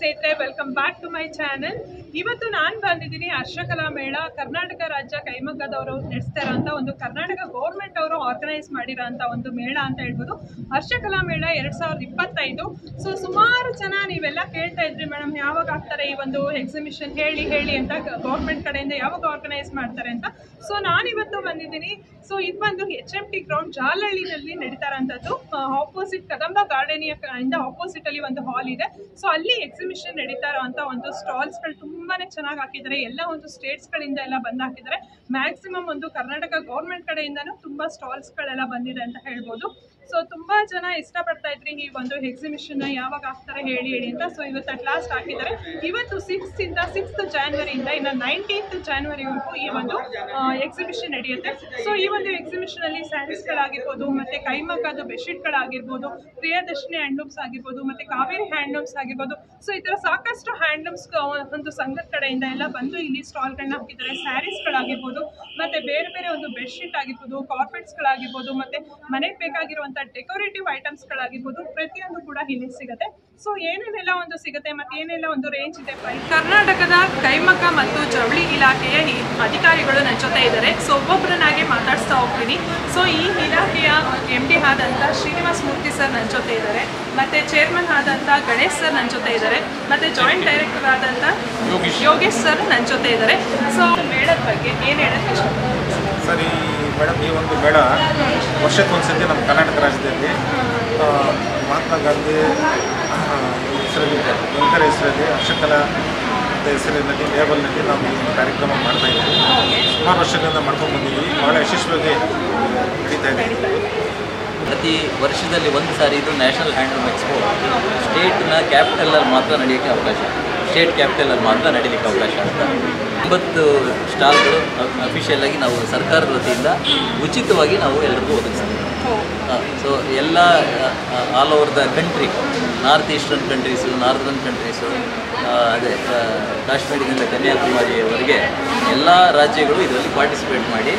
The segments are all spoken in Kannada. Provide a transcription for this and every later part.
ಸ್ನೇಹಿತರೆ, welcome back to my channel. ಇವತ್ತು ನಾನು ಬಂದಿದ್ದೀನಿ ಹರ್ಷಕಲಾ ಮೇಳ. ಕರ್ನಾಟಕ ರಾಜ್ಯ ಕೈಮಗ್ಗದವರು ನಡೆಸ್ತಾ ಇರೋಂಥ ಒಂದು ಕರ್ನಾಟಕ ಗೌರ್ಮೆಂಟ್ ಅವರು ಆರ್ಗನೈಸ್ ಮಾಡಿರೋಂಥ ಒಂದು ಮೇಳ ಅಂತ ಹೇಳ್ಬೋದು. ಹರ್ಷಕಲಾ ಮೇಳ 2025. ಸೊ ಸುಮಾರು ಜನ ನೀವೆಲ್ಲ ಕೇಳ್ತಾ ಇದ್ರಿ, ಮೇಡಮ್ ಯಾವಾಗ ಆಗ್ತಾರೆ ಈ ಒಂದು ಎಕ್ಸಿಬಿಷನ್, ಹೇಳಿ ಅಂತ ಗೌರ್ಮೆಂಟ್ ಕಡೆಯಿಂದ ಯಾವಾಗ ಆರ್ಗನೈಸ್ ಮಾಡ್ತಾರೆ ಅಂತ. ಸೊ ನಾನಿವತ್ತು ಬಂದಿದ್ದೀನಿ. ಸೊ ಇದು ಬಂದು HMT ಗ್ರೌಂಡ್ ಜಾಲಹಳ್ಳಿನಲ್ಲಿ ನಡೀತಾ ಇರೋಂಥದ್ದು. ಆಪೋಸಿಟ್ ಕದಂಬ ಗಾರ್ಡನಿಯ ಇಂದ ಆಪೋಸಿಟ್ ಅಲ್ಲಿ ಒಂದು ಹಾಲ್ ಇದೆ. ಸೊ ಅಲ್ಲಿ ಎಕ್ಸಿಬಿಷನ್ ನಡೀತಾ ಇರೋಂಥ ಒಂದು ಸ್ಟಾಲ್ಸ್ಗಳು ತುಂಬಾನೇ ಚೆನ್ನಾಗಿ ಹಾಕಿದ್ದಾರೆ. ಎಲ್ಲ ಒಂದು ಸ್ಟೇಟ್ಸ್ ಗಳಿಂದ ಎಲ್ಲ ಬಂದು ಹಾಕಿದ್ದಾರೆ. ಮ್ಯಾಕ್ಸಿಮಮ್ ಒಂದು ಕರ್ನಾಟಕ ಗೌರ್ಮೆಂಟ್ ಕಡೆಯಿಂದನೂ ತುಂಬಾ ಸ್ಟಾಲ್ಸ್ ಗಳೆಲ್ಲ ಬಂದಿದೆ ಅಂತ ಹೇಳ್ಬೋದು. ಸೊ ತುಂಬಾ ಜನ ಇಷ್ಟಪಡ್ತಾ ಇದ್ರಿ ಈ ಒಂದು ಎಕ್ಸಿಬಿಷನ್ ಯಾವಾಗ ಆಗ್ತಾರೆ ಹೇಳಿ ಅಂತ. ಸೊ ಇವತ್ತು ಅಟ್ ಲಾಸ್ಟ್ ಹಾಕಿದ್ದಾರೆ. ಇವತ್ತು 6th ಜಾನ್ವರಿಯಿಂದ ಇನ್ನು 19th ಜಾನ್ವರಿವರೆಗೂ ಈ ಒಂದು ಎಕ್ಸಿಬಿಷನ್ ನಡೆಯುತ್ತೆ. ಸೊ ಈ ಒಂದು ಎಕ್ಸಿಬಿಷನ್ ಅಲ್ಲಿ ಸ್ಯಾರೀಸ್ಗಳಾಗಿರ್ಬೋದು, ಮತ್ತೆ ಕೈಮಗ್ಗದ ಬೆಡ್ಶೀಟ್ಗಳಾಗಿರ್ಬೋದು, ಪ್ರಿಯದರ್ಶಿನಿ ಹ್ಯಾಂಡ್ಲೂಮ್ಸ್ ಆಗಿರ್ಬೋದು, ಮತ್ತೆ ಕಾವೇರಿ ಹ್ಯಾಂಡ್ಲೂಮ್ಸ್ ಆಗಿರ್ಬೋದು. ಸೊ ಈ ತರ ಸಾಕಷ್ಟು ಹ್ಯಾಂಡ್ಲೂಮ್ಸ್ ಒಂದು ಸಂಘದ ಕಡೆಯಿಂದ ಎಲ್ಲ ಬಂದು ಇಲ್ಲಿ ಸ್ಟಾಲ್ಗಳನ್ನ ಹಾಕಿದ್ದಾರೆ. ಸ್ಯಾರೀಸ್ಗಳಾಗಿರ್ಬೋದು, ಮತ್ತೆ ಬೇರೆ ಬೇರೆ ಒಂದು ಬೆಡ್ಶೀಟ್ ಆಗಿರ್ಬೋದು, ಕಾರ್ಪೆಟ್ಸ್ಗಳಾಗಿರ್ಬೋದು, ಮತ್ತೆ ಮನೆಗೆ ಬೇಕಾಗಿರುವಂತ ಡೆಕೋರೇಟಿವ್ ಐಟಮ್ಸ್ಗಳಾಗಿರ್ಬೋದು, ಪ್ರತಿಯೊಂದು ಕೂಡ ಇಲ್ಲಿ ಸಿಗುತ್ತೆ. ಸೊ ಏನೇನೆಲ್ಲ ಒಂದು ಸಿಗುತ್ತೆ, ಮತ್ತೆ ಏನೆಲ್ಲ ಒಂದು ರೇಂಜ್ ಇದೆ ಪ್ರೈಸ್. ಕರ್ನಾಟಕದ ಕೈಮಗ್ಗ ಮತ್ತು ಜವಳಿ ಇಲಾಖೆಯ ಈ ಅಧಿಕಾರಿಗಳು ನನ್ನ ಜೊತೆ ಇದ್ದಾರೆ. ಸೊ ಒಬ್ಬೊಬ್ಬರನ್ನಾಗಿ ಮಾತಾಡಿಸ್ತಾ ಹೋಗ್ತೀನಿ. ಸೊ ಈ ಇಲಾಖೆಯ MD ಆದಂಥ ಶ್ರೀನಿವಾಸ್ ಮೂರ್ತಿ ಸರ್ ನನ್ನ ಜೊತೆ ಇದ್ದಾರೆ, ಮತ್ತೆ ಚೇರ್ಮನ್ ಆದಂಥ ಗಣೇಶ್ ಸರ್ ನನ್ನ ಜೊತೆ ಇದ್ದಾರೆ, ಮತ್ತೆ ಜಾಯಿಂಟ್ ಡೈರೆಕ್ಟರ್ ಆದಂಥ ಯೋಗೇಶ್ ಸರ್ ನನ್ನ ಜೊತೆ ಇದ್ದಾರೆ. ಸೊ ಮೇಳದ ಬಗ್ಗೆ ಏನು ಹೇಳೋಕ್ಕೆ ಇಷ್ಟಪಡ್ತೀನಿ ಸರ್? ಮೇಡಮ್, ಈ ಒಂದು ಮೇಳ ವರ್ಷಕ್ಕೊಂದ್ಸತಿ ನಮ್ಮ ಕರ್ನಾಟಕ ರಾಜ್ಯದಲ್ಲಿ ಮಹಾತ್ಮ ಗಾಂಧಿ ಹೆಸರಲ್ಲಿ, ವೆಂಕರ ಹೆಸರಲ್ಲಿ, ಹರ್ಷಕಲಾ ಹೆಸರಿನಲ್ಲಿ ಲೇಬಲ್ನಲ್ಲಿ ನಾವು ಈ ಕಾರ್ಯಕ್ರಮ ಮಾಡ್ತಾಯಿದ್ದೀವಿ. ಸುಮಾರು ವರ್ಷಗಳಿಂದ ಮಾಡ್ಕೊಂಡು ಬಂದಿದ್ದೀವಿ. ಭಾಳ ಯಶಸ್ವಿಯಾಗಿ ನಡೀತಾ ಇದೆ. ಪ್ರತಿ ವರ್ಷದಲ್ಲಿ ಒಂದು ಸಾರಿ ಇದು ನ್ಯಾಷನಲ್ ಹ್ಯಾಂಡ್ಲೂಮ್ ಎಕ್ಸ್ಪೋ ಸ್ಟೇಟ್ನ ಕ್ಯಾಪಿಟಲಲ್ಲಿ ಮಾತ್ರ ನಡೆಯೋಕ್ಕೆ ಅವಕಾಶ, ಸ್ಟೇಟ್ ಕ್ಯಾಪಿಟಲಲ್ಲಿ ಮಾತ್ರ ನಡೀಲಿಕ್ಕೆ ಅವಕಾಶ ಅಂತ 9 ಸ್ಟಾಲ್ಗಳು ಅಫಿಷಿಯಲ್ ಆಗಿ ನಾವು ಸರ್ಕಾರದ ವತಿಯಿಂದ ಉಚಿತವಾಗಿ ನಾವು ಎಲ್ಲರಿಗೂ ಒದಗಿಸ್ತೀವಿ. ಸೊ ಎಲ್ಲ all over the country, north eastern countries, northern countries, ಅದೇ ಕಾಶ್ಮೀರದಿಂದ ಕನ್ಯಾಕುಮಾರಿಯವರೆಗೆ ಎಲ್ಲ ರಾಜ್ಯಗಳು ಇದರಲ್ಲಿ ಪಾರ್ಟಿಸಿಪೇಟ್ ಮಾಡಿ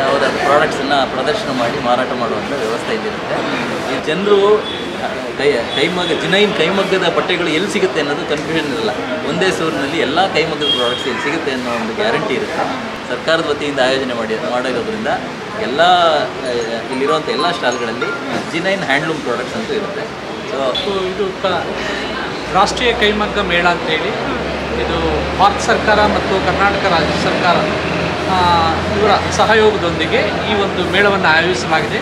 ಅವರ ಪ್ರಾಡಕ್ಟ್ಸನ್ನು ಪ್ರದರ್ಶನ ಮಾಡಿ ಮಾರಾಟ ಮಾಡುವಂಥ ವ್ಯವಸ್ಥೆ ಇಲ್ಲಿರುತ್ತೆ. ಈ ಜನರು ಕೈಮಗ್ಗ ಜಿನೈನ್ ಕೈಮಗ್ಗದ ಬಟ್ಟೆಗಳು ಎಲ್ಲಿ ಸಿಗುತ್ತೆ ಅನ್ನೋದು ಕನ್ಫ್ಯೂಷನ್ ಇರಲ್ಲ. ಒಂದೇ ಸೂರಿನಲ್ಲಿ ಎಲ್ಲ ಕೈಮಗ್ಗದ ಪ್ರಾಡಕ್ಟ್ಸ್ ಎಲ್ಲಿ ಸಿಗುತ್ತೆ ಅನ್ನೋ ಒಂದು ಗ್ಯಾರಂಟಿ ಇರುತ್ತೆ. ಸರ್ಕಾರದ ವತಿಯಿಂದ ಆಯೋಜನೆ ಮಾಡಿರೋದ್ರಿಂದ ಎಲ್ಲ ಇಲ್ಲಿರುವಂಥ ಎಲ್ಲ ಸ್ಟಾಲ್ಗಳಲ್ಲಿ ಜಿನೈನ್ ಹ್ಯಾಂಡ್ಲೂಮ್ ಪ್ರಾಡಕ್ಟ್ಸ್ ಅಂತೂ ಇರುತ್ತೆ. ಸೊ ಇದು ರಾಷ್ಟ್ರೀಯ ಕೈಮಗ್ಗ ಮೇಳ ಅಂತೇಳಿ, ಇದು ಭಾರತ ಸರ್ಕಾರ ಮತ್ತು ಕರ್ನಾಟಕ ರಾಜ್ಯ ಸರ್ಕಾರ ಇವರ ಸಹಯೋಗದೊಂದಿಗೆ ಈ ಒಂದು ಮೇಳವನ್ನು ಆಯೋಜಿಸಲಾಗಿದೆ.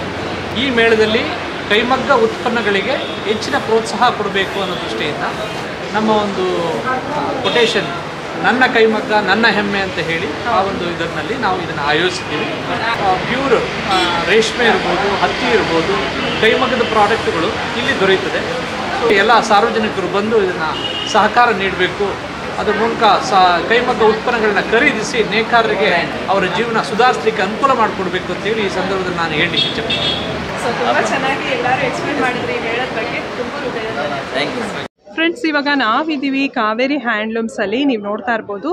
ಈ ಮೇಳದಲ್ಲಿ ಕೈಮಗ್ಗ ಉತ್ಪನ್ನಗಳಿಗೆ ಹೆಚ್ಚಿನ ಪ್ರೋತ್ಸಾಹ ಕೊಡಬೇಕು ಅನ್ನೋ ದೃಷ್ಟಿಯಿಂದ ನಮ್ಮ ಒಂದು ಕೊಟೇಶನ್ ನನ್ನ ಕೈಮಗ್ಗ ನನ್ನ ಹೆಮ್ಮೆ ಅಂತ ಹೇಳಿ ಆ ಒಂದು ಇದರಲ್ಲಿ ನಾವು ಇದನ್ನು ಆಯೋಜಿಸ್ತೀವಿ. ಪ್ಯೂರ್ ರೇಷ್ಮೆ ಇರ್ಬೋದು, ಹತ್ತಿ ಇರ್ಬೋದು, ಕೈಮಗ್ಗದ ಪ್ರಾಡಕ್ಟ್ಗಳು ಇಲ್ಲಿ ದೊರೆಯುತ್ತದೆ. ಎಲ್ಲ ಸಾರ್ವಜನಿಕರು ಬಂದು ಇದನ್ನು ಸಹಕಾರ ನೀಡಬೇಕು. ಅದರ ಮೂಲಕ ಕೈಮಗ್ಗ ಉತ್ಪನ್ನಗಳನ್ನ ಖರೀದಿಸಿ ನೇಕಾರರಿಗೆ ಅವರ ಜೀವನ ಸುಧಾರಿಸಲಿಕ್ಕೆ ಅನುಕೂಲ ಮಾಡಿಕೊಡ್ಬೇಕು ಅಂತೇಳಿ ಈ ಸಂದರ್ಭದಲ್ಲಿ ನಾನು ಹೇಳಲಿಕ್ಕೆ ಇಷ್ಟಪಡ್ತೀನಿ. ಸೊ ತುಂಬ ಚೆನ್ನಾಗಿ ಎಲ್ಲರೂ ಎಕ್ಸ್ಪ್ಲೇನ್ ಮಾಡಿದ್ರಿ ಈ ಮೇಳದ ಬಗ್ಗೆ. ತುಂಬ ಥ್ಯಾಂಕ್ ಯು. ಫ್ರೆಂಡ್ಸ್, ಇವಾಗ ನಾವಿದ್ದೀವಿ ಕಾವೇರಿ ಹ್ಯಾಂಡ್ಲೂಮ್ಸಲ್ಲಿ. ನೀವು ನೋಡ್ತಾ ಇರ್ಬೋದು,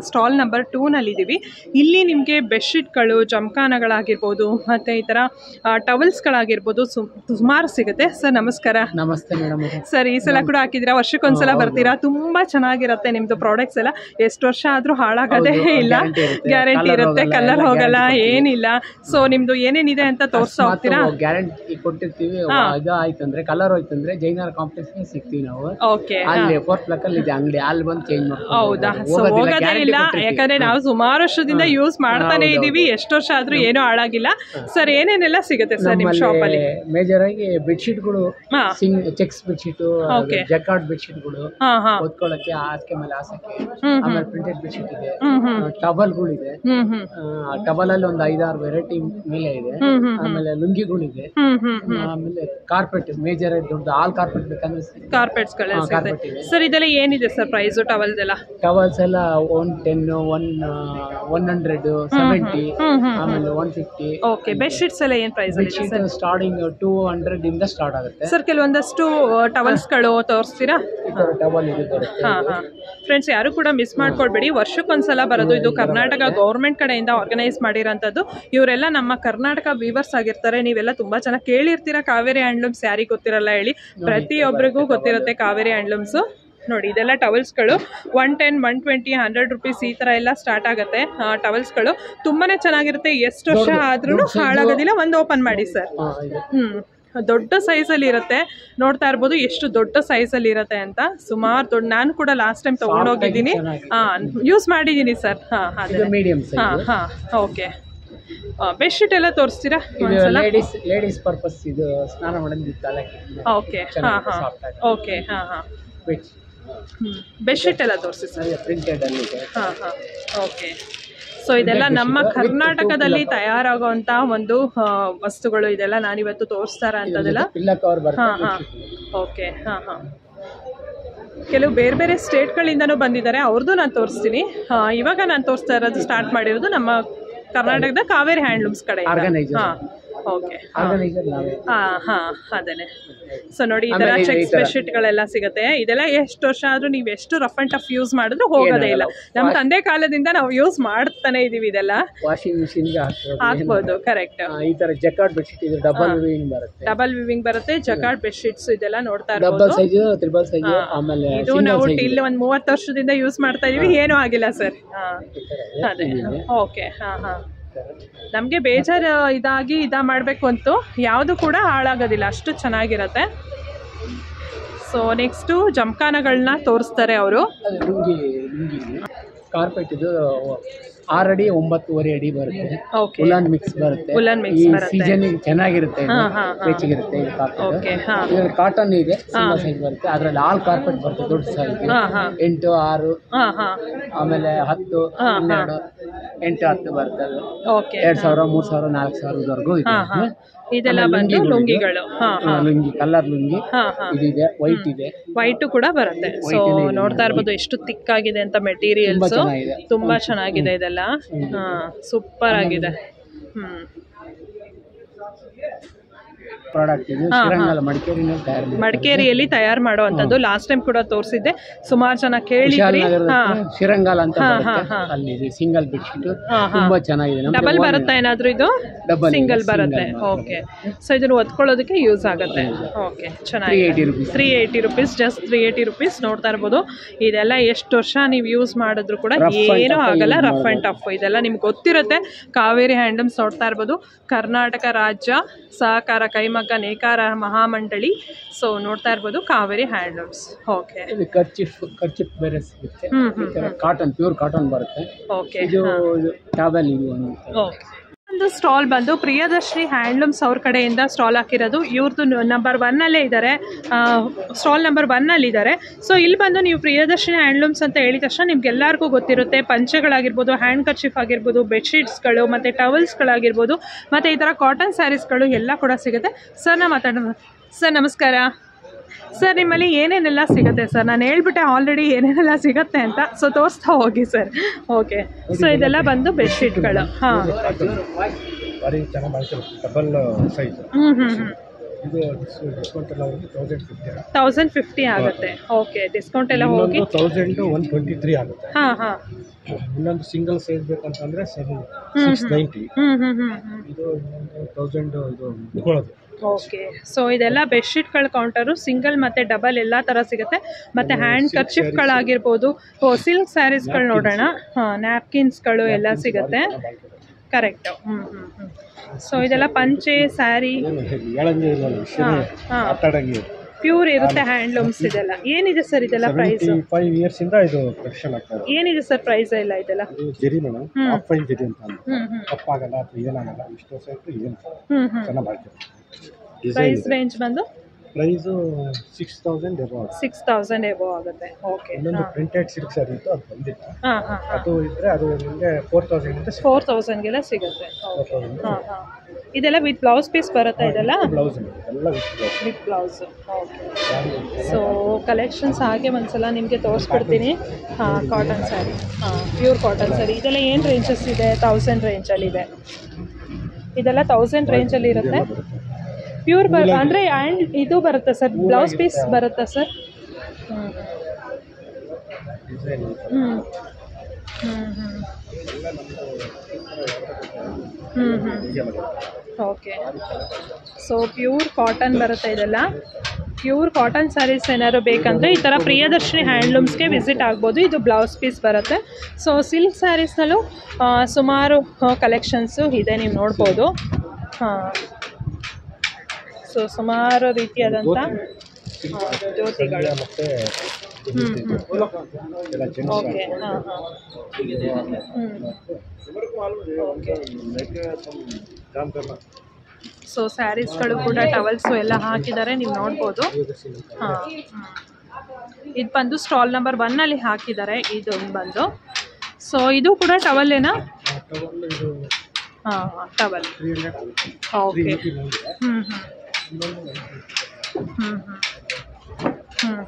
ಸ್ಟಾಲ್ ನಂಬರ್ 2ನಲ್ಲಿದ್ದೀವಿ. ಇಲ್ಲಿ ನಿಮಗೆ ಬೆಡ್ಶೀಟ್ಗಳು, ಜಮಖಾನಗಳಾಗಿರ್ಬೋದು, ಮತ್ತು ಈ ಥರ ಟವಲ್ಸ್ಗಳಾಗಿರ್ಬೋದು ಸುಮಾರು ಸಿಗುತ್ತೆ. ಸರ್ ನಮಸ್ಕಾರ. ನಮಸ್ತೆ ಮೇಡಮ್. ಸರ್, ಈ ಸಲ ಕೂಡ ಹಾಕಿದ್ದೀರಾ, ವರ್ಷಕ್ಕೊಂದ್ಸಲ ಬರ್ತೀರಾ. ತುಂಬ ಚೆನ್ನಾಗಿರುತ್ತೆ ನಿಮ್ಮದು ಪ್ರಾಡಕ್ಟ್ಸ್ ಎಲ್ಲ. ಎಷ್ಟು ವರ್ಷ ಆದರೂ ಹಾಳಾಗೋದೇ ಇಲ್ಲ, ಗ್ಯಾರಂಟಿ ಇರುತ್ತೆ, ಕಲರ್ ಹೋಗಲ್ಲ, ಏನಿಲ್ಲ. ಸೊ ನಿಮ್ಮದು ಏನೇನಿದೆ ಅಂತ ತೋರಿಸ್ತಾ ಹೋಗ್ತೀರಾ? ಗ್ಯಾರಂಟಿ ಕೊಟ್ಟಿರ್ತೀವಿ. ಇದು ಆಯ್ತಂದ್ರೆ ಕಲರ್ ಹೋಯ್ತಂದ್ರೆ ಜೈನರ ಕಾಂಪ್ಲೆಕ್ಸ್ ಸಿಗ್ತೀವಿ ನಾವು. ಓಕೆ, ಅಲ್ಲಿ 4th ಬ್ಲಾಕಲ್ಲಿ ಇದೆ ಅಂಗಡಿ, ಅಲ್ಲಿ ಬಂದು ಚೇಂಜ್ ಮಾಡ್ತೀವಿ. ಹೌದಾ? ಸೊ ಹೋಗೋದೇ ಇಲ್ಲ, ಯಾಕಂದ್ರೆ ನಾವು ಸುಮಾರು ವರ್ಷದಿಂದ ಯೂಸ್ ಮಾಡ್ತಾನೆ ಇದೀವಿ. ಎಷ್ಟು ವರ್ಷ ಆದ್ರೂ ಏನೂ ಹಾಳಾಗಿಲ್ಲ. ಸರ್, ಏನೇನೆಲ್ಲ ಸಿಗುತ್ತೆ ಸರ್ ನಿಮ್ಮ ಶಾಪ್ ಅಲ್ಲಿ? ಮೇಜರ್ ಆಗಿ ಬೆಡ್ಶೀಟ್ಗಳು, ಚೆಕ್ಸ್ ಬೆಡ್ಶೀಟ್, ಜಕಾರ್ಡ್ ಬೆಡ್ಶೀಟ್ಗಳು, ಓದ್ಕೊಳ್ಳಕ್ಕೆ, ಹಾಸಿಗೆ ಮೇಲೆ ಹಾಸಕ್ಕೆ, ಆಮೇಲೆ ಪ್ರಿಂಟೆಡ್ ಬೆಡ್ಶೀಟ್ ಇದೆ, ಟವಲ್ಗಳಿದೆ. ಟವಲ್ ಅಲ್ಲಿ ಒಂದು 5-6 ವೆರೈಟಿ ಮೇಲೆ ಇದೆ. ಆಮೇಲೆ ಲುಂಗಿಗಳಿದೆ. ಆಮೇಲೆ ಕಾರ್ಪೆಟ್, ಮೇಜರ್ ದೊಡ್ಡ ಆಲ್ ಕಾರ್ಪೆಟ್ ಬೇಕಂದ್ರೆ ಕಾರ್ಪೆಟ್ಸ್ ಸರ್, ಇದೆಲ್ಲ ಏನಿದೆ ಸರ್ ಪ್ರೈಸ್? ಟವಲ್ದೆಲ್ಲ ಟವಲ್ಸ್ ಎಲ್ಲ 110, 100, 70, ಆಮೇಲೆ 150. ಓಕೆ, ಬೆಡ್ಶೀಟ್ಸ್ ಎಲ್ಲ ಏನು ಪ್ರೈಸ್ ಇದೆ ಸರ್? ಸ್ಟಾರ್ಟಿಂಗ್ 200 ಇಂದ ಸ್ಟಾರ್ಟ್ ಆಗುತ್ತೆ ಸರ್. ಕೆಲವೊಂದಷ್ಟು ಟವಲ್ಸ್ಗಳು ತೋರಿಸ್ತೀರಾ? ಟವಲ್ ಇದೆ. ಫ್ರೆಂಡ್ಸ್, ಯಾರು ಕೂಡ ಮಿಸ್ ಮಾಡ್ಕೊಳ್ಬೇಡಿ, ವರ್ಷಕ್ಕೊಂದ್ಸಲ ಬರೋದು. ಇದು ಕರ್ನಾಟಕ ಗೌರ್ಮೆಂಟ್ ಕಡೆಯಿಂದ ಆರ್ಗನೈಸ್ ಮಾಡಿರೋಂಥದ್ದು. ಇವರೆಲ್ಲ ನಮ್ಮ ಕರ್ನಾಟಕ ವ್ಯೂವರ್ಸ್ ಆಗಿರ್ತಾರೆ. ನೀವೆಲ್ಲ ತುಂಬಾ ಚೆನ್ನಾಗಿ ಕೇಳಿರ್ತೀರಾ ಕಾವೇರಿ ಹ್ಯಾಂಡ್ಲೂಮ್ಸ್. ಯಾರಿಗೆ ಗೊತ್ತಿರಲ್ಲ ಹೇಳಿ, ಪ್ರತಿಯೊಬ್ಬರಿಗೂ ಗೊತ್ತಿರುತ್ತೆ ಕಾವೇರಿ ಹ್ಯಾಂಡ್ಲೂಮ್ಸ್. ನೋಡಿ ಇದೆಲ್ಲ ಟವಲ್ಸ್ಗಳು 110, 120, 100 rupees ಈ ಥರ ಎಲ್ಲ ಸ್ಟಾರ್ಟ್ ಆಗುತ್ತೆ ಟವಲ್ಸ್ಗಳು. ತುಂಬಾ ಚೆನ್ನಾಗಿರುತ್ತೆ, ಎಷ್ಟು ವರ್ಷ ಆದ್ರೂ ಹಾಳಾಗೋದಿಲ್ಲ. ಒಂದು ಓಪನ್ ಮಾಡಿ ಸರ್. ದೊಡ್ಡ ಸೈಜಲ್ಲಿ ಇರುತ್ತೆ, ನೋಡ್ತಾ ಇರ್ಬೋದು ಎಷ್ಟು ದೊಡ್ಡ ಸೈಜಲ್ಲಿ ಇರುತ್ತೆ ಅಂತ. ಸುಮಾರು ದೊಡ್ಡ, ನಾನು ಕೂಡ ಲಾಸ್ಟ್ ಟೈಮ್ ತೊಗೊಂಡೋಗಿದ್ದೀನಿ, ಯೂಸ್ ಮಾಡಿದ್ದೀನಿ ಸರ್. ಓಕೆ. ಬೆಡ್ಶೀಟ್ ಎಲ್ಲ ತೋರಿಸ್ತೀರಾ ಒಂದ್ಸಲ? ಲೇಡೀಸ್ ಪರ್ಪಸ್ ಇದು ಸ್ನಾನ ಮಾಡೋದು. ಓಕೆ ಓಕೆ ಬೆಡ್ಶೀಟ್ ಎಲ್ಲ ತೋರಿಸಿ ಸರ್. ಪ್ರಿಂಟೆಡ್ ಅಲ್ಲಿ ಇದೆ. ಓಕೆ. ಸೊ ಇದೆಲ್ಲ ನಮ್ಮ ಕರ್ನಾಟಕದಲ್ಲಿ ತಯಾರಾಗುವಂತ ಒಂದು ವಸ್ತುಗಳು. ಇದೆಲ್ಲ ನಾನಿವತ್ತು ತೋರಿಸ್ತಾರ ಅಂತದೆಲ್ಲ. ಓಕೆ. ಕೆಲವು ಬೇರೆ ಬೇರೆ ಸ್ಟೇಟ್ಗಳಿಂದನೂ ಬಂದಿದ್ದಾರೆ, ಅವ್ರದ್ದು ನಾನು ತೋರಿಸ್ತೀನಿ. ಇವಾಗ ನಾನು ತೋರಿಸ್ತಾ ಇರೋದು ಸ್ಟಾರ್ಟ್ ಮಾಡಿರೋದು ನಮ್ಮ ಕರ್ನಾಟಕದ ಕಾವೇರಿ ಹ್ಯಾಂಡ್ಲೂಮ್ಸ್ ಕಡೆ. ಓಕೆ. ಅದೇನೆ. ಸೊ ನೋಡಿ ಈ ತರ ಚೆಕ್ಸ್ ಬೆಡ್ಶೀಟ್ಗಳೆಲ್ಲ ಸಿಗುತ್ತೆ. ಇದೆಲ್ಲ ಎಷ್ಟು ವರ್ಷ ಆದ್ರೂ ನೀವು ಎಷ್ಟು ರಫ್ ಅಂಡ್ ಟಫ್ ಯೂಸ್ ಮಾಡಿದ್ರು ಹೋಗೋದೇ ಇಲ್ಲ. ನಮ್ಮ ತಂದೆ ಕಾಲದಿಂದ ನಾವು ಯೂಸ್ ಮಾಡ್ತಾನೆ ಇದೀವಿ. ಇದೆಲ್ಲ ವಾಷಿಂಗ್ ಮಿಷಿನ್ ಹಾಕ್ಬೋದು. ಕರೆಕ್ಟ್. ಈ ತರ ಜಕಾರ್ಡ್ ಬೆಡ್ಶೀಟ್ ಇದು ಡಬಲ್ ವಿವಿಂಗ್ ಬರುತ್ತೆ. ಜಕಾರ್ಡ್ ಬೆಡ್ಶೀಟ್ಸ್ ಇದೆಲ್ಲ ನೋಡ್ತಾ ಇರ್ಬೋದು. ಇದು ನಾವು ಇಲ್ಲಿ ಒಂದ್ 30 ವರ್ಷದಿಂದ ಯೂಸ್ ಮಾಡ್ತಾ ಇದೀವಿ, ಏನೂ ಆಗಿಲ್ಲ ಸರ್. ಅದೇ. ಓಕೆ. ನಮಗೆ ಬೇಜಾರು ಇದಾಗಿ ಮಾಡಬೇಕು ಅಂತೂ ಯಾವುದು ಕೂಡ ಹಾಳಾಗೋದಿಲ್ಲ, ಅಷ್ಟು ಚೆನ್ನಾಗಿರುತ್ತೆ. ಸೊ ನೆಕ್ಸ್ಟು ಜಮ್ಖಾನಗಳನ್ನ ತೋರಿಸ್ತಾರೆ ಅವರು. ಕಾರ್ಪೆಟ್ ಇದು 6 ಅಡಿ 9.5 ಅಡಿ ಬರುತ್ತೆ. ಉಲನ್ ಮಿಕ್ಸ್ ಬರುತ್ತೆ. ಈ ಸೀಸನ್ ಚೆನ್ನಾಗಿರುತ್ತೆ, ಹೆಚ್ಚಿಗಿರುತ್ತೆ. ಕಾಟನ್ ಇದೆ, ಸಿಂಗಲ್ ಸೈಜ್ ಬರುತ್ತೆ. ಅದ್ರಲ್ಲಿ 6 ಕಾರ್ಪೆಟ್ ಬರುತ್ತೆ, ದೊಡ್ಡ ಸೈಜ್ 8, 6, ಆಮೇಲೆ 10, 12, 8, 10 ಬರುತ್ತೆ. 2000, 3000, 4000ವರೆಗೂ ಇದೆ. ಇದೆಲ್ಲ ಬಂದು ಲುಂಗಿಗಳು. ಲುಂಗಿ, ಕಲರ್ ಲುಂಗಿ ಇದಿದೆ, ವೈಟ್ ಇದೆ, ವೈಟ್ ಕೂಡ ಬರುತ್ತೆ. ಸೊ ನೋಡ್ತಾ ಇರ್ಬೋದು ಎಷ್ಟು ಥಿಕ್ ಆಗಿದೆ ಅಂತ ಮೆಟೀರಿಯಲ್ಸ್. ತುಂಬಾ ಚೆನ್ನಾಗಿದೆ ಇದೆಲ್ಲ. ಸೂಪರ್ ಆಗಿದೆ. ಪ್ರಾಡಕ್ಟ್ ಇದು ಮಡಿಕೇರಿಯಲ್ಲಿ ತಯಾರು ಮಾಡುವಂತದ್ದು. ಲಾಸ್ಟ್ ಟೈಮ್ ಕೂಡ ತೋರಿಸಿದ್ದೆ, ಸುಮಾರು ಜನ ಕೇಳಿದ್ರಿ. ಶಿರಂಗಾಲ್ ಅಂತ ಅಲ್ಲಿ ಸಿಂಗಲ್ ಬೆಡ್ಶೀಟ್ ತುಂಬಾ ಚೆನ್ನಾಗಿದೆ. ಡಬಲ್ ಬರುತ್ತೆ ಏನಾದ್ರು? ಇದು ಸಿಂಗಲ್ ಬರುತ್ತೆ. ಓಕೆ. ಸೊ ಇದನ್ನು ಒತ್ಕೊಳ್ಳೋದಕ್ಕೆ ಯೂಸ್ ಆಗುತ್ತೆ. ಓಕೆ, ಚೆನ್ನಾಗಿದೆ. 380 rupees, ಜಸ್ಟ್ 380 rupees. ನೋಡ್ತಾ ಇರ್ಬೋದು. ಇದೆಲ್ಲ ಎಷ್ಟು ವರ್ಷ ನೀವು ಯೂಸ್ ಮಾಡಿದ್ರು ಕೂಡ ಏನೂ ಆಗಲ್ಲ, ರಫ್ ಅಂಡ್ ಟಫ್. ಇದೆಲ್ಲ ನಿಮ್ಗೆ ಗೊತ್ತಿರುತ್ತೆ. ಕಾವೇರಿ ಹ್ಯಾಂಡ್ಲೂಮ್ಸ್ ನೋಡ್ತಾ ಇರ್ಬೋದು, ಕರ್ನಾಟಕ ರಾಜ್ಯ ಸಹಕಾರ ಕೈಮಗ್ಗ ನೇಕಾರ ಮಹಾಮಂಡಳಿ. ಸೊ ನೋಡ್ತಾ ಇರ್ಬೋದು ಕಾವೇರಿ ಹ್ಯಾಂಡ್ಲೂಮ್ಸ್. ಓಕೆ. ಕರ್ಚಿಫ್ ಬೇರೆ ಸಿಗುತ್ತೆ, ಕಾಟನ್, ಪ್ಯೂರ್ ಕಾಟನ್ ಬರುತ್ತೆ. ಓಕೆ. ಇದು ಟವೆಲ್. ಇದು ಒಂದು ಸ್ಟಾಲ್ ಬಂದು ಪ್ರಿಯದರ್ಶಿನಿ ಹ್ಯಾಂಡ್ಲೂಮ್ಸ್ ಅವ್ರ ಕಡೆಯಿಂದ ಸ್ಟಾಲ್ ಹಾಕಿರೋದು. ಇವ್ರದ್ದು ನಂಬರ್ 1 ಇದ್ದಾರೆ, ಸ್ಟಾಲ್ ನಂಬರ್ 1 ಇದ್ದಾರೆ. ಸೊ ಇಲ್ಲಿ ಬಂದು ನೀವು ಪ್ರಿಯದರ್ಶಿನಿ ಹ್ಯಾಂಡ್ಲೂಮ್ಸ್ ಅಂತ ಹೇಳಿದ ತಕ್ಷಣ ನಿಮ್ಗೆಲ್ಲರಿಗೂ ಗೊತ್ತಿರುತ್ತೆ. ಪಂಚೆಗಳಾಗಿರ್ಬೋದು, ಹ್ಯಾಂಡ್ ಕರ್ಚೀಫ್ ಆಗಿರ್ಬೋದು, ಬೆಡ್ಶೀಟ್ಸ್ಗಳು ಮತ್ತು ಟವಲ್ಸ್ಗಳಾಗಿರ್ಬೋದು, ಮತ್ತು ಈ ಥರ ಕಾಟನ್ ಸ್ಯಾರೀಸ್ಗಳು ಎಲ್ಲ ಕೂಡ ಸಿಗುತ್ತೆ. ಸರ್ ನಾ ಮಾತಾಡೋಣ. ಸರ್ ನಮಸ್ಕಾರ. ಸರ್ ನಿಮ್ಮಲ್ಲಿ ಏನೇನೆಲ್ಲ ಸಿಗುತ್ತೆ ಸರ್? ನಾನು ಹೇಳ್ಬಿಟ್ಟೆ ಆಲ್ರೆಡಿ ಏನೇನೆಲ್ಲ ಸಿಗುತ್ತೆ ಅಂತ. ಸೊ ತೋರಿಸ್ತಾ ಹೋಗಿ ಸರ್. ಓಕೆ. ಸೊ ಇದೆಲ್ಲ ಬಂದು ಬೆಡ್ಶೀಟ್ಗಳು. Double size. ಇದು ಡಿಸ್ಕೌಂಟ್ ಎಲ್ಲ ಹೋಗಿ 1050 ಆಗುತ್ತೆ. ಓಕೆ. ಡಿಸ್ಕೌಂಟ್ ಎಲ್ಲ ಹೋಗಿ 1123 ಆಗುತ್ತೆ. ಇನ್ನೊಂದು ಸಿಂಗಲ್ ಸೈಜ್ ಬೇಕಂತಂದ್ರೆ 690. ಇದು 1000 ಇದು ಇಟ್ಕೊಳ್ಳೋದು. ಓಕೆ. ಸೊ ಇದೆಲ್ಲ ಬೆಡ್ಶೀಟ್ಗಳ ಕೌಂಟರು, ಸಿಂಗಲ್ ಮತ್ತು ಡಬಲ್ ಎಲ್ಲ ಥರ ಸಿಗುತ್ತೆ. ಮತ್ತು ಹ್ಯಾಂಡ್ ಕರ್ಚಿಫ್ಗಳಾಗಿರ್ಬೋದು, ಸಿಲ್ಕ್ ಸ್ಯಾರೀಸ್ಗಳು ನೋಡೋಣ. ನ್ಯಾಪ್ಕಿನ್ಸ್ಗಳು ಎಲ್ಲ ಸಿಗುತ್ತೆ. ಕರೆಕ್ಟು. ಸೊ ಇದೆಲ್ಲ ಪಂಚೆ, ಸ್ಯಾರಿ ಪ್ಯೂರ್ ಇರುತ್ತೆ. ಹ್ಯಾಂಡ್ಲೂಮ್ಸ್ ಇದೆಲ್ಲ ಏನಿದೆ ಸರ್? ಇದೆಲ್ಲ ಪ್ರೈಸ್ 5 ಇಯರ್ಸ್ ಇಂದ ಇದು ಪ್ರೊಡಕ್ಷನ್ ಆಗ್ತಾ ಇದೆ. ಏನಿದೆ ಸರ್ ಪ್ರೈಸ್ ಎಲ್ಲ? ಇದೆಲ್ಲ ಜರಿ ಮೇಡಮ್, ಹಾಫ್ ಫೈನ್ ಜರಿ ಅಂತ ಕಪ್ಪಾಗಲ್ಲ ಅಥವಾ ಏನಾಗಲ್ಲ, ಇಷ್ಟು ವರ್ಷ ಆಯ್ತು ಏನು ಚೆನ್ನಾಗಿ ಮಾಡ್ತೀವಿ. ಪ್ರೈಸ್ ರೇಂಜ್ ಬಂದು ಪ್ರೈಸ್ 6000 ಎಬೋ ಆಗುತ್ತೆ. ಓಕೆ. ಇನ್ನೊಂದು ಪ್ರಿಂಟೆಡ್ ಸಿಲ್ಕ್ ಸ್ಯಾರಿ ಇತ್ತು, ಅದು ಬಂದಿತ್ತು. ಅದು ಇದ್ರೆ ಅದು ನಿಮಗೆ 4000 ಸಿಗುತ್ತೆ. ಇದೆಲ್ಲ ವಿತ್ ಬ್ಲೌಸ್ ಪೀಸ್ ಬರುತ್ತೆ. ಇದೆಲ್ಲ ಬ್ಲೌಸ್ ಎಲ್ಲ with blouse. Okay. So collections ಹಾಗೆ ಒಂದ್ಸಲ ನಿಮಗೆ ತೋರಿಸ್ಬಿಡ್ತೀನಿ. Cotton sari, pure cotton sari. ಇದೆಲ್ಲ ಏನು ರೇಂಜಸ್ ಇದೆ? 1000 ರೇಂಜಲ್ಲಿದೆ. ಇದೆಲ್ಲ 1000 ರೇಂಜಲ್ಲಿ ಇರುತ್ತೆ. ಪ್ಯೂರ್ ಅಂದರೆ ಆ್ಯಂಡ್ ಇದು ಬರುತ್ತೆ ಸರ್, ಬ್ಲೌಸ್ ಪೀಸ್ ಬರುತ್ತಾ sir? Okay. So pure cotton ಬರುತ್ತೆ ಇದೆಲ್ಲ. ಪ್ಯೂರ್ ಕಾಟನ್ ಸ್ಯಾರೀಸ್ ಏನಾದ್ರು ಬೇಕಂದರೆ ಈ ಥರ ಪ್ರಿಯದರ್ಶಿನಿ ಹ್ಯಾಂಡ್ಲೂಮ್ಸ್ಗೆ ವಿಸಿಟ್ ಆಗ್ಬೋದು. ಇದು ಬ್ಲೌಸ್ ಪೀಸ್ ಬರುತ್ತೆ. ಸೊ ಸಿಲ್ಕ್ ಸ್ಯಾರೀಸ್ನಲ್ಲೂ ಸುಮಾರು ಕಲೆಕ್ಷನ್ಸು ಇದೆ, ನೀವು ನೋಡ್ಬೋದು. ಹಾಂ, ಸೊ ಸುಮಾರು ರೀತಿಯಾದಂಥ ಜ್ಯೋತಿಗಳು. ಓಕೆ, ಹಾಂ ಹಾಂ, ಸೊ ಸ್ಯಾರೀಸ್ಗಳು ಕೂಡ ಟವಲ್ಸು ಎಲ್ಲ ಹಾಕಿದ್ದಾರೆ, ನೀವು ನೋಡ್ಬೋದು. ಹಾಂ, ಇದು ಬಂದು ಸ್ಟಾಲ್ ನಂಬರ್ 1 ಹಾಕಿದ್ದಾರೆ. ಇದು ಬಂದು ಸೊ ಇದು ಕೂಡ ಟವಲ್ಲೇನಾ? ಹಾಂ, ಟವಲ್. ಓಕೆ, ಹ್ಞೂ ಹ್ಞೂ ಹ್ಞೂ ಹ್ಞೂ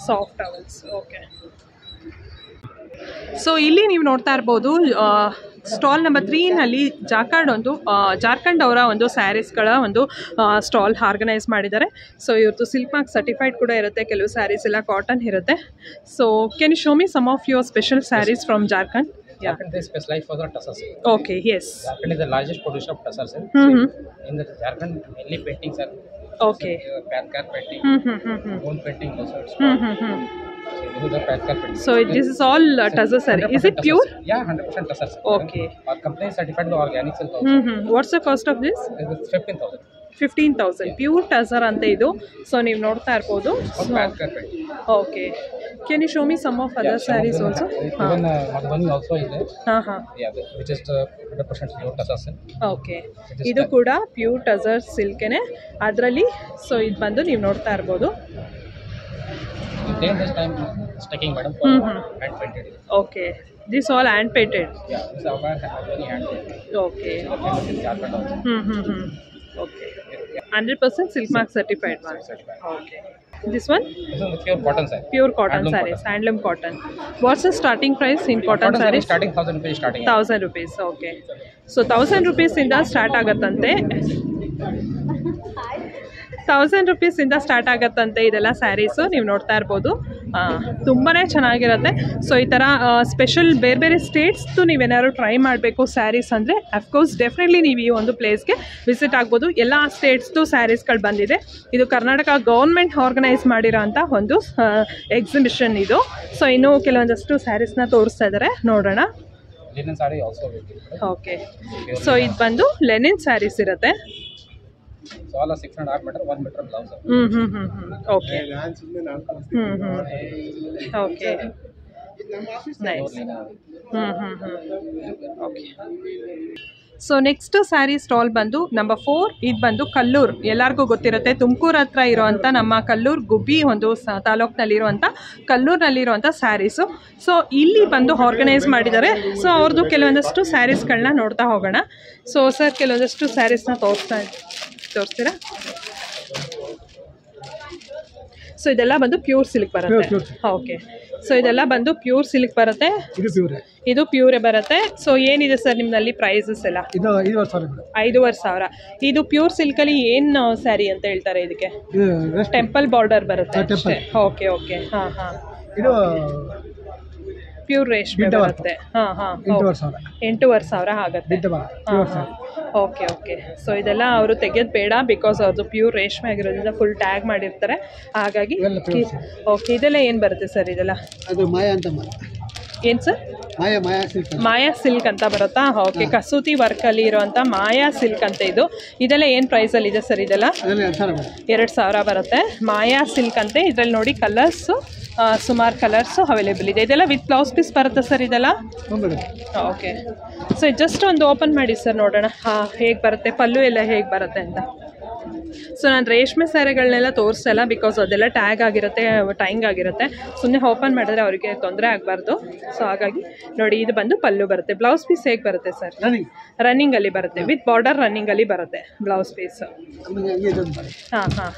ಸಾಫ್ಟ್ ಟವಲ್ಸ್. ಓಕೆ, ಸೊ ಇಲ್ಲಿ ನೀವು ನೋಡ್ತಾ ಇರ್ಬೋದು ಸ್ಟಾಲ್ ನಂಬರ್ 3 ಜಾರ್ಖಂಡ್ ಅವರ ಒಂದು ಸ್ಯಾರೀಸ್ಗಳ ಒಂದು ಸ್ಟಾಲ್ ಆರ್ಗನೈಸ್ ಮಾಡಿದ್ದಾರೆ. ಸೊ ಇವ್ರದ್ದು ಸಿಲ್ಕ್ ಮಾರ್ಕ್ ಸರ್ಟಿಫೈಡ್ ಕೂಡ ಇರುತ್ತೆ, ಕೆಲವು ಸ್ಯಾರೀಸ್ ಎಲ್ಲ ಕಾಟನ್ ಇರುತ್ತೆ. So can you show me some of your special saris from Jharkhand? Jharkhand is specialized for the tussar silk. Okay, yes. Jharkhand is the largest producer of tussar silk. In the Jharkhand, mainly paintings are. Okay. Pankar painting. Bone painting also. So this is the Pankar painting. So this is all tussar saree. Is it pure? Yeah, 100% tussar silk. Okay. Our company is certified with organic silk also. What's the cost of this? It is 15,000. 15,000 pure tussar ಅಂತ ಇದು. ಸೊ ನೀವು ನೋಡ್ತಾ ಇರ್ಬೋದು. Pankar painting. Okay, can you show me some of other saris also? Even Madhubani also is there. ಹಾಂ ಹಾಂ, Yeah, which is 100% pure tussar silk. Okay, ಇದು ಕೂಡ ಪ್ಯೂರ್ ಟಸರ್ ಸಿಲ್ಕೇನೆ ಅದರಲ್ಲಿ. ಸೊ ಇದು ಬಂದು ನೀವು ನೋಡ್ತಾ ಇರ್ಬೋದು. Then this time sticking madam for hand painted. Okay, this all hand painted. Yeah, this is our hand painted. Okay, Jharkhand also. Okay, 100% silk mark certified one. Okay, this one? This is pure cotton saree. Pure cotton sarees, handloom cotton. What's the starting price in cotton sarees? Starting 1,000 rupees starting. 1,000 rupees, okay. So 1,000 rupees ಇಂದ ಸ್ಟಾರ್ಟ್ ಆಗತ್ತಂತೆ. 1,000 rupees ಇಂದ ಸ್ಟಾರ್ಟ್ ಆಗತ್ತಂತೆ ಇದೆಲ್ಲ ಸ್ಯಾರೀಸು, ನೀವು ನೋಡ್ತಾ ಇರ್ಬೋದು. ತುಂಬಾ ಚೆನ್ನಾಗಿರುತ್ತೆ. ಸೊ ಈ ಥರ ಸ್ಪೆಷಲ್ ಬೇರೆ ಬೇರೆ ಸ್ಟೇಟ್ಸ್ದು ನೀವೇನಾದ್ರು ಟ್ರೈ ಮಾಡಬೇಕು ಸ್ಯಾರೀಸ್ ಅಂದರೆ ಅಫ್ಕೋರ್ಸ್ ಡೆಫಿನೆಟ್ಲಿ ನೀವು ಈ ಒಂದು ಪ್ಲೇಸ್ಗೆ ವಿಸಿಟ್ ಆಗ್ಬೋದು. ಎಲ್ಲ ಸ್ಟೇಟ್ಸ್ದು ಸ್ಯಾರೀಸ್ಗಳು ಬಂದಿದೆ. ಇದು ಕರ್ನಾಟಕ ಗೌರ್ಮೆಂಟ್ ಆರ್ಗನೈಸ್ ಮಾಡಿರೋ ಅಂಥ ಒಂದು ಎಕ್ಸಿಬಿಷನ್ ಇದು. ಸೊ ಇನ್ನೂ ಕೆಲವೊಂದಷ್ಟು ಸ್ಯಾರೀಸ್ನ ತೋರಿಸ್ತಾ ಇದ್ದಾರೆ, ನೋಡೋಣ. Linen saree also. Okay, so ಇದು ಬಂದು ಲೆನಿನ್ ಸ್ಯಾರೀಸ್ ಇರುತ್ತೆ. So all are 6.5 meter, 1 meter blouse. Okay, okay, nice. Okay, so next sari stall ಬಂದು ನಂಬರ್ 4. ಇದು ಬಂದು ಕಲ್ಲೂರ್, ಎಲ್ಲರಿಗೂ ಗೊತ್ತಿರುತ್ತೆ, ತುಮಕೂರು ಹತ್ರ ಇರೋವಂಥ ನಮ್ಮ ಕಲ್ಲೂರು ಗುಬ್ಬಿ ಒಂದು ತಾಲೂಕಿನಲ್ಲಿರುವಂಥ ಕಲ್ಲೂರಿನಲ್ಲಿರುವಂಥ ಸ್ಯಾರೀಸು. ಸೊ ಇಲ್ಲಿ ಬಂದು ಆರ್ಗನೈಸ್ ಮಾಡಿದ್ದಾರೆ. ಸೊ ಅವ್ರದ್ದು ಕೆಲವೊಂದಷ್ಟು ಸ್ಯಾರೀಸ್ಗಳನ್ನ ನೋಡ್ತಾ ಹೋಗೋಣ. ಸೊ ಸರ್, ಕೆಲವೊಂದಷ್ಟು ಸ್ಯಾರೀಸ್ನ ತೋರಿಸ್ತೀರಾ? ಸೊ ಇದೆಲ್ಲ ಬಂದು ಪ್ಯೂರ್ ಸಿಲ್ಕ್ ಬರುತ್ತೆ. ಓಕೆ, ಸೊ ಇದೆಲ್ಲ ಬಂದು ಪ್ಯೂರ್ ಸಿಲ್ಕ್ ಬರುತ್ತೆ. ಇದು ಪ್ಯೂರೇ ಬರುತ್ತೆ. ಸೊ ಏನಿದೆ ಸರ್ ನಿಮ್ಮಲ್ಲಿ ಪ್ರೈಸಸ್ ಎಲ್ಲ? 5,500. ಇದು ಪ್ಯೂರ್ ಸಿಲ್ಕಲ್ಲಿ ಏನು ಸ್ಯಾರಿ ಅಂತ ಹೇಳ್ತಾರೆ ಇದಕ್ಕೆ? ಟೆಂಪಲ್ ಬಾರ್ಡರ್ ಬರುತ್ತೆ ಅಷ್ಟೇ. ಓಕೆ, ಓಕೆ, ಹಾಂ ಹಾಂ. ಪ್ಯೂರ್ ರೇಷ್ಮೆ ಬರುತ್ತೆ. ಹಾಂ ಹಾಂ, 8,500 ಆಗುತ್ತೆ. Okay, okay. ಸೊ ಇದೆಲ್ಲ ಅವರು ತೆಗೆಯೋದು ಬೇಡ, ಬಿಕಾಸ್ ಅವ್ರದ್ದು ಪ್ಯೂರ್ ರೇಷ್ಮೆ ಆಗಿರೋದ್ರಿಂದ ಫುಲ್ ಟ್ಯಾಗ್ ಮಾಡಿರ್ತಾರೆ, ಹಾಗಾಗಿ. ಓಕೆ, ಇದೆಲ್ಲ ಏನು ಬರುತ್ತೆ ಸರ್? ಇದೆಲ್ಲ ಏನು ಸರ್? ಮಾಯಾ ಸಿಲ್ಕ್ ಅಂತ ಬರುತ್ತಾ? ಓಕೆ, ಕಸೂತಿ ವರ್ಕಲ್ಲಿ ಇರುವಂಥ ಮಾಯಾ ಸಿಲ್ಕ್ ಅಂತ ಇದು. ಇದೆಲ್ಲ ಏನು ಪ್ರೈಸಲ್ಲಿ ಇದೆ ಸರ್? ಇದೆಲ್ಲ 2,000 ಬರುತ್ತೆ. ಮಾಯಾ ಸಿಲ್ಕ್ ಅಂತೆ. ಇದರಲ್ಲಿ ನೋಡಿ ಕಲರ್ಸು, ಸುಮಾರು ಕಲರ್ಸು ಅವೈಲೇಬಲ್ ಇದೆ. ಇದೆಲ್ಲ ವಿತ್ ಬ್ಲೌಸ್ ಪೀಸ್ ಬರುತ್ತೆ ಸರ್ ಇದೆಲ್ಲ? ಓಕೆ, ಸೊ ಜಸ್ಟ್ ಒಂದು ಓಪನ್ ಮಾಡಿ ಸರ್, ನೋಡೋಣ ಹೇಗೆ ಬರುತ್ತೆ, ಪಲ್ಲು ಎಲ್ಲ ಹೇಗೆ ಬರುತ್ತೆ ಅಂತ. ಸೊ ನಾನು ರೇಷ್ಮೆ ಸ್ಯಾರಿಗಳನ್ನೆಲ್ಲ ತೋರಿಸಲ್ಲ, ಬಿಕಾಸ್ ಅದೆಲ್ಲ ಟ್ಯಾಗ್ ಆಗಿರುತ್ತೆ, ಟೈಂಗ್ ಆಗಿರುತ್ತೆ. ಸುಮ್ಮನೆ ಓಪನ್ ಮಾಡಿದ್ರೆ ಅವರಿಗೆ ತೊಂದರೆ ಆಗಬಾರ್ದು. ಸೊ ಹಾಗಾಗಿ ನೋಡಿ, ಇದು ಬಂದು ಪಲ್ಲು ಬರುತ್ತೆ. ಬ್ಲೌಸ್ ಪೀಸ್ ಹೇಗೆ ಬರುತ್ತೆ ಸರ್? ರನ್ನಿಂಗಲ್ಲಿ ಬರುತ್ತೆ, ವಿತ್ ಬಾರ್ಡರ್ ರನ್ನಿಂಗಲ್ಲಿ ಬರುತ್ತೆ ಬ್ಲೌಸ್ ಪೀಸು. ಹಾಂ ಹಾಂ,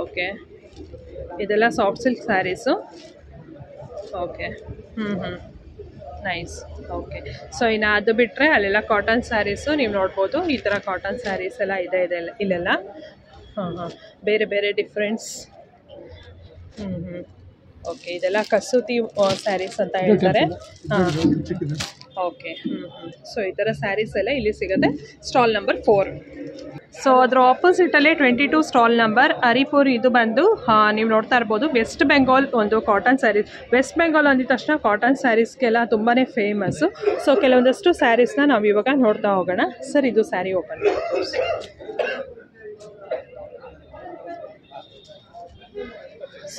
ಓಕೆ. ಇದೆಲ್ಲ soft silk saris. Okay, nice. Okay, so ಇನ್ನು ಅದು ಬಿಟ್ಟರೆ ಅಲ್ಲೆಲ್ಲ ಕಾಟನ್ ಸ್ಯಾರೀಸು ನೀವು ನೋಡ್ಬೋದು. ಈ ಥರ ಕಾಟನ್ ಸ್ಯಾರೀಸ್ ಎಲ್ಲ ಇದೆ ಇಲ್ಲೆಲ್ಲ. ಹಾಂ ಹಾಂ, ಬೇರೆ ಬೇರೆ ಡಿಫ್ರೆನ್ಸ್. ಓಕೆ, ಇದೆಲ್ಲ ಕಸೂತಿ ಸ್ಯಾರೀಸ್ ಅಂತ ಹೇಳ್ತಾರೆ. ಹಾಂ, ಓಕೆ. ಸೊ ಈ ಥರ ಸ್ಯಾರೀಸ್ ಎಲ್ಲ ಇಲ್ಲಿ ಸಿಗುತ್ತೆ. Stall number 4. ಸೊ ಅದರ ಆಪೋಸಿಟಲ್ಲೇ 22 ಸ್ಟಾಲ್ ನಂಬರ್ ಹರಿಪುರ್. ಇದು ಬಂದು ನೀವು ನೋಡ್ತಾ ಇರ್ಬೋದು ವೆಸ್ಟ್ ಬೆಂಗಾಲ್ ಒಂದು ಕಾಟನ್ ಸ್ಯಾರೀಸ್. ವೆಸ್ಟ್ ಬೆಂಗಾಲ್ ಅಂದಿದ ತಕ್ಷಣ ಕಾಟನ್ ಸ್ಯಾರೀಸ್ಗೆಲ್ಲ ತುಂಬಾ ಫೇಮಸ್ಸು. ಸೊ ಕೆಲವೊಂದಷ್ಟು ಸ್ಯಾರೀಸ್ನ ನಾವು ಇವಾಗ ನೋಡ್ತಾ ಹೋಗೋಣ. ಸರ್, ಇದು ಸ್ಯಾರಿ ಓಪನ್ ಮಾಡಿ.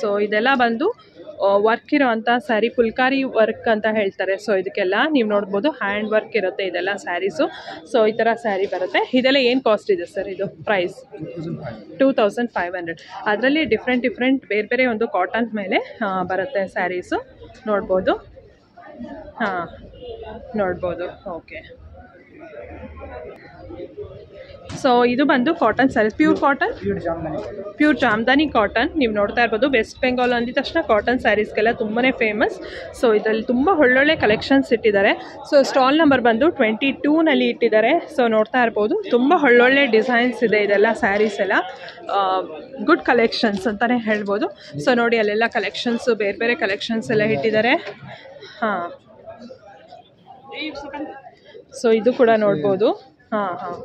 ಸೊ ಇದೆಲ್ಲ ಬಂದು ವರ್ಕ್ ಇರೋವಂಥ ಸ್ಯಾರಿ, ಫುಲ್ಕಾರಿ ವರ್ಕ್ ಅಂತ ಹೇಳ್ತಾರೆ. ಸೊ ಇದಕ್ಕೆಲ್ಲ ನೀವು ನೋಡ್ಬೋದು ಹ್ಯಾಂಡ್ ವರ್ಕ್ ಇರುತ್ತೆ ಇದೆಲ್ಲ ಸ್ಯಾರೀಸು. ಸೊ ಈ ಥರ ಸ್ಯಾರಿ ಬರುತ್ತೆ. ಇದೆಲ್ಲ ಏನು ಕಾಸ್ಟ್ ಇದೆ ಸರ್? ಇದು ಪ್ರೈಸ್ 2500. ಅದರಲ್ಲಿ ಡಿಫ್ರೆಂಟ್ ಬೇರೆ ಬೇರೆ ಒಂದು ಕಾಟನ್ ಮೇಲೆ ಬರುತ್ತೆ ಸ್ಯಾರೀಸು. ನೋಡ್ಬೋದು. ಹಾಂ, ನೋಡ್ಬೋದು. ಓಕೆ. ಸೊ ಇದು ಬಂದು cotton saris, pure cotton, pure Jamdani cotton. ನೀವು ನೋಡ್ತಾ ಇರ್ಬೋದು ವೆಸ್ಟ್ ಬೆಂಗಾಲ್ ಅಂದಿದ ತಕ್ಷಣ ಕಾಟನ್ ಸ್ಯಾರೀಸ್ಗೆಲ್ಲ ತುಂಬಾ ಫೇಮಸ್. ಸೊ ಇದರಲ್ಲಿ ತುಂಬ ಒಳ್ಳೊಳ್ಳೆ ಕಲೆಕ್ಷನ್ಸ್ ಇಟ್ಟಿದ್ದಾರೆ. ಸೊ ಸ್ಟಾಲ್ ನಂಬರ್ ಬಂದು 22ನಲ್ಲಿ ಇಟ್ಟಿದ್ದಾರೆ. ಸೊ ನೋಡ್ತಾ ಇರ್ಬೋದು ತುಂಬ ಒಳ್ಳೊಳ್ಳೆ ಡಿಸೈನ್ಸ್ ಇದೆ. ಇದೆಲ್ಲ ಸ್ಯಾರೀಸ್ ಎಲ್ಲ ಗುಡ್ ಕಲೆಕ್ಷನ್ಸ್ ಅಂತಲೇ ಹೇಳ್ಬೋದು. ಸೊ ನೋಡಿ, ಅಲ್ಲೆಲ್ಲ ಕಲೆಕ್ಷನ್ಸು ಬೇರೆ ಬೇರೆ ಕಲೆಕ್ಷನ್ಸ್ ಎಲ್ಲ ಇಟ್ಟಿದ್ದಾರೆ. ಹಾಂ, ಸೊ ಇದು ಕೂಡ ನೋಡ್ಬೋದು. ಹಾಂ ಹಾಂ,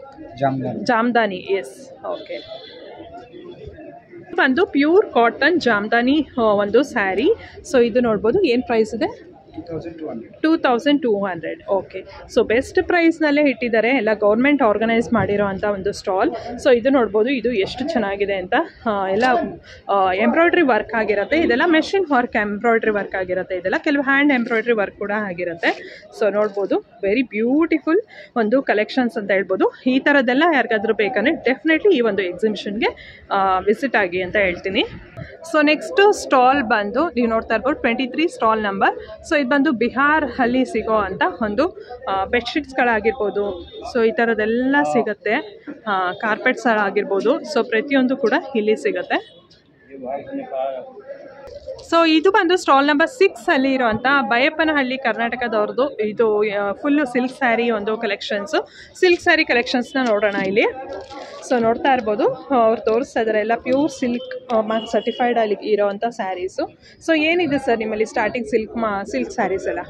ಜಾಮ್ದಾನಿ. Yes, okay. ಬಂದು ಪ್ಯೂರ್ ಕಾಟನ್ ಜಾಮ್ದಾನಿ ಒಂದು ಸ್ಯಾರಿ. ಸೊ ಇದು ನೋಡ್ಬೋದು. ಏನು ಪ್ರೈಸ್ ಇದೆ? 2200. ಓಕೆ. ಸೊ ಬೆಸ್ಟ್ ಪ್ರೈಸ್ನಲ್ಲೇ ಇಟ್ಟಿದ್ದಾರೆ. ಎಲ್ಲ ಗೌರ್ಮೆಂಟ್ ಆರ್ಗನೈಸ್ ಮಾಡಿರೋ ಅಂಥ ಒಂದು ಸ್ಟಾಲ್. ಸೊ ಇದು ನೋಡ್ಬೋದು, ಇದು ಎಷ್ಟು ಚೆನ್ನಾಗಿದೆ ಅಂತ. ಎಲ್ಲ ಎಂಬ್ರಾಯ್ಡ್ರಿ ವರ್ಕ್ ಆಗಿರುತ್ತೆ. ಇದೆಲ್ಲ ಮೆಷಿನ್ ವರ್ಕ್, ಎಂಬ್ರಾಯ್ಡ್ರಿ ವರ್ಕ್ ಆಗಿರುತ್ತೆ. ಇದೆಲ್ಲ ಕೆಲವು ಹ್ಯಾಂಡ್ ಎಂಬ್ರಾಯ್ಡ್ರಿ ವರ್ಕ್ ಕೂಡ ಆಗಿರುತ್ತೆ. ಸೊ ನೋಡ್ಬೋದು, ವೆರಿ ಬ್ಯೂಟಿಫುಲ್ ಒಂದು ಕಲೆಕ್ಷನ್ಸ್ ಅಂತ ಹೇಳ್ಬೋದು. ಈ ಥರದ್ದೆಲ್ಲ ಯಾರಿಗಾದ್ರೂ ಬೇಕಂದರೆ ಡೆಫಿನೆಟ್ಲಿ ಈ ಒಂದು ಎಕ್ಸಿಬಿಷನ್ಗೆ ವಿಸಿಟ್ ಆಗಿ ಅಂತ ಹೇಳ್ತೀನಿ. ಸೊ ನೆಕ್ಸ್ಟ್ ಸ್ಟಾಲ್ ಬಂದು ನೀವು ನೋಡ್ತಾ ಇರ್ಬೋದು 23 ಸ್ಟಾಲ್ ನಂಬರ್. ಸೊ ಇದು ಬಂದು ಬಿಹಾರ್ ಅಲ್ಲಿ ಸಿಗೋ ಅಂತ ಒಂದು ಬೆಡ್ಶೀಟ್ಸ್ಗಳಾಗಿರ್ಬೋದು. ಸೊ ಈ ಥರದ್ದೆಲ್ಲ ಸಿಗುತ್ತೆ. ಕಾರ್ಪೆಟ್ಸ್ ಆಗಿರ್ಬೋದು. ಸೊ ಪ್ರತಿಯೊಂದು ಕೂಡ ಇಲ್ಲಿ ಸಿಗುತ್ತೆ. ಸೊ ಇದು ಬಂದು ಸ್ಟಾಲ್ ನಂಬರ್ 6 ಅಲ್ಲಿ ಇರುವಂಥ ಬೈಯಪ್ಪನಹಳ್ಳಿ ಕರ್ನಾಟಕದವ್ರದ್ದು. ಇದು ಫುಲ್ಲು ಸಿಲ್ಕ್ ಸ್ಯಾರಿ ಒಂದು ಕಲೆಕ್ಷನ್ಸು. ಸಿಲ್ಕ್ ಸ್ಯಾರಿ ಕಲೆಕ್ಷನ್ಸ್ನ ನೋಡೋಣ ಇಲ್ಲಿ. ಸೊ ನೋಡ್ತಾ ಇರ್ಬೋದು, ಅವ್ರು ತೋರಿಸ್ತಾ ಇದ್ದಾರೆ ಎಲ್ಲ ಪ್ಯೂರ್ ಸಿಲ್ಕ್ ಮಾರ್ಕ್ ಸರ್ಟಿಫೈಡ್ ಅಲ್ಲಿ ಇರೋವಂಥ ಸ್ಯಾರೀಸು. ಸೊ ಏನಿದೆ ಸರ್ ನಿಮ್ಮಲ್ಲಿ ಸ್ಟಾರ್ಟಿಂಗ್ ಸಿಲ್ಕ್ ಸ್ಯಾರೀಸ್ ಎಲ್ಲ?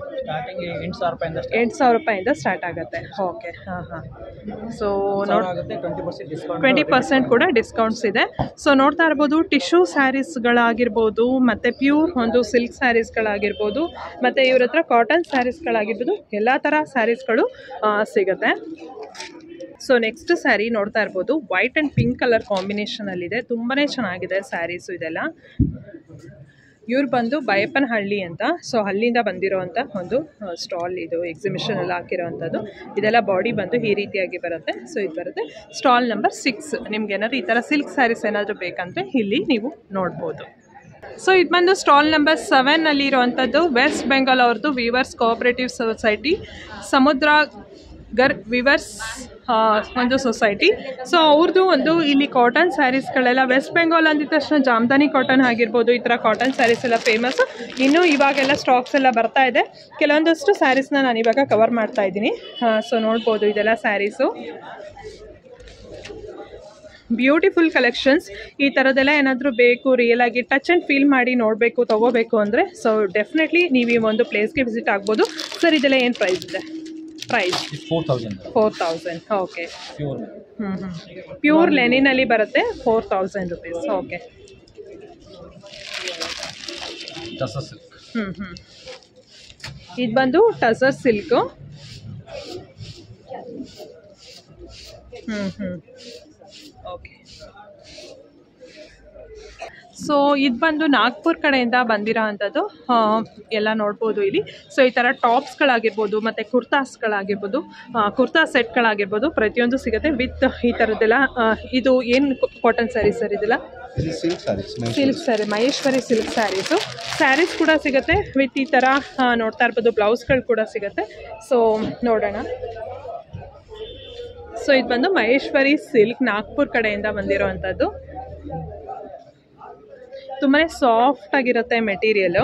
8,000 ರೂಪಾಯಿಂದ ಸ್ಟಾರ್ಟ್ ಆಗುತ್ತೆ. ಓಕೆ. ಹಾಂ ಹಾಂ. ಸೊ 20% ಕೂಡ ಡಿಸ್ಕೌಂಟ್ಸ್ ಇದೆ. ಸೊ ನೋಡ್ತಾ ಇರ್ಬೋದು ಟಿಶ್ಯೂ ಸ್ಯಾರೀಸ್ಗಳಾಗಿರ್ಬೋದು, ಮತ್ತು ಪ್ಯೂರ್ ಒಂದು ಸಿಲ್ಕ್ ಸ್ಯಾರೀಸ್ಗಳಾಗಿರ್ಬೋದು, ಮತ್ತು ಇವ್ರ ಹತ್ರ ಕಾಟನ್ ಸ್ಯಾರೀಸ್ಗಳಾಗಿರ್ಬೋದು, ಎಲ್ಲ ಥರ ಸ್ಯಾರೀಸ್ಗಳು ಸಿಗುತ್ತೆ. ಸೊ ನೆಕ್ಸ್ಟ್ ಸ್ಯಾರಿ ನೋಡ್ತಾ ಇರ್ಬೋದು, ವೈಟ್ ಆ್ಯಂಡ್ ಪಿಂಕ್ ಕಲರ್ ಕಾಂಬಿನೇಷನಲ್ಲಿದೆ. ತುಂಬಾ ಚೆನ್ನಾಗಿದೆ ಸ್ಯಾರೀಸು ಇದೆಲ್ಲ. ಇವ್ರು ಬಂದು ಬೈಯಪ್ಪನಹಳ್ಳಿ ಅಂತ. ಸೊ ಅಲ್ಲಿಂದ ಬಂದಿರೋವಂಥ ಒಂದು ಸ್ಟಾಲ್ ಇದು, ಎಕ್ಸಿಬಿಷನಲ್ಲಿ ಹಾಕಿರೋವಂಥದ್ದು. ಇದೆಲ್ಲ ಬಾಡಿ ಬಂದು ಈ ರೀತಿಯಾಗಿ ಬರುತ್ತೆ. ಸೊ ಇದು ಬರುತ್ತೆ ಸ್ಟಾಲ್ ನಂಬರ್ 6. ನಿಮ್ಗೆ ಏನಾದರೂ ಈ ಥರ ಸಿಲ್ಕ್ ಸ್ಯಾರೀಸ್ ಏನಾದರೂ ಬೇಕಂದರೆ ಇಲ್ಲಿ ನೀವು ನೋಡ್ಬೋದು. ಸೊ ಇದು ಬಂದು ಸ್ಟಾಲ್ ನಂಬರ್ 7 ಇರುವಂಥದ್ದು ವೆಸ್ಟ್ ಬೆಂಗಾಲ್ ಅವ್ರದ್ದು ವೀವರ್ಸ್ ಕೋಆಪರೇಟಿವ್ ಸೊಸೈಟಿ, ಸಮುದ್ರ ಗರ್ ವಿವರ್ಸ್ ಒಂದು ಸೊಸೈಟಿ. ಸೊ ಅವ್ರದ್ದು ಒಂದು ಇಲ್ಲಿ ಕಾಟನ್ ಸ್ಯಾರೀಸ್ಗಳೆಲ್ಲ ವೆಸ್ಟ್ ಬೆಂಗಾಲ್ ಅಂದಿದ ತಕ್ಷಣ ಜಾಮ್ದಾನಿ ಕಾಟನ್ ಆಗಿರ್ಬೋದು, ಈ ಥರ ಕಾಟನ್ ಸ್ಯಾರೀಸ್ ಎಲ್ಲ ಫೇಮಸ್ಸು. ಇನ್ನೂ ಇವಾಗೆಲ್ಲ ಸ್ಟಾಕ್ಸ್ ಎಲ್ಲ ಬರ್ತಾ ಇದೆ. ಕೆಲವೊಂದಷ್ಟು ಸ್ಯಾರೀಸ್ನ ನಾನು ಇವಾಗ ಕವರ್ ಮಾಡ್ತಾ ಇದ್ದೀನಿ. ಸೊ ನೋಡ್ಬೋದು ಇದೆಲ್ಲ ಸ್ಯಾರೀಸು, ಬ್ಯೂಟಿಫುಲ್ ಕಲೆಕ್ಷನ್ಸ್. ಈ ಥರದ್ದೆಲ್ಲ ಏನಾದರೂ ಬೇಕು, ರಿಯಲ್ ಆಗಿ ಟಚ್ ಆ್ಯಂಡ್ ಫೀಲ್ ಮಾಡಿ ನೋಡಬೇಕು, ತೊಗೋಬೇಕು ಅಂದರೆ ಸೊ ಡೆಫಿನೆಟ್ಲಿ ನೀವು ಈ ಒಂದು ಪ್ಲೇಸ್ಗೆ ವಿಸಿಟ್ ಆಗ್ಬೋದು. ಸರ್ ಇದೆಲ್ಲ ಏನು ಪ್ರೈಸ್ ಇದೆ? ಪ್ರೈಸ್ 4,000. ಓಕೆ. ಪ್ಯೂರ್ ಲೆನಿನಲ್ಲಿ ಬರುತ್ತೆ. 4,000 ರೂಪೀಸ್. ಓಕೆ. ಇದು ಬಂದು ಟಸರ್ ಸಿಲ್ಕು. ಓಕೆ. ಸೊ ಇದು ಬಂದು ನಾಗ್ಪುರ್ ಕಡೆಯಿಂದ ಬಂದಿರೋ ಅಂಥದ್ದು ಎಲ್ಲ ನೋಡ್ಬೋದು ಇಲ್ಲಿ. ಸೊ ಈ ಥರ ಟಾಪ್ಸ್ಗಳಾಗಿರ್ಬೋದು ಮತ್ತು ಕುರ್ತಾಸ್ಗಳಾಗಿರ್ಬೋದು, ಕುರ್ತಾ ಸೆಟ್ಗಳಾಗಿರ್ಬೋದು, ಪ್ರತಿಯೊಂದು ಸಿಗುತ್ತೆ ವಿತ್ ಈ ಥರದ್ದೆಲ್ಲ. ಇದು ಏನು ಕಾಟನ್ ಸ್ಯಾರಿ ಸರ್? ಇದೆಲ್ಲ ಸಿಲ್ಕ್ ಸ್ಯಾರಿ, ಮಹೇಶ್ವರಿ ಸಿಲ್ಕ್ ಸ್ಯಾರೀಸು. ಸ್ಯಾರೀಸ್ ಕೂಡ ಸಿಗುತ್ತೆ ವಿತ್ ಈ ಥರ ನೋಡ್ತಾ ಇರ್ಬೋದು. ಬ್ಲೌಸ್ಗಳು ಕೂಡ ಸಿಗುತ್ತೆ. ಸೊ ನೋಡೋಣ. ಸೊ ಇದು ಬಂದು ಮಹೇಶ್ವರಿ ಸಿಲ್ಕ್, ನಾಗ್ಪುರ್ ಕಡೆಯಿಂದ ಬಂದಿರೋ ಅಂಥದ್ದು. ತುಂಬಾ ಸಾಫ್ಟ್ ಆಗಿರುತ್ತೆ ಮೆಟೀರಿಯಲು.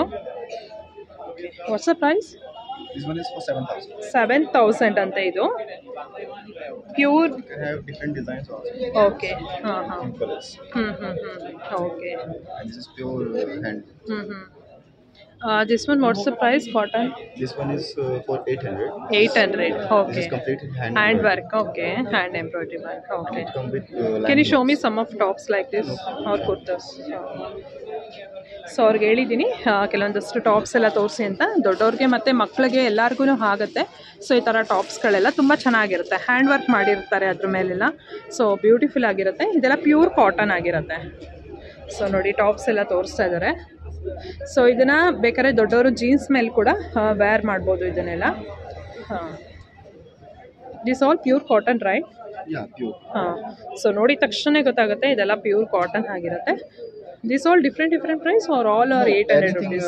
What's the price? 7,000 ಅಂತ ಇದು. ಪ್ಯೂರ್. ಓಕೆ. ಹಾಂ ಹಾಂ. Okay. This one, what's the price? Cotton? This one is for 800. 800. Okay. This is completed hand Handwork. Okay. Hand embroidery work. Okay. It come with Can you show me some of tops like this or kurtas? So ಅವ್ರಿಗೆ ಹೇಳಿದ್ದೀನಿ ಕೆಲವೊಂದಷ್ಟು ಟಾಪ್ಸ್ ಎಲ್ಲ ತೋರಿಸಿ ಅಂತ. ದೊಡ್ಡವ್ರಿಗೆ ಮತ್ತು ಮಕ್ಕಳಿಗೆ ಎಲ್ಲರಿಗೂ ಆಗುತ್ತೆ. ಸೊ ಈ ಥರ ಟಾಪ್ಸ್ಗಳೆಲ್ಲ ತುಂಬ ಚೆನ್ನಾಗಿರುತ್ತೆ. ಹ್ಯಾಂಡ್ ವರ್ಕ್ ಮಾಡಿರ್ತಾರೆ ಅದ್ರ ಮೇಲೆಲ್ಲ. ಸೊ ಬ್ಯೂಟಿಫುಲ್ ಆಗಿರುತ್ತೆ. ಇದೆಲ್ಲ ಪ್ಯೂರ್ ಕಾಟನ್ ಆಗಿರುತ್ತೆ. ಸೊ ನೋಡಿ ಟಾಪ್ಸ್ ಎಲ್ಲ ತೋರಿಸ್ತಾ ಇದ್ದಾರೆ. ಸೊ ಇದನ್ನು ಬೇಕಾದ್ರೆ ದೊಡ್ಡವರು ಜೀನ್ಸ್ ಮೇಲೆ ಕೂಡ ವೇರ್ ಮಾಡ್ಬೋದು ಇದನ್ನೆಲ್ಲ. ಹಾಂ, this all pure cotton right? ಹಾಂ. ಸೊ ನೋಡಿದ ತಕ್ಷಣ ಗೊತ್ತಾಗುತ್ತೆ ಇದೆಲ್ಲ ಪ್ಯೂರ್ ಕಾಟನ್ ಆಗಿರುತ್ತೆ. This all different price or all are 800 rupees?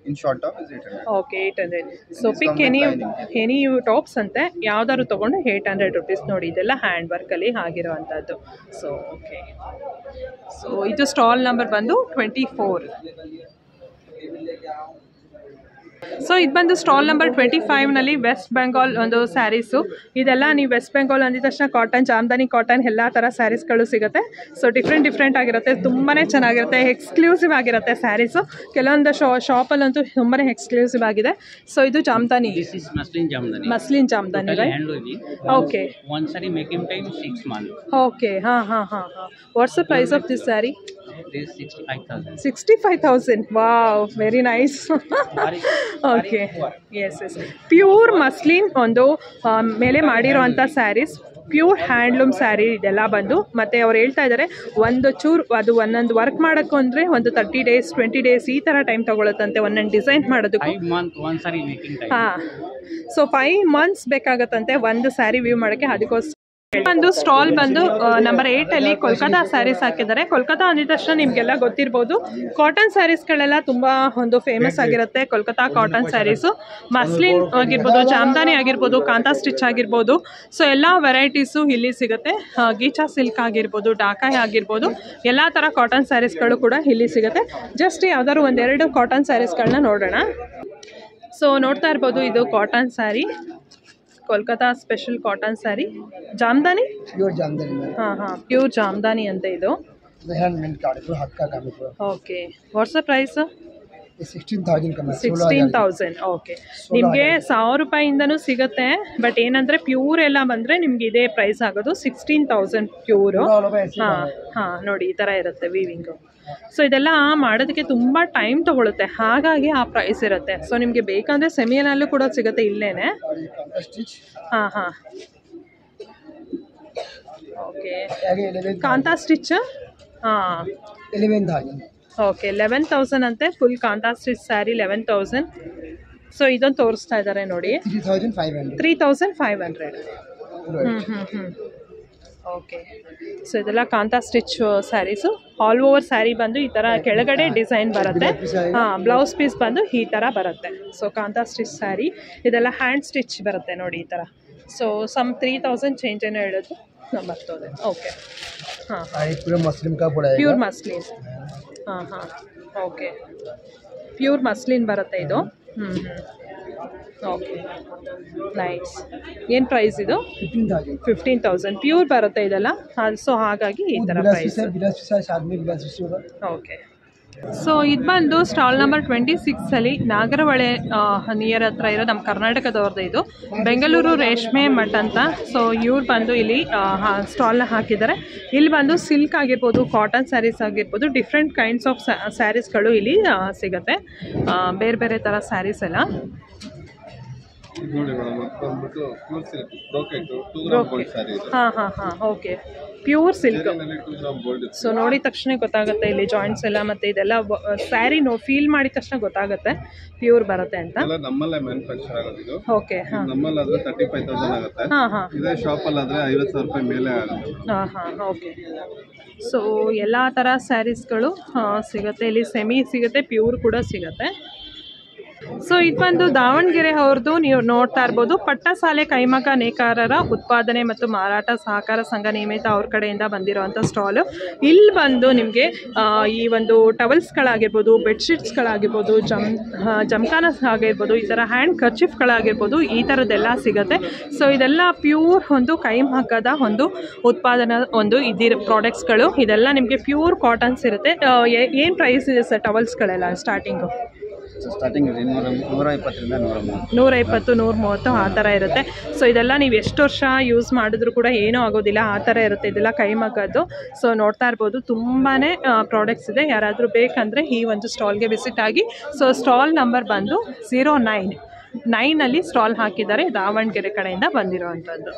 In short top is 800. Okay, 800. So pick any tops ante ಯಾವ್ದಾದ್ರು ತಗೊಂಡು 800 rupees. ನೋಡಿ ಇದೆಲ್ಲ ಹ್ಯಾಂಡ್ ವರ್ಕ್ ಅಲ್ಲಿ ಆಗಿರುವಂತದ್ದು. So okay. ಸೊ ಇದು ಸ್ಟಾಲ್ ನಂಬರ್ ಬಂದು 24. ಸೊ ಇದು ಬಂದು ಸ್ಟಾಲ್ ನಂಬರ್ 25ನಲ್ಲಿ ವೆಸ್ಟ್ ಬೆಂಗಾಲ್ ಒಂದು ಸ್ಯಾರೀಸು. ಇದೆಲ್ಲ ನೀವು ವೆಸ್ಟ್ ಬೆಂಗಾಲ್ ಅಂದಿದ ತಕ್ಷಣ ಕಾಟನ್, ಜಾಮ್ದಾನಿ ಕಾಟನ್ ಎಲ್ಲ ಥರ ಸ್ಯಾರೀಸ್ಗಳು ಸಿಗುತ್ತೆ. ಸೊ ಡಿಫ್ರೆಂಟ್ ಆಗಿರುತ್ತೆ. ತುಂಬಾ ಚೆನ್ನಾಗಿರುತ್ತೆ. ಎಕ್ಸ್ಕ್ಲೂಸಿವ್ ಆಗಿರುತ್ತೆ ಸ್ಯಾರೀಸು. ಕೆಲವೊಂದು ಶಾಪಲ್ಲಂತೂ ತುಂಬಾ ಎಕ್ಸ್ಕ್ಲೂಸಿವ್ ಆಗಿದೆ. ಸೊ ಇದು Jamdani, muslin Jamdani right? Okay. One saree making time 6 months. Okay. ಹಾಂ. What's the price of this sari? This 65,000. 65,000. Wow, very nice. Okay. Yes. Pure muslin ಒಂದು ಮೇಲೆ ಮಾಡಿರೋವಂಥ ಸ್ಯಾರೀಸ್, ಪ್ಯೂರ್ ಹ್ಯಾಂಡ್ಲೂಮ್ ಸ್ಯಾರಿ ಇದೆಲ್ಲ ಬಂದು. ಮತ್ತು ಅವ್ರು ಹೇಳ್ತಾ ಇದ್ದಾರೆ ಒಂದು ಚೂರು ಅದು ಒಂದೊಂದು ವರ್ಕ್ ಮಾಡೋಕ್ಕೂ ಅಂದರೆ ಒಂದು 30 days 20 days ಈ ಥರ ಟೈಮ್ ತೊಗೊಳುತ್ತಂತೆ ಒಂದೊಂದು ಡಿಸೈನ್ ಮಾಡೋದಕ್ಕೂ. 5 months one saree making time. ಹಾಂ. ಸೊ 5 months ಬೇಕಾಗತ್ತಂತೆ ಒಂದು ಸ್ಯಾರಿ ವ್ಯೂ ಮಾಡೋಕ್ಕೆ. ಅದಕ್ಕೋಸ್ಕರ ಒಂದು ಸ್ಟಾಲ್ ಬಂದು ನಂಬರ್ 8ಅಲ್ಲಿ ಕೋಲ್ಕತ್ತಾ ಸ್ಯಾರೀಸ್ ಹಾಕಿದ್ದಾರೆ. ಕೋಲ್ಕತ್ತಾ ಅಂದಿದ ತಕ್ಷಣ ನಿಮಗೆಲ್ಲ ಗೊತ್ತಿರ್ಬೋದು, ಕಾಟನ್ ಸ್ಯಾರೀಸ್ಗಳೆಲ್ಲ ತುಂಬ ಒಂದು ಫೇಮಸ್ ಆಗಿರುತ್ತೆ. ಕೋಲ್ಕತ್ತಾ ಕಾಟನ್ ಸ್ಯಾರೀಸು, ಮಸ್ಲಿನ್ ಆಗಿರ್ಬೋದು, ಜಾಮ್ದಾನಿ ಆಗಿರ್ಬೋದು, ಕಾಂತಾ ಸ್ಟಿಚ್ ಆಗಿರ್ಬೋದು. ಸೊ ಎಲ್ಲ ವೆರೈಟೀಸು ಇಲ್ಲಿ ಸಿಗುತ್ತೆ. ಗೀಚಾ ಸಿಲ್ಕ್ ಆಗಿರ್ಬೋದು, ಡಾಕಾಯ್ ಆಗಿರ್ಬೋದು, ಎಲ್ಲ ಥರ ಕಾಟನ್ ಸ್ಯಾರೀಸ್ಗಳು ಕೂಡ ಇಲ್ಲಿ ಸಿಗುತ್ತೆ. ಜಸ್ಟ್ ಯಾವ್ದಾದ್ರು ಒಂದೆರಡು ಕಾಟನ್ ಸ್ಯಾರೀಸ್ಗಳನ್ನ ನೋಡೋಣ. ಸೊ ನೋಡ್ತಾ ಇರ್ಬೋದು, ಇದು cotton sari, Kolkata special cotton sari. Jamdani? Pure Jamdani. ಹಾಂ, ಪ್ಯೂರ್ ಜಾಮ್ದಾನಿ ಅಂತ ಇದು. Okay. What's the price? 16,000. Okay. ನಿಮಗೆ 1,000 ರೂಪಾಯಿಂದನೂ ಸಿಗುತ್ತೆ. ಬಟ್ ಏನಂದರೆ ಪ್ಯೂರ್ ಎಲ್ಲ ಬಂದರೆ ನಿಮ್ಗೆ ಇದೇ ಪ್ರೈಸ್ ಆಗೋದು 16,000 ಪ್ಯೂರು. ಹಾಂ ನೋಡಿ ಈ ಥರ ಇರುತ್ತೆ ವೀವಿಂಗು. ಸೊ ಇದೆಲ್ಲ ಮಾಡೋದಕ್ಕೆ ತುಂಬ ಟೈಮ್ ತೊಗೊಳುತ್ತೆ, ಹಾಗಾಗಿ ಆ ಪ್ರೈಸ್ ಇರುತ್ತೆ. ಸೊ ನಿಮಗೆ ಬೇಕಂದರೆ ಸೆಮಿಯನಲ್ಲೂ ಕೂಡ ಸಿಗುತ್ತೆ ಇಲ್ಲೇನೆ. ಹಾಂ. ಓಕೆ. ಕಾಂತಾ ಸ್ಟಿಚ್? ಹಾಂ. 11,000. ಓಕೆ. 11,000 ಅಂತೆ full Kantha stitch sari 11,000. So ಇದೊಂದು ತೋರಿಸ್ತಾ ಇದ್ದಾರೆ ನೋಡಿ, 3,500. ಓಕೆ. ಸೊ ಇದೆಲ್ಲ Kantha stitch saris. All over sari ಬಂದು ಈ ಥರ ಕೆಳಗಡೆ ಡಿಸೈನ್ ಬರುತ್ತೆ. ಹಾಂ, ಬ್ಲೌಸ್ ಪೀಸ್ ಬಂದು ಈ ಥರ ಬರುತ್ತೆ. ಸೊ ಕಾಂತಾ ಸ್ಟಿಚ್ ಸ್ಯಾರಿ ಇದೆಲ್ಲ ಹ್ಯಾಂಡ್ ಸ್ಟಿಚ್ ಬರುತ್ತೆ ನೋಡಿ ಈ ಥರ. ಸೊ ಸಮ್ 3,000 ಚೇಂಜ್ ಏನೋ ಹೇಳೋದು ಬರ್ತದೆ. ಓಕೆ. ಹಾಂ, ಪ್ಯೂರ್ ಮಸ್ಲಿನ್. ಹಾಂ. ಓಕೆ. ಪ್ಯೂರ್ ಮಸ್ಲಿನ್ ಬರುತ್ತೆ ಇದು. Okay, nice. ಏನು ಪ್ರೈಸ್ ಇದು? 15,000 ಪ್ಯೂರ್ ಬರುತ್ತೆ ಇದೆಲ್ಲ. ಸೊ ಹಾಗಾಗಿ ಈ ಥರ ಪ್ರೈಸ್. ಓಕೆ. ಸೊ ಇದು ಬಂದು ಸ್ಟಾಲ್ ನಂಬರ್ 26ಅಲ್ಲಿ ನಾಗರಹೊಳೆ ನಿಯರ್ ಹತ್ರ ಇರೋ ನಮ್ಮ ಕರ್ನಾಟಕದವ್ರದ್ದು. ಇದು ಬೆಂಗಳೂರು ರೇಷ್ಮೆ ಮಠ ಅಂತ. ಸೊ ಇವ್ರು ಬಂದು ಇಲ್ಲಿ ಸ್ಟಾಲ್ನ ಹಾಕಿದ್ದಾರೆ. ಇಲ್ಲಿ ಬಂದು ಸಿಲ್ಕ್ ಆಗಿರ್ಬೋದು, ಕಾಟನ್ ಸ್ಯಾರೀಸ್ ಆಗಿರ್ಬೋದು, ಡಿಫ್ರೆಂಟ್ ಕೈಂಡ್ಸ್ ಆಫ್ ಸ್ಯಾರೀಸ್ಗಳು ಇಲ್ಲಿ ಸಿಗುತ್ತೆ. ಬೇರೆ ಬೇರೆ ಥರ ಸ್ಯಾರೀಸ್ ಎಲ್ಲ. ಹಾಂ. ಓಕೆ. Pure silk. ಸೊ ನೋಡಿದ ತಕ್ಷಣ ಗೊತ್ತಾಗುತ್ತೆ ಇಲ್ಲಿ ಜಾಯಿಂಟ್ಸ್ ಎಲ್ಲ, ಮತ್ತು ಇದೆಲ್ಲ ಸ್ಯಾರಿ ಫೀಲ್ ಮಾಡಿದ ತಕ್ಷಣ ಗೊತ್ತಾಗುತ್ತೆ ಪ್ಯೂರ್ ಬರುತ್ತೆ ಅಂತ. ನಮ್ಮಲ್ಲೇ ಮ್ಯಾನುಫ್ಯಾಕ್ಚರ್ ಆಗೋದು. ಓಕೆ. ನಮ್ಮಲ್ಲಿ ಆದ್ರೆ 35,000 ಆಗುತ್ತೆ. ಇದೇ ಶಾಪಲ್ಲಿ ಆದ್ರೆ 50,000 ರೂಪಾಯಿ ಮೇಲೆ ಆಗುತ್ತೆ. ಹಾಂ. ಓಕೆ. ಸೊ ಎಲ್ಲ ಥರ ಸ್ಯಾರೀಸ್ಗಳು ಸಿಗುತ್ತೆ ಇಲ್ಲಿ. ಸೆಮಿ ಸಿಗುತ್ತೆ, ಪ್ಯೂರ್ ಕೂಡ ಸಿಗುತ್ತೆ. ಸೊ ಇದು ಬಂದು ದಾವಣಗೆರೆ ಅವ್ರದ್ದು. ನೀವು ನೋಡ್ತಾ ಇರ್ಬೋದು, ಪಟ್ಟಸಾಲೆ ಕೈಮಗ್ಗ ನೇಕಾರರ ಉತ್ಪಾದನೆ ಮತ್ತು ಮಾರಾಟ ಸಹಕಾರ ಸಂಘ ನಿಯಮಿತ ಅವ್ರ ಕಡೆಯಿಂದ ಬಂದಿರೋವಂಥ ಸ್ಟಾಲು. ಇಲ್ಲಿ ಬಂದು ನಿಮಗೆ ಈ ಒಂದು ಟವಲ್ಸ್ಗಳಾಗಿರ್ಬೋದು, ಬೆಡ್ಶೀಟ್ಸ್ಗಳಾಗಿರ್ಬೋದು, ಜಮ್ಖಾನ ಆಗಿರ್ಬೋದು, ಈ ಥರ ಹ್ಯಾಂಡ್ ಕರ್ಚಿಫ್ಗಳಾಗಿರ್ಬೋದು, ಈ ಥರದ್ದೆಲ್ಲ ಸಿಗುತ್ತೆ. ಸೊ ಇದೆಲ್ಲ ಪ್ಯೂರ್ ಒಂದು ಕೈಮಗ್ಗದ ಒಂದು ಉತ್ಪಾದನಾ ಒಂದು ಇದಿರೋ ಪ್ರಾಡಕ್ಟ್ಸ್ಗಳು. ಇದೆಲ್ಲ ನಿಮಗೆ ಪ್ಯೂರ್ ಕಾಟನ್ಸ್ ಇರುತ್ತೆ. ಏನು ಪ್ರೈಸ್ ಇದೆ ಸರ್ ಟವಲ್ಸ್ಗಳೆಲ್ಲ ಸ್ಟಾರ್ಟಿಂಗು? ಸ್ಟಾರ್ಟಿಂಗ್ 120 130 ಆ ಥರ ಇರುತ್ತೆ. ಸೊ ಇದೆಲ್ಲ ನೀವು ಎಷ್ಟು ವರ್ಷ ಯೂಸ್ ಮಾಡಿದ್ರು ಕೂಡ ಏನೂ ಆಗೋದಿಲ್ಲ, ಆ ಥರ ಇರುತ್ತೆ. ಇದೆಲ್ಲ ಕೈಮಗ್ಗದ್ದು. ಸೊ ನೋಡ್ತಾ ಇರ್ಬೋದು ತುಂಬಾ ಪ್ರಾಡಕ್ಟ್ಸ್ ಇದೆ. ಯಾರಾದರೂ ಬೇಕಂದರೆ ಈ ಒಂದು ಸ್ಟಾಲ್ಗೆ ವಿಸಿಟ್ ಆಗಿ. ಸೊ ಸ್ಟಾಲ್ ನಂಬರ್ ಬಂದು 09 ಸ್ಟಾಲ್ ಹಾಕಿದ್ದಾರೆ, ದಾವಣಗೆರೆ ಕಡೆಯಿಂದ ಬಂದಿರೋವಂಥದ್ದು.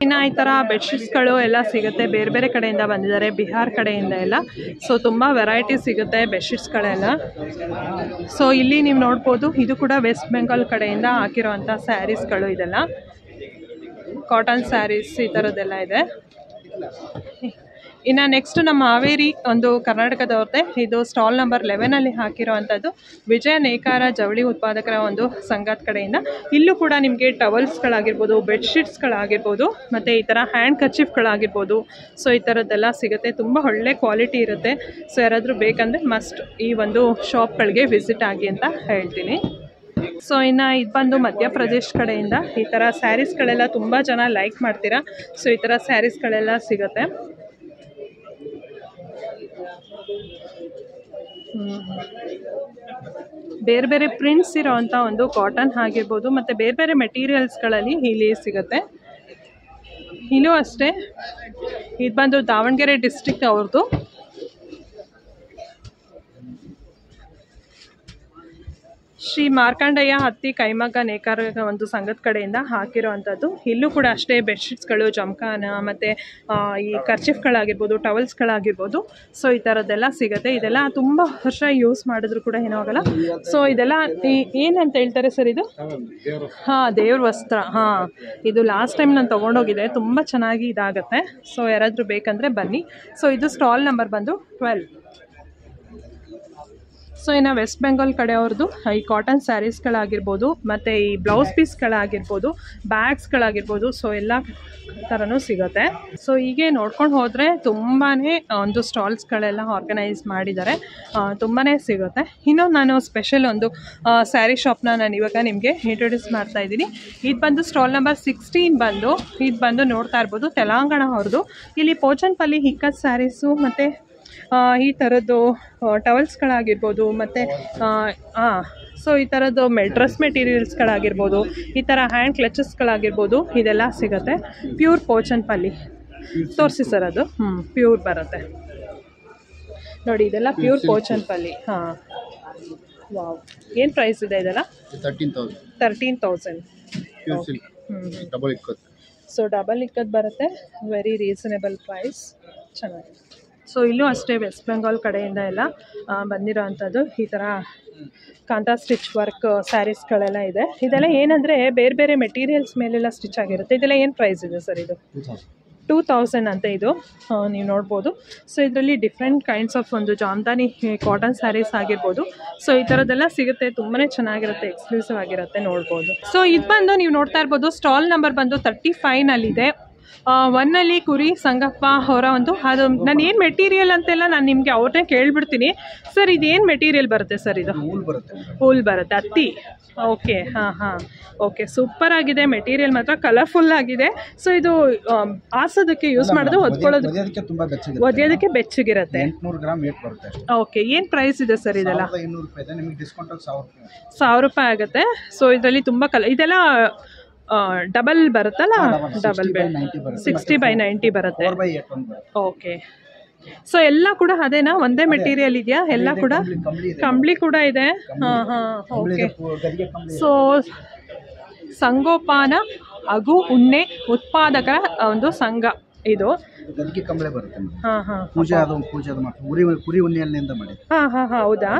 ಇನ್ನು ಈ ಥರ ಬೆಡ್ಶೀಟ್ಸ್ಗಳು ಎಲ್ಲ ಸಿಗುತ್ತೆ, ಬೇರೆ ಬೇರೆ ಕಡೆಯಿಂದ ಬಂದಿದ್ದಾರೆ, ಬಿಹಾರ್ ಕಡೆಯಿಂದ ಎಲ್ಲ. ಸೊ ತುಂಬ ವೆರೈಟಿ ಸಿಗುತ್ತೆ ಬೆಡ್ಶೀಟ್ಸ್ಗಳೆಲ್ಲ. ಸೊ ಇಲ್ಲಿ ನೀವು ನೋಡ್ಬೋದು, ಇದು ಕೂಡ ವೆಸ್ಟ್ ಬೆಂಗಾಲ್ ಕಡೆಯಿಂದ ಹಾಕಿರೋವಂಥ ಸ್ಯಾರೀಸ್ಗಳು. ಇದೆಲ್ಲ ಕಾಟನ್ ಸ್ಯಾರೀಸ್ ಈ ಥರದ್ದೆಲ್ಲ ಇದೆ. ಇನ್ನು ನೆಕ್ಸ್ಟ್ ನಮ್ಮ ಹಾವೇರಿ ಒಂದು ಕರ್ನಾಟಕದವ್ರದ್ದೇ. ಇದು ಸ್ಟಾಲ್ ನಂಬರ್ 11 ಹಾಕಿರೋವಂಥದ್ದು ವಿಜಯ ನೇಕಾರ ಜವಳಿ ಉತ್ಪಾದಕರ ಒಂದು ಸಂಘದ ಕಡೆಯಿಂದ. ಇಲ್ಲೂ ಕೂಡ ನಿಮಗೆ ಟವಲ್ಸ್ಗಳಾಗಿರ್ಬೋದು, ಬೆಡ್ಶೀಟ್ಸ್ಗಳಾಗಿರ್ಬೋದು, ಮತ್ತು ಈ ಥರ ಹ್ಯಾಂಡ್ ಕರ್ಚೀಫ್ಗಳಾಗಿರ್ಬೋದು. ಸೊ ಈ ಥರದ್ದೆಲ್ಲ ಸಿಗುತ್ತೆ, ತುಂಬ ಒಳ್ಳೆ ಕ್ವಾಲಿಟಿ ಇರುತ್ತೆ. ಸೊ ಯಾರಾದರೂ ಬೇಕಂದರೆ ಮಸ್ಟ್ ಈ ಒಂದು ಶಾಪ್ಗಳಿಗೆ ವಿಸಿಟ್ ಆಗಿ ಅಂತ ಹೇಳ್ತೀನಿ. ಸೊ ಇನ್ನು ಇದು ಬಂದು ಮಧ್ಯಪ್ರದೇಶ್ ಕಡೆಯಿಂದ ಈ ಥರ ಸ್ಯಾರೀಸ್ಗಳೆಲ್ಲ ತುಂಬ ಜನ ಲೈಕ್ ಮಾಡ್ತೀರಾ. ಸೊ ಈ ಥರ ಸ್ಯಾರೀಸ್ಗಳೆಲ್ಲ ಸಿಗುತ್ತೆ. ಬೇರೆ ಬೇರೆ ಪ್ರಿಂಟ್ಸ್ ಇರೋವಂಥ ಒಂದು ಕಾಟನ್ ಆಗಿರ್ಬೋದು, ಮತ್ತು ಬೇರೆ ಬೇರೆ ಮೆಟೀರಿಯಲ್ಸ್ಗಳಲ್ಲಿ ಇಲ್ಲಿ ಸಿಗುತ್ತೆ. ಇಲ್ಲೂ ಅಷ್ಟೇ, ಇದು ಬಂದು ದಾವಣಗೆರೆ ಡಿಸ್ಟ್ರಿಕ್ಟ್ ಅವ್ರದ್ದು. ಶ್ರೀ ಮಾರ್ಕಂಡಯ್ಯ ಹತ್ತಿ ಕೈಮಗ್ಗ ನೇಕಾರ ಒಂದು ಸಂಘದ ಕಡೆಯಿಂದ ಹಾಕಿರೋವಂಥದ್ದು. ಇಲ್ಲೂ ಕೂಡ ಅಷ್ಟೇ ಬೆಡ್ಶೀಟ್ಸ್ಗಳು, ಜಮ್ಖಾನ, ಮತ್ತು ಈ ಕರ್ಚಿಫ್ಗಳಾಗಿರ್ಬೋದು, ಟವಲ್ಸ್ಗಳಾಗಿರ್ಬೋದು. ಸೊ ಈ ಥರದ್ದೆಲ್ಲ ಸಿಗುತ್ತೆ. ಇದೆಲ್ಲ ತುಂಬ ವರ್ಷ ಯೂಸ್ ಮಾಡಿದ್ರು ಕೂಡ ಏನೂ ಆಗಲ್ಲ. ಸೊ ಇದೆಲ್ಲ ಏನಂತ ಹೇಳ್ತಾರೆ ಸರ್ ಇದು? ದೇವ್ರ ವಸ್ತ್ರ. ಇದು ಲಾಸ್ಟ್ ಟೈಮ್ ನಾನು ತೊಗೊಂಡೋಗಿದ್ದೆ, ತುಂಬ ಚೆನ್ನಾಗಿ ಇದಾಗುತ್ತೆ. ಸೊ ಯಾರಾದರೂ ಬೇಕಂದರೆ ಬನ್ನಿ. ಸೊ ಇದು ಸ್ಟಾಲ್ ನಂಬರ್ ಬಂದು 12. ಸೊ ಇನ್ನು ವೆಸ್ಟ್ ಬೆಂಗಾಲ್ ಕಡೆಯವ್ರದ್ದು ಈ ಕಾಟನ್ ಸ್ಯಾರೀಸ್ಗಳಾಗಿರ್ಬೋದು, ಮತ್ತು ಈ ಬ್ಲೌಸ್ ಪೀಸ್ಗಳಾಗಿರ್ಬೋದು, ಬ್ಯಾಗ್ಸ್ಗಳಾಗಿರ್ಬೋದು. ಸೊ ಎಲ್ಲ ಥರನೂ ಸಿಗುತ್ತೆ. ಸೊ ಹೀಗೆ ನೋಡ್ಕೊಂಡು ಹೋದರೆ ತುಂಬಾ ಒಂದು ಸ್ಟಾಲ್ಸ್ಗಳೆಲ್ಲ ಆರ್ಗನೈಸ್ ಮಾಡಿದ್ದಾರೆ, ತುಂಬಾ ಸಿಗುತ್ತೆ. ಇನ್ನು ನಾನು ಸ್ಪೆಷಲ್ ಒಂದು ಸ್ಯಾರಿ ಶಾಪ್ನ ನಾನು ಇವಾಗ ನಿಮಗೆ ಇಂಟ್ರೊಡ್ಯೂಸ್ ಮಾಡ್ತಾ ಇದ್ದೀನಿ. ಇದು ಬಂದು ಸ್ಟಾಲ್ ನಂಬರ್ 16 ಇದು ಬಂದು ನೋಡ್ತಾ ಇರ್ಬೋದು ತೆಲಂಗಾಣ ಅವ್ರದ್ದು. ಇಲ್ಲಿ ಪೋಚನ್ಪಲ್ಲಿ ಹಿಕ್ಕತ್ ಸ್ಯಾರೀಸು, ಮತ್ತು ಈ ಥರದ್ದು ಟವಲ್ಸ್ಗಳಾಗಿರ್ಬೋದು, ಮತ್ತು ಸೊ ಈ ಥರದ್ದು ಡ್ರೆಸ್ ಮೆಟೀರಿಯಲ್ಸ್ಗಳಾಗಿರ್ಬೋದು, ಈ ಥರ ಹ್ಯಾಂಡ್ ಕ್ಲಚಸ್ಗಳಾಗಿರ್ಬೋದು, ಇದೆಲ್ಲ ಸಿಗುತ್ತೆ. ಪ್ಯೂರ್ ಪೋಚನ್ಪಲ್ಲಿ ತೋರಿಸಿ ಸರ್, ಅದು ಪ್ಯೂರ್ ಬರುತ್ತೆ ನೋಡಿ. ಇದೆಲ್ಲ ಪ್ಯೂರ್ ಪೋಚನ್ಪಲ್ಲಿ. ವಾವ್, ಏನು ಪ್ರೈಸ್ ಇದೆ ಇದೆಲ್ಲ? 13,000. ಸೊ ಡಬಲ್ ಇಕ್ಕದ್ ಬರುತ್ತೆ, ವೆರಿ ರೀಸನೇಬಲ್ ಪ್ರೈಸ್, ಚೆನ್ನಾಗಿದೆ. ಸೊ ಇಲ್ಲೂ ಅಷ್ಟೇ ವೆಸ್ಟ್ ಬೆಂಗಾಲ್ ಕಡೆಯಿಂದ ಎಲ್ಲ ಬಂದಿರೋ ಅಂಥದ್ದು ಈ ಥರ ಕಾಂತಾ ಸ್ಟಿಚ್ ವರ್ಕ್ ಸ್ಯಾರೀಸ್ಗಳೆಲ್ಲ ಇದೆ. ಇದೆಲ್ಲ ಏನಂದರೆ ಬೇರೆ ಬೇರೆ ಮೆಟೀರಿಯಲ್ಸ್ ಮೇಲೆಲ್ಲ ಸ್ಟಿಚ್ ಆಗಿರುತ್ತೆ. ಇದೆಲ್ಲ ಏನು ಪ್ರೈಸ್ ಇದೆ ಸರ್? ಇದು 2000 ಅಂತ ಇದು ನೀವು ನೋಡ್ಬೋದು. ಸೊ ಇದರಲ್ಲಿ ಡಿಫ್ರೆಂಟ್ ಕೈಂಡ್ಸ್ ಆಫ್ ಒಂದು ಜಾಮ್ದಾನಿ ಕಾಟನ್ ಸ್ಯಾರೀಸ್ ಆಗಿರ್ಬೋದು. ಸೊ ಈ ಥರದ್ದೆಲ್ಲ ಸಿಗುತ್ತೆ, ತುಂಬಾ ಚೆನ್ನಾಗಿರುತ್ತೆ, ಎಕ್ಸ್ಕ್ಲೂಸಿವ್ ಆಗಿರುತ್ತೆ, ನೋಡ್ಬೋದು. ಸೊ ಇದು ಬಂದು ನೀವು ನೋಡ್ತಾ ಇರ್ಬೋದು ಸ್ಟಾಲ್ ನಂಬರ್ ಬಂದು 35 1 ಕುರಿ ಸಂಗಪ್ಪ ಅವರ ಒಂದು. ಅದು ನಾನು ಏನು ಮೆಟೀರಿಯಲ್ ಅಂತೆಲ್ಲ ನಾನು ನಿಮಗೆ ಅವ್ರನ್ನೇ ಕೇಳಿಬಿಡ್ತೀನಿ. ಸರ್ ಇದೇನು ಮೆಟೀರಿಯಲ್ ಬರುತ್ತೆ ಸರ್? ಇದು ಊಲ್ ಬರುತ್ತೆ, ಹತ್ತಿ. ಓಕೆ, ಓಕೆ, ಸೂಪರ್ ಆಗಿದೆ ಮೆಟೀರಿಯಲ್, ಮಾತ್ರ ಕಲರ್ಫುಲ್ ಆಗಿದೆ. ಸೊ ಇದು ಆಸೋದಕ್ಕೆ ಯೂಸ್ ಮಾಡೋದು, ಒದೆಯೋದಕ್ಕೆ ಬೆಚ್ಚಗಿರುತ್ತೆ. 800 ಗ್ರಾಮ್ ವೇಟ್ ಬರುತ್ತೆ. ಓಕೆ, ಏನು ಪ್ರೈಸ್ ಇದೆ ಸರ್ ಇದೆಲ್ಲ? 200 ರೂಪಾಯಿ ಇದೆ, ನಿಮಗೆ ಡಿಸ್ಕೌಂಟ್ 1000 ರೂಪಾಯಿ ಆಗುತ್ತೆ. ಸೊ ಇದರಲ್ಲಿ ತುಂಬ ಇದೆಲ್ಲ ಡಬಲ್ ಬರುತ್ತಲ್ಲ, ಡಬಲ್ ಬೆಡ್ 60/90 ಬರುತ್ತೆ. ಓಕೆ, ಸೊ ಎಲ್ಲ ಕೂಡ ಅದೇನಾ, ಒಂದೇ ಮೆಟೀರಿಯಲ್ ಇದೆಯಾ? ಎಲ್ಲ ಕೂಡ ಕಂಬಳಿ ಕೂಡ ಇದೆ. ಓಕೆ. ಸೊ ಸಂಗೋಪಾನ ಅಗು ಉಣ್ಣೆ ಉತ್ಪಾದಕರ ಒಂದು ಸಂಘ ಇದು. ಗದ್ಗೆ ಕಂಬಳಿ ಬರುತ್ತೆ. ಕುರಿ ಉಣ್ಣೆಯಿಂದ ಮಾಡಿ. ಹೌದಾ?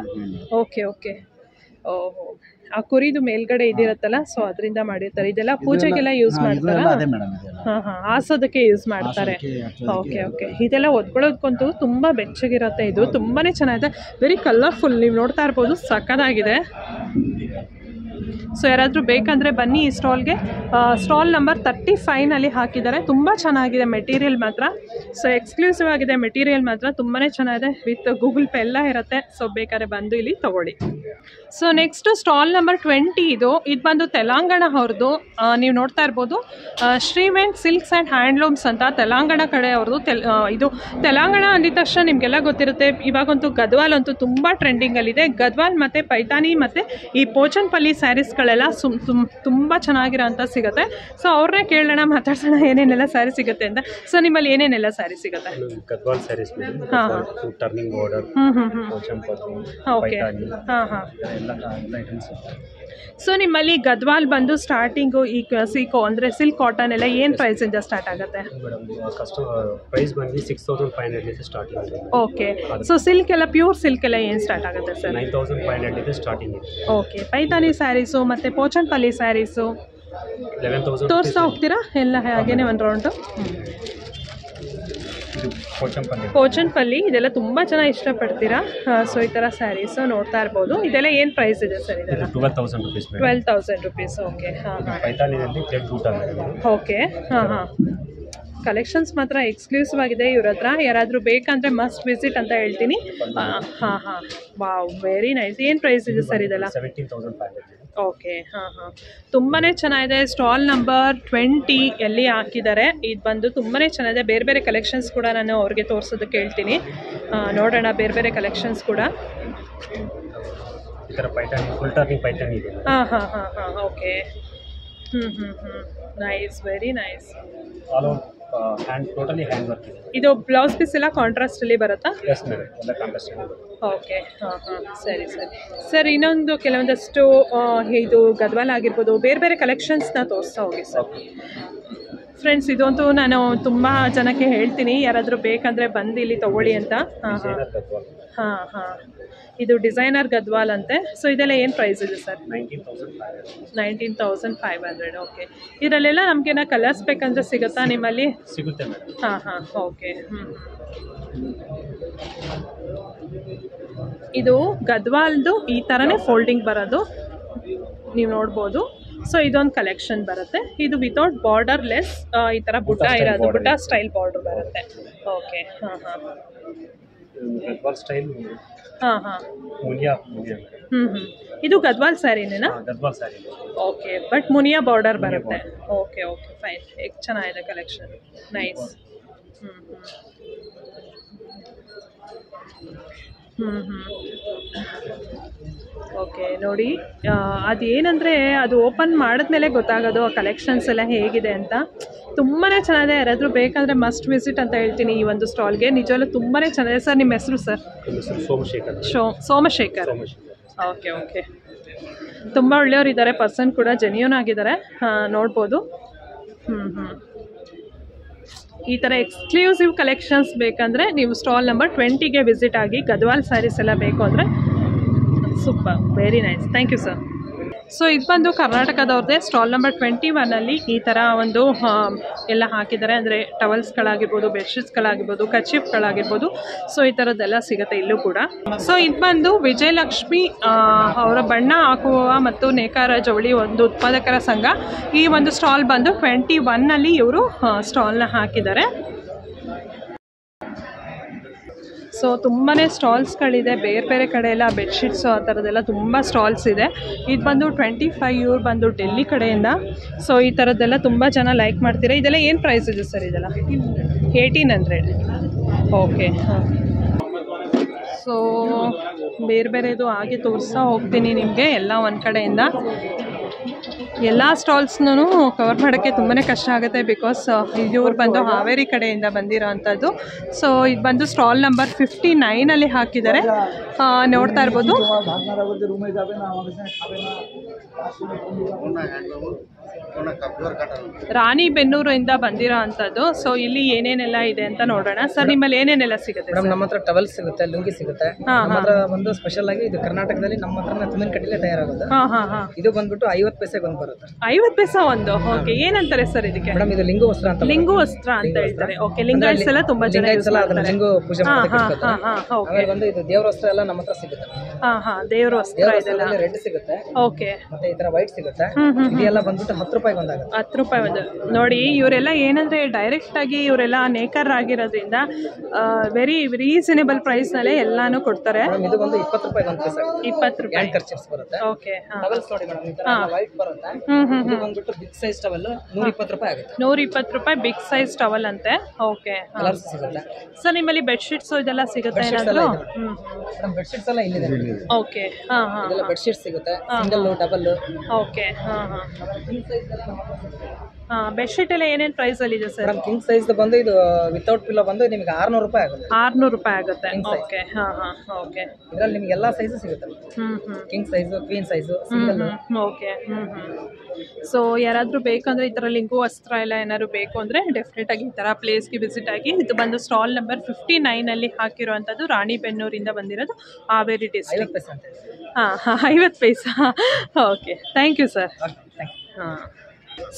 ಓಕೆ. ಓಹೋ, ಆ ಕುರಿದು ಮೇಲ್ಗಡೆ ಇದಿರತ್ತಲ್ಲ, ಸೊ ಅದರಿಂದ ಮಾಡಿರ್ತಾರೆ. ಇದೆಲ್ಲ ಪೂಜೆಗೆಲ್ಲ ಯೂಸ್ ಮಾಡ್ತಾರೆ, ಆಸೋದಕ್ಕೆ ಯೂಸ್ ಮಾಡ್ತಾರೆ. ಓಕೆ. ಇದೆಲ್ಲ ಒದ್ಕೊಳ್ಳೋದಕ್ಕಂತೂ ತುಂಬ ಬೆಚ್ಚಗಿರುತ್ತೆ. ಇದು ತುಂಬಾ ಚೆನ್ನಾಗಿದೆ, ವೆರಿ ಕಲರ್ಫುಲ್. ನೀವು ನೋಡ್ತಾ ಇರ್ಬೋದು, ಸಕ್ಕದಾಗಿದೆ. ಸೊ ಯಾರಾದರೂ ಬೇಕಂದರೆ ಬನ್ನಿ ಈ ಸ್ಟಾಲ್ಗೆ. ಸ್ಟಾಲ್ ನಂಬರ್ 35ನಲ್ಲಿ ಹಾಕಿದ್ದಾರೆ. ತುಂಬ ಚೆನ್ನಾಗಿದೆ ಮೆಟೀರಿಯಲ್ ಮಾತ್ರ. ಸೊ ಎಕ್ಸ್ಕ್ಲೂಸಿವ್ ಆಗಿದೆ ಮೆಟೀರಿಯಲ್ ಮಾತ್ರ, ತುಂಬಾ ಚೆನ್ನಾಗಿದೆ. ವಿತ್ ಗೂಗಲ್ ಪೇ ಎಲ್ಲ ಇರುತ್ತೆ. ಸೊ ಬೇಕಾದ್ರೆ ಬಂದು ಇಲ್ಲಿ ತೊಗೊಳ್ಳಿ. ಸೊ ನೆಕ್ಸ್ಟು ಸ್ಟಾಲ್ ನಂಬರ್ 20 ಇದು ಬಂದು ತೆಲಂಗಾಣ ಅವ್ರದ್ದು. ನೀವು ನೋಡ್ತಾ ಇರ್ಬೋದು ಶ್ರೀವೆಂಟ್ ಸಿಲ್ಕ್ಸ್ ಆ್ಯಂಡ್ ಹ್ಯಾಂಡ್ಲೂಮ್ಸ್ ಅಂತ ತೆಲಂಗಾಣ ಕಡೆ ಅವ್ರದ್ದು. ಇದು ತೆಲಂಗಾಣ ಅಂದಿದ ತಕ್ಷಣ ನಿಮಗೆಲ್ಲ ಗೊತ್ತಿರುತ್ತೆ. ಇವಾಗಂತೂ ಗದ್ವಾಲ್ ಅಂತೂ ತುಂಬ ಟ್ರೆಂಡಿಂಗಲ್ಲಿದೆ. ಗದ್ವಾಲ್ ಮತ್ತು ಪೈತಾನಿ ಮತ್ತು ಈ ಪೋಚನ್ಪಲ್ಲಿ ಸ್ಯಾರೀಸ್ಗಳೆಲ್ಲ ತುಂಬ ಚೆನ್ನಾಗಿರೋ ಅಂತ ಸಿಗುತ್ತೆ. ಸೊ ಅವ್ರನ್ನೇ ಕೇಳೋಣ, ಮಾತಾಡ್ಸೋಣ ಏನೇನೆಲ್ಲ ಸ್ಯಾರಿ ಸಿಗುತ್ತೆ ಅಂತ. ಸೊ ನಿಮ್ಮಲ್ಲಿ ಏನೇನೆಲ್ಲ ಸ್ಯಾರಿ ಸಿಗುತ್ತೆ? Gadwal saris, turning border, okay. So ನಿಮ್ಮಲ್ಲಿ ಗದ್ವಾಲ್ ಬಂದು ಸ್ಟಾರ್ಟಿಂಗು ಈ ಸೀಕೋ ಅಂದರೆ ಸಿಲ್ಕ್ ಕಾಟನ್ ಎಲ್ಲ ಏನು ಪ್ರೈಸಿಂದ ಸ್ಟಾರ್ಟ್ ಆಗುತ್ತೆ? ಪ್ರೈಸ್ ಬಂದು 6500 ಸ್ಟಾರ್ಟಿಂಗ್ ಇದೆ. ಓಕೆ. ಸೊ ಸಿಲ್ಕ್ ಎಲ್ಲ ಪ್ಯೂರ್ ಸಿಲ್ಕ್ ಎಲ್ಲ ಏನು ಸ್ಟಾರ್ಟ್ ಆಗುತ್ತೆ ಸರ್? 9500 ಸ್ಟಾರ್ಟಿಂಗ್ ಇದೆ. ಓಕೆ. ಪೈತಾನಿ ಸ್ಯಾರೀಸು ಮತ್ತು ಪೋಚನ್ಪಲ್ಲಿ ಸ್ಯಾರೀಸು 11000 ತೋರಿಸ್ತಾ ಹೋಗ್ತೀರಾ ಎಲ್ಲ ಹಾಗೇನೆ ಒಂದು ರೌಂಡು? ಪೋಚನ್ಪಲ್ಲಿ ಇದೆಲ್ಲ ತುಂಬ ಚೆನ್ನಾಗಿ ಇಷ್ಟಪಡ್ತೀರಾ. ಸೊ ಈ ಥರ ಸ್ಯಾರೀಸು ನೋಡ್ತಾ ಇರ್ಬೋದು. ಇದೆಲ್ಲ ಏನು ಪ್ರೈಸ್ ಇದೆ ಸರ್? ಇದೆಲ್ಲ 12,000 ರೂಪೀಸ್. 12,000 ರೂಪೀಸ್. ಓಕೆ. ಹಾಂ ಹಾಂ. ಪೈತಾನಿನಲ್ಲಿ ಥ್ರೆಡ್ ರೂಟ್ ಆಗಿದೆ. ಓಕೆ. ಹಾಂ ಹಾಂ. ಕಲೆಕ್ಷನ್ಸ್ ಮಾತ್ರ ಎಕ್ಸ್ಕ್ಲೂಸಿವ್ ಆಗಿದೆ ಇವ್ರ ಹತ್ರ. ಯಾರಾದರೂ ಬೇಕಂದರೆ ಮಸ್ಟ್ ವಿಸಿಟ್ ಅಂತ ಹೇಳ್ತೀನಿ. ಹಾಂ ಹಾಂ. Wow, very nice. ಏನು ಪ್ರೈಸ್ ಇದೆ ಸರ್ ಇದೆಲ್ಲ? 17,500. ಓಕೆ. ಹಾಂ ಹಾಂ. ತುಂಬಾ ಚೆನ್ನಾಗಿದೆ. ಸ್ಟಾಲ್ ನಂಬರ್ 20 ಎಲ್ಲಿ ಹಾಕಿದ್ದಾರೆ. ಇದು ಬಂದು ತುಂಬಾ ಚೆನ್ನಾಗಿದೆ. ಬೇರೆ ಬೇರೆ ಕಲೆಕ್ಷನ್ಸ್ ಕೂಡ ನಾನು ಅವ್ರಿಗೆ ತೋರಿಸೋದಕ್ಕೆ ಹೇಳ್ತೀನಿ. ನೋಡೋಣ ಬೇರೆ ಬೇರೆ ಕಲೆಕ್ಷನ್ಸ್ ಕೂಡ. ಈ ಥರ ಪೈಟಾನಿ, ಫುಲ್ ಟರ್ನಿಂಗ್ ಪೈಟಾನಿ ಇದೆ. ಹಾಂ ಹಾಂ ಹಾಂ ಹಾಂ. Okay. Nice, very nice. All over hand, totally hand work ಇದೆ. ಇದು ಬ್ಲೌಸ್ ಪೀಸ್ ಎಲ್ಲ ಕಾಂಟ್ರಾಸ್ಟಲ್ಲಿ ಬರುತ್ತಾ? ಎಸ್ ಮೇಡಮ್, ಎಲ್ಲ ಕಾಂಟ್ರಾಸ್ಟ್ ಇದೆ. ಓಕೆ. ಹಾಂ ಹಾಂ. ಸರಿ ಸರಿ ಸರ್. ಇನ್ನೊಂದು ಕೆಲವೊಂದಷ್ಟು ಇದು ಗದ್ವಾಲ್ ಆಗಿರ್ಬೋದು, ಬೇರೆ ಬೇರೆ ಕಲೆಕ್ಷನ್ಸ್ನ ತೋರಿಸ್ತಾ ಹೋಗಿ ಸರ್. ಫ್ರೆಂಡ್ಸ್, ಇದಂತೂ ನಾನು ತುಂಬ ಜನಕ್ಕೆ ಹೇಳ್ತೀನಿ, ಯಾರಾದರೂ ಬೇಕಂದರೆ ಬಂದು ಇಲ್ಲಿ ತೊಗೊಳ್ಳಿ ಅಂತ. ಹಾಂ ಹಾಂ ಹಾಂ ಹಾಂ. ಇದು ಡಿಸೈನರ್ ಗದ್ವಾಲ್ ಅಂತೆ. ಸೊ ಇದೆಲ್ಲ ಏನು ಪ್ರೈಸ್ ಇದೆ ಸರ್? 19,500. ಓಕೆ. ಇದರಲ್ಲೆಲ್ಲ ನಮಗೇನ ಕಲರ್ಸ್ ಬೇಕಂದ್ರೆ ಸಿಗುತ್ತಾ ನಿಮ್ಮಲ್ಲಿ? ಸಿಗುತ್ತೆ ಮೇಡಮ್. ಹಾಂ ಹಾಂ. ಓಕೆ. ಇದು ಗದ್ವಾಲ್ದು ಈ ಥರನೇ ಫೋಲ್ಡಿಂಗ್ ಬರೋದು ನೀವು ನೋಡ್ಬೋದು. ಸೊ ಇದೊಂದು ಕಲೆಕ್ಷನ್ ಬರುತ್ತೆ. ಇದು ವಿತೌಟ್ ಬಾರ್ಡರ್ ಲೆಸ್ ಈ ಥರ ಬುಟ್ಟ ಇರೋದು, ಬುಟ್ಟ ಸ್ಟೈಲ್ ಬಾರ್ಡರ್ ಬರುತ್ತೆ. ಓಕೆ. ಹಾಂ ಹಾಂ. ಗದ್ವಾಲ್ ಸ್ಟೈಲ್. ಹಾಂ ಹಾಂ. ಮುನಿಯಾ. ಇದು ಗದ್ವಾಲ್ ಸ್ಯಾರಿನೇನಾ? Gadwal sari. Okay. But Muniya border ಬರುತ್ತೆ. Okay okay, fine. ಚೆನ್ನಾಗಿದೆ ಕಲೆಕ್ಷನ್. ನೈಸ್. ಓಕೆ. ನೋಡಿ, ಅದೇನಂದರೆ ಅದು ಓಪನ್ ಮಾಡಿದ್ಮೇಲೆ ಗೊತ್ತಾಗೋದು ಆ ಕಲೆಕ್ಷನ್ಸ್ ಎಲ್ಲ ಹೇಗಿದೆ ಅಂತ. ತುಂಬಾ ಚೆನ್ನಾಗಿದೆ. ಯಾರಾದರೂ ಬೇಕಂದರೆ ಮಸ್ಟ್ ವಿಸಿಟ್ ಅಂತ ಹೇಳ್ತೀನಿ ಈ ಒಂದು ಸ್ಟಾಲ್ಗೆ. ನಿಜವಲ್ಲೂ ತುಂಬಾ ಚೆನ್ನಾಗಿದೆ. ಸರ್ ನಿಮ್ಮ ಹೆಸರು sir? Somashekar. Somashekar. Okay okay. ತುಂಬ ಒಳ್ಳೆಯವರಿದ್ದಾರೆ, ಪರ್ಸನ್ ಕೂಡ ಜೆನ್ಯೂನ್ ಆಗಿದ್ದಾರೆ. ನೋಡ್ಬೋದು. ಈ ಥರ ಎಕ್ಸ್ಕ್ಲೂಸಿವ್ ಕಲೆಕ್ಷನ್ಸ್ ಬೇಕಂದರೆ ನೀವು ಸ್ಟಾಲ್ ನಂಬರ್ 20ಗೆ ವಿಸಿಟ್ ಆಗಿ. ಗದ್ವಾಲ್ ಸ್ಯಾರೀಸ್ ಎಲ್ಲ ಬೇಕು ಅಂದರೆ super, very nice. Thank you sir. So ಇದು ಬಂದು ಕರ್ನಾಟಕದವ್ರದ್ದೇ. ಸ್ಟಾಲ್ ನಂಬರ್ 21ನಲ್ಲಿ ಈ ಥರ ಒಂದು ಎಲ್ಲ ಹಾಕಿದ್ದಾರೆ. ಅಂದರೆ ಟವಲ್ಸ್ಗಳಾಗಿರ್ಬೋದು, ಬೆಡ್ಶೀಟ್ಸ್ಗಳಾಗಿರ್ಬೋದು, ಕರ್ಚೀಫ್ಗಳಾಗಿರ್ಬೋದು. ಸೊ ಈ ಥರದ್ದೆಲ್ಲ ಸಿಗುತ್ತೆ ಇಲ್ಲೂ ಕೂಡ. ಸೊ ಇದು ಬಂದು ವಿಜಯಲಕ್ಷ್ಮಿ ಅವರ ಬಣ್ಣ ಹಾಕುವ ಮತ್ತು ನೇಕಾರ ಜವಳಿ ಒಂದು ಉತ್ಪಾದಕರ ಸಂಘ. ಈ ಒಂದು ಸ್ಟಾಲ್ ಬಂದು 21ನಲ್ಲಿ ಇವರು ಸ್ಟಾಲ್ನ ಹಾಕಿದ್ದಾರೆ. ಸೊ ತುಂಬಾ ಸ್ಟಾಲ್ಸ್ಗಳಿದೆ ಬೇರೆ ಬೇರೆ ಕಡೆ ಎಲ್ಲ. ಬೆಡ್ಶೀಟ್ಸು ಆ ಥರದ್ದೆಲ್ಲ ತುಂಬ ಸ್ಟಾಲ್ಸ್ ಇದೆ. ಇದು ಬಂದು 25 ಇವ್ರು ಬಂದು ಡೆಲ್ಲಿ ಕಡೆಯಿಂದ. ಸೊ ಈ ಥರದ್ದೆಲ್ಲ ತುಂಬ ಜನ ಲೈಕ್ ಮಾಡ್ತೀರಾ. ಇದೆಲ್ಲ ಏನು ಪ್ರೈಸ್ ಇದೆ ಸರ್? ಇದೆಲ್ಲ 1800. ಓಕೆ. ಸೊ ಬೇರೆ ಬೇರೆದು ಹಾಗೆ ತೋರಿಸ್ತಾ ಹೋಗ್ತೀನಿ ನಿಮಗೆ ಎಲ್ಲ ಒಂದು ಕಡೆಯಿಂದ. ಎಲ್ಲ ಸ್ಟಾಲ್ಸ್ನೂ ಕವರ್ ಮಾಡೋಕ್ಕೆ ತುಂಬಾ ಕಷ್ಟ ಆಗುತ್ತೆ. ಬಿಕಾಸ್ ಇವ್ರು ಬಂದು ಹಾವೇರಿ ಕಡೆಯಿಂದ ಬಂದಿರೋ ಅಂಥದ್ದು. ಸೊ ಇದು ಬಂದು ಸ್ಟಾಲ್ ನಂಬರ್ 59ನಲ್ಲಿ ಹಾಕಿದ್ದಾರೆ. ನೋಡ್ತಾ ಇರ್ಬೋದು. ರಾಣಿಬೆನ್ನೂರಿಂದ ಬಂದಿರೋ ಅಂಥದ್ದು. ಸೊ ಇಲ್ಲಿ ಏನೇನೆಲ್ಲ ಇದೆ ಅಂತ ನೋಡೋಣ. ಸರ್ ನಿಮ್ಮಲ್ಲಿ ಏನೇನೆಲ್ಲ ಸಿಗುತ್ತೆ? ನಮ್ಮ ಹತ್ರ ಟವಲ್ ಸಿಗುತ್ತೆ, ಲುಂಗಿ ಸಿಗುತ್ತೆ. ನಮ್ಮ ಹತ್ರ ಒಂದು ಸ್ಪೆಷಲ್ ಆಗಿ ಇದು ಕರ್ನಾಟಕದಲ್ಲಿ ನಮ್ಮ ಹತ್ರ ತುಂಬಿನ ಕಟ್ಟಿಲೆ ತಯಾರಾಗೋದು. ಇದು ಬಂದ್ಬಿಟ್ಟು 50 ಪೈಸೆಗೆ ಒಂದು ಬರುತ್ತೆ. 50 ಪೈಸಾ ಒಂದು. ಓಕೆ, ಏನಂತಾರೆ ಸರ್ ಇದಕ್ಕೆ? ಮೇಡಮ್ ಇದು ಲಿಂಗು ವಸ್ತ್ರ ಅಂತ. ಲಿಂಗು ವಸ್ತ್ರ ಅಂತ ಹೇಳ್ತಾರೆ. ಓಕೆ, ಲಿಂಗಾಯತ್ಸ್ ಎಲ್ಲ ತುಂಬಾ ಜನ ಯೂಸ್ ಮಾಡ್ತಾರೆ. ಲಿಂಗು ಪೂಜೆ ಮಾಡ್ತಾರೆ. ಆಮೇಲೆ ಬಂದು ಇದು ದೇವರ ವಸ್ತ್ರ ಎಲ್ಲ ನಮ್ಮ ಹತ್ರ ಸಿಗುತ್ತೆ. ದೇವರ ವಸ್ತ್ರ ಇದೆಲ್ಲ ರೆಡ್ ಸಿಗುತ್ತೆ. ಓಕೆ, ಮತ್ತೆ ಈ ತರ ವೈಟ್ ಸಿಗುತ್ತೆ. ಇದೆಲ್ಲ ಬಂದ್ಬಿಟ್ಟು 10 ರೂಪಾಯಿಗೆ ಒಂದಾಗುತ್ತೆ. 10 ರೂಪಾಯಿ ಒಂದು. ನೋಡಿ, ಇವರೆಲ್ಲ ಏನಂದ್ರೆ ಡೈರೆಕ್ಟ್ ಆಗಿ ಇವರೆಲ್ಲ ನೇಕರ್ ಆಗಿರೋದ್ರಿಂದ ವೆರಿ ರೀಸನೇಬಲ್ ಪ್ರೈಸ್ ನಲ್ಲೇ ಎಲ್ಲಾನು ಕೊಡ್ತಾರೆ. ಇದು ಬಂದು 20 ರೂಪಾಯಿಗೆ ಒಂದು ಪೀಸ್ ಆಗುತ್ತೆ. 20 ರೂಪಾಯಿ ಹ್ಯಾಂಡ್ ಕರ್ಚಿಪ್ಸ್ ಬರುತ್ತೆ. ಓಕೆ, ಟವಲ್ಸ್ ನೋಡಿ ಮೇಡಮ್, ಈ ತರ ವೈಟ್ ಬರುತ್ತೆ. ಇದು ಬಂದ್ಬಿಟ್ಟು ಬಿಗ್ ಸೈಜ್ ಟವಲ್ 120 ರೂಪಾಯಿ ಆಗುತ್ತೆ. 120 ರೂಪಾಯಿ ಬಿಗ್ ಸೈಜ್ ಟವಲ್ ಅಂತೆ. ಓಕೆ, ಕಲರ್ಸ್ ಸಿಗುತ್ತೆ. ಸರ್ ನಿಮ್ಮಲ್ಲಿ ಬೆಡ್ಶೀಟ್ಸ್ ಇದೆಲ್ಲ ಸಿಗುತ್ತೆ ಏನಾದ್ರು? ಮೇಡಮ್ ಬೆಡ್ಶೀಟ್ಸ್ ಎಲ್ಲ ಇಲ್ಲಿದೆ. ಓಕೆ, ಇದೆಲ್ಲ ಬೆಡ್ಶೀಟ್ ಸಿಗುತ್ತೆ, ಸಿಂಗಲ್ ಡಬಲ್. ಓಕೆ, ಬೆಡ್ಶೀಟ್ ಎಲ್ಲ ಏನೇನು ಪ್ರೈಸ್ ಅಲ್ಲಿ ಇದೆ ಸರ್? ಮೇಡಮ್ ಕಿಂಗ್ ಸೈಜ್ ಬಂದು ಇದು ವಿತೌಟ್ ಪಿಲ್ಲೋ ಬಂದು ನಿಮಗೆ 600 ರೂಪಾಯಿ ಆಗುತ್ತೆ. 600 ರೂಪಾಯಿ ಆಗುತ್ತೆ. Okay, okay. ಇದರಲ್ಲಿ ನಿಮಗೆ ಎಲ್ಲಾ ಸೈಜ್ ಸಿಗುತ್ತೆ. King size, queen size, single. Okay, so ಯಾರಾದರೂ ಬೇಕಂದ್ರೆ ಈ ಥರ ಲಿಂಗು ವಸ್ತ್ರ ಎಲ್ಲ ಏನಾದ್ರು ಬೇಕು ಅಂದರೆ ಡೆಫಿನೆಟ್ ಆಗಿ ಈ ಥರ ಪ್ಲೇಸ್ಗೆ ವಿಸಿಟ್ ಆಗಿ. ಇದು ಬಂದು ಸ್ಟಾಲ್ ನಂಬರ್ 59 ಅಲ್ಲಿ ಹಾಕಿರುವಂಥದ್ದು, ರಾಣಿಬೆನ್ನೂರಿಂದ ಬಂದಿರೋದು, Haveri district. 50 paisa. Okay, thank you sir.